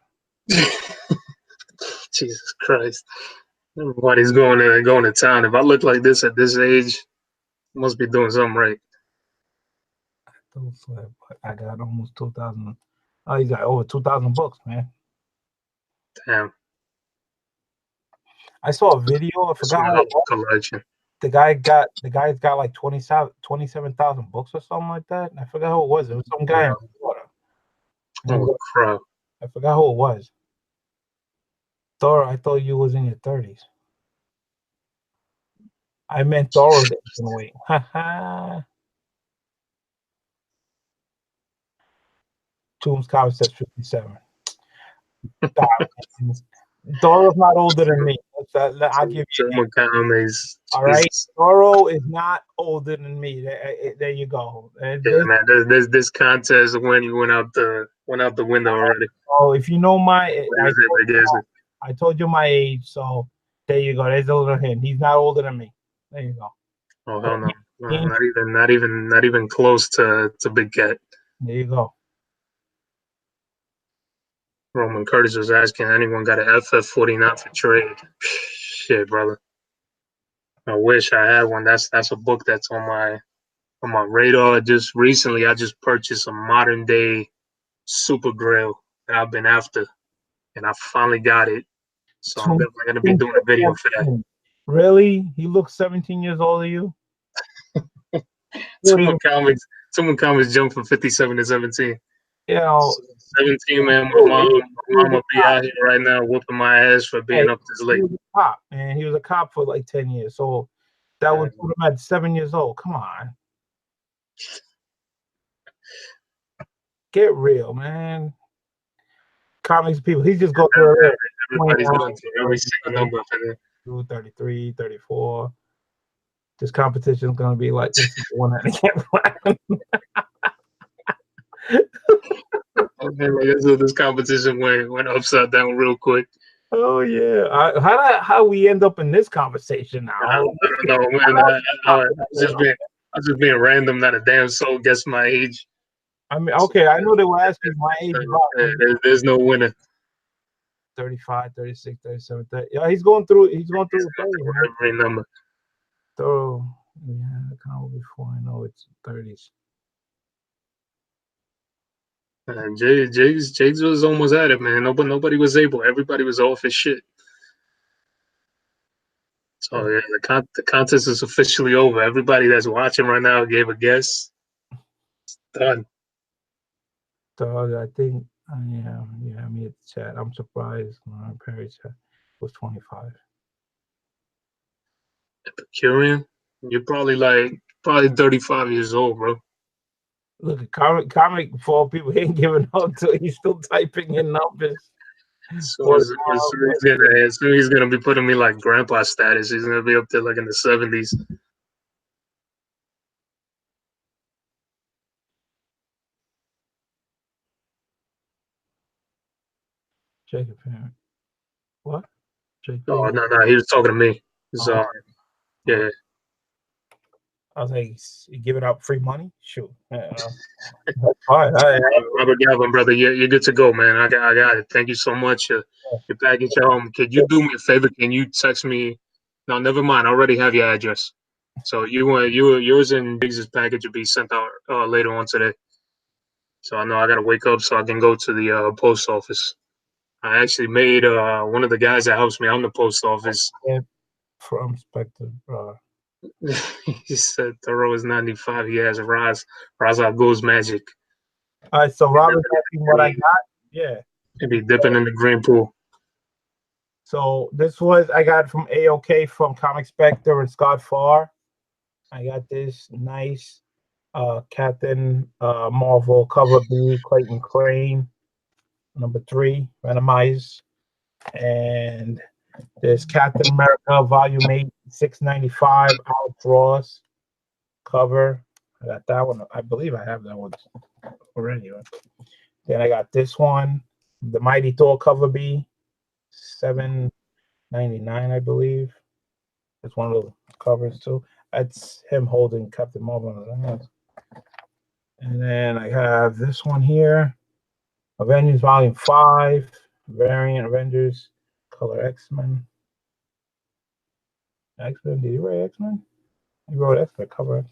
Jesus Christ! Everybody's going to town. If I look like this at this age, I must be doing something right. I got almost 2,000. Oh, he's got over 2,000 books, man. Damn. I saw a video. I forgot collection. The guy's got like 27,000 books or something like that. I forgot who it was. It was some guy in Florida. Oh crap! I forgot who it was. Thor, I thought you was in your 30s. I meant Thor's age and weight. Tombs Comic says 57. Doro's not older than me. I'll give you all right. Doro is not older than me. There you go. Yeah, man. This contest when you went out the window already. Oh, if you know I told you my age, so there you go. There's a little hint. He's not older than me. There you go. Oh hell no. Not even close to Big Cat. There you go. Roman Curtis was asking, anyone got an FF49 for trade? Shit, brother. I wish I had one. That's a book that's on my radar. Just recently, I just purchased a modern day Super Grail that I've been after, and I finally got it. So I'm definitely gonna be doing a video for that. Really? He looks 17 years older than you? Someone comments jump from 57 to 17. You know, 17, man. My mom will be out here right now whooping my ass for being up this late. He was a cop, man. He was a cop for like 10 years. So that would put him at 7 years old. Come on. Get real, man. Comics people. He just goes through everybody's going through every single number. 33, 34. This competition is gonna be like this is the one that I can't find. Okay, like so this competition went upside down real quick. Oh yeah. How we end up in this conversation now? I don't know, man. I was just being random. Not a damn soul guessed my age. I mean, So, okay, I know they were asking my age about there's no winner. 35, 36, 37, 30. Yeah, he's going through the 30s, man. Every number. So we had a combo before. I know it's 30s. Jags was almost at it, man. Nobody was able. Everybody was off his shit. So yeah, the contest is officially over. Everybody that's watching right now gave a guess. It's done. Dog, I think, yeah, me at the chat. I'm surprised. Perry chat was 25. Epicurean, you're probably 35 years old, bro. Look, comic for people, he ain't giving up till he's still typing in numbers. So soon he's gonna be putting me like grandpa status. He's gonna be up there like in the 70s. Jacob parent. What? JP. Oh no, he was talking to me. So yeah. I was like, you giving out free money? Shoot. That's fine. Robert Galvin, brother, you're good to go, man. I got it. Thank you so much. Your package at home. Could you do me a favor? Can you text me? No, never mind. I already have your address. So yours and Biggs' package will be sent out later on today. So I know I gotta wake up so I can go to the post office. I actually made one of the guys that helps me out in the post office. From Spectre, He said Thoreau is 95. He has Ra's al Ghul's magic. All right, so Robin's asking what I got. Yeah. Maybe dipping in the green pool. So this was I got from AOK from Comic Spectre and Scott Farr. I got this nice Captain Marvel cover B, Clayton Crane, number 3, randomized. And there's Captain America Volume 8, 695, Alex Ross cover. I got that one. I believe I have that one already. Then I got this one, the Mighty Thor cover B, 799, I believe. It's one of the covers too. That's him holding Captain Marvel in his hands. And then I have this one here, Avengers Volume 5, Variant Avengers, Color X-Men. X-Men, did he write X-Men? He wrote X-Men cover.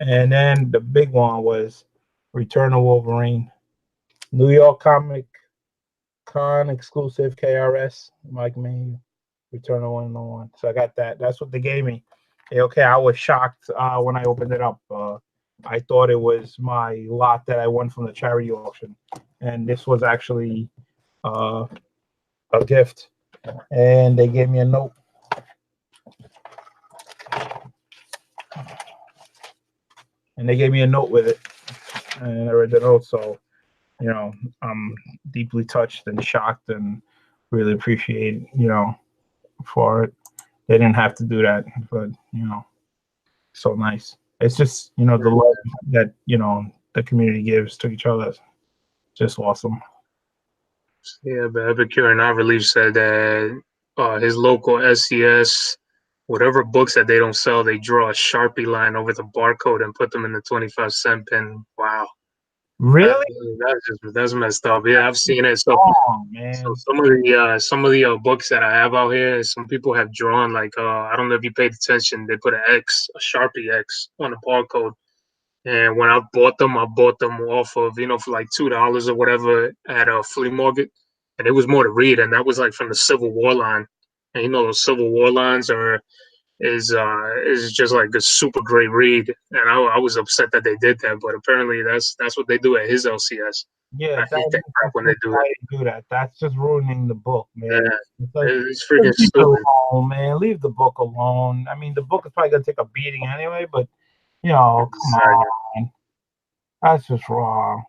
And then the big one was Return of Wolverine, New York Comic Con exclusive KRS, Mike May, Return of 101. So I got that. That's what they gave me. Okay, I was shocked when I opened it up. I thought it was my lot that I won from the charity auction, and this was actually a gift. And they gave me a note. And they gave me a note with it, and I read the note. So, you know, I'm deeply touched and shocked, and really appreciate, for it. They didn't have to do that, but so nice. It's just the love that the community gives to each other. Just awesome. Yeah, but Epicure and I Relief said that his local SCS, whatever books that they don't sell, they draw a Sharpie line over the barcode and put them in the 25-cent bin. Wow. Really? That's messed up. Yeah, I've seen it. So, man. So some of the books that I have out here, some people have drawn like I don't know if you paid attention. They put a Sharpie X on the barcode, and when I bought them off of for like $2 or whatever at a flea market, and it was more to read, and that was like from the Civil War line, and those Civil War lines is just like a super great read, and I was upset that they did that, but apparently that's what they do at his LCS. Yeah, I hate that crap when they do that. That's just ruining the book, man. Yeah, it's, like, it's freaking stupid. Alone, man. Leave the book alone. I mean, the book is probably gonna take a beating anyway, but come on, that's just wrong.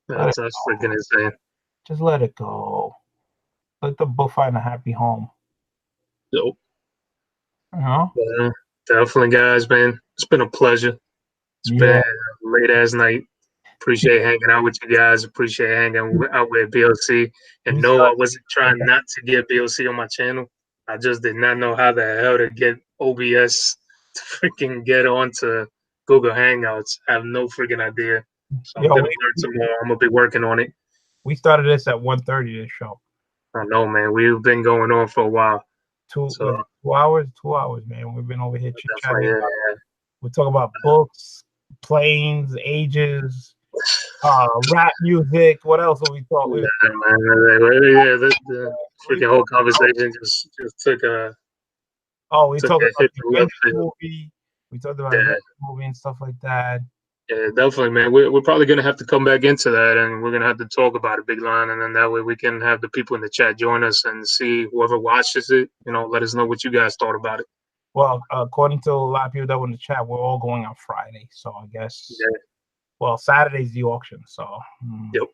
That's freaking insane. Just let it go. Let the book find a happy home. Nope. Yeah, definitely, guys, man. It's been a pleasure. It's been Yeah, a late ass night. Appreciate hanging out with you guys. Appreciate hanging out with BLC. And we no, I started. wasn't trying not to get BLC on my channel. I just did not know how the hell to get OBS to freaking get onto Google Hangouts. I have no freaking idea. So I'm Yo, gonna learn tomorrow. I'm gonna be working on it. we started this at 1:30. This show. I know, man. We've been going on for a while. Two So what, 2 hours. 2 hours, man. We've been over here chit definitely, chatting. yeah. We talk about books, planes, ages, rap music. What else have we talked? Yeah, man. Yeah, the We freaking whole talked about, conversation just we took talked a about hit the to left Avengers field. movie. We talked about Yeah, Avengers movie and stuff like that. yeah, definitely, man. We're probably gonna have to come back into that, and we're gonna have to talk about it, Big Line, and then that way we can have the people in the chat join us and see whoever watches it. Let us know what you guys thought about it. Well, according to a lot of people that were in the chat, we're all going on Friday. So I guess, Yeah. well, Saturday's the auction. So, Yep.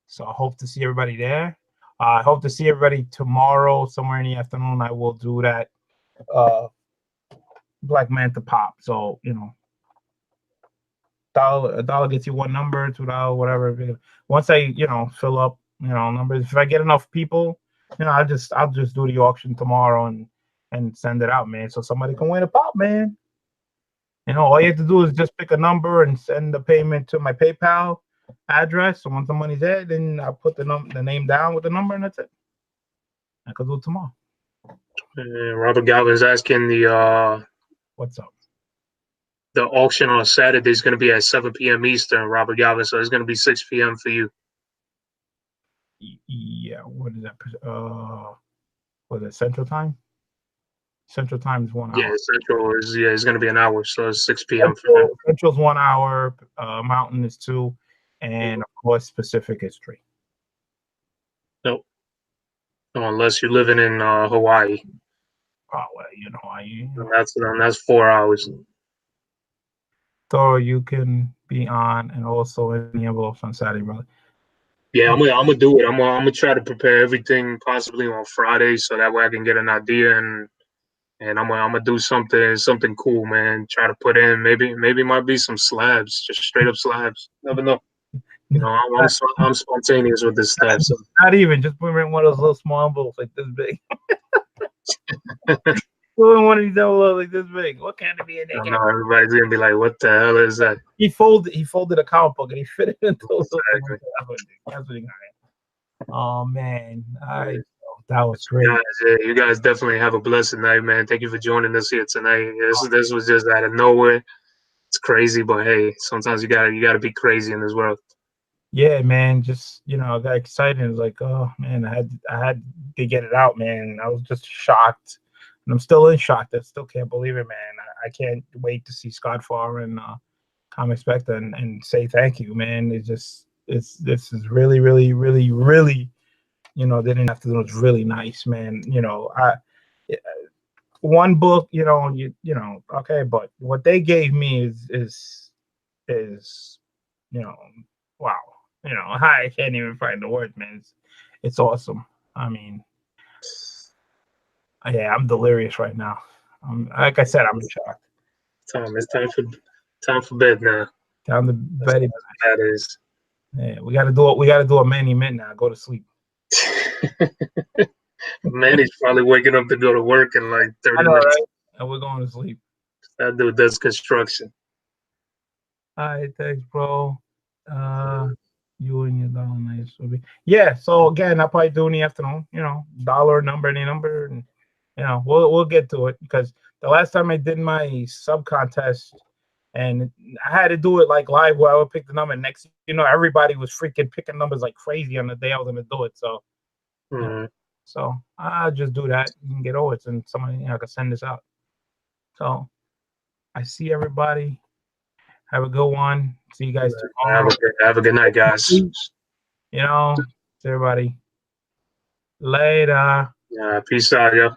so I hope to see everybody there. I hope to see everybody tomorrow, somewhere in the afternoon. I will do that Black Manta pop. So, a dollar gets you one number, $2, whatever. Once I, fill up, numbers. If I get enough people, I'll just do the auction tomorrow and send it out, man. So somebody can win a pop, man. All you have to do is just pick a number and send the payment to my PayPal address. So once the money's there, then I'll put the name down with the number, and that's it. I could do it tomorrow. Robert Galvin's asking What's up? the auction on Saturday is going to be at 7 p.m. Eastern, Robert Galvin. So it's going to be 6 p.m. for you. Yeah. What is that? Was it Central Time? Central Time is 1 hour. Yeah, Central is it's going to be an hour, so it's 6 p.m. for him. Central's 1 hour. Mountain is 2, and of course Pacific is 3. Nope. Unless you're living in Hawaii. Oh well, That's 4 hours. So you can be on, and also in the envelopes on Saturday, brother. Yeah, I'm gonna do it. I'm gonna try to prepare everything possibly on Friday, so that way I can get an idea and I'm gonna do something cool, man. Try to put in maybe might be some slabs, just straight up slabs. Never know. I'm spontaneous with this stuff. So. Not even just put in one of those little small envelopes like this big. Put in one of these envelopes like this big. What can it be in there? I know everybody's gonna be like, "What the hell is that?" He folded a comic book and he fit it into those. Exactly. That's what he got. Oh man, that was great. You guys definitely have a blessed night, man. Thank you for joining us here tonight. This was just out of nowhere. It's crazy, but hey, sometimes you gotta be crazy in this world. Yeah, man. Just I got excited. It was like, oh man, I had to get it out, man. I was just shocked, and I'm still in shock. I still can't believe it, man. I can't wait to see Scott Farr and Comic Spectre and say thank you, man. This is really, really, really, really, they didn't have to do. It's really nice, man. One book, okay, but what they gave me is wow. I can't even find the words, man. It's awesome. I mean, yeah, I'm delirious right now. Like I said, I'm in shock. It's time for bed now. Down to bed. That is. Yeah, we gotta do it. We gotta do a man now. Go to sleep. Manny's probably waking up to go to work in like 30 minutes. Right? And we're going to sleep. That dude does construction. All right, thanks, bro. You and your dollar nice. Yeah. So again, I'll probably do in the afternoon. Dollar number, any number, and we'll get to it because the last time I did my sub contest, and I had to do it like live where I would pick the number. Next, everybody was freaking picking numbers like crazy on the day I was gonna do it. So, so I'll just do that and get over it, and somebody I can send this out. So I see everybody. Have a good one. See you guys tomorrow. Have a good night, guys. See everybody later. Peace out, yo.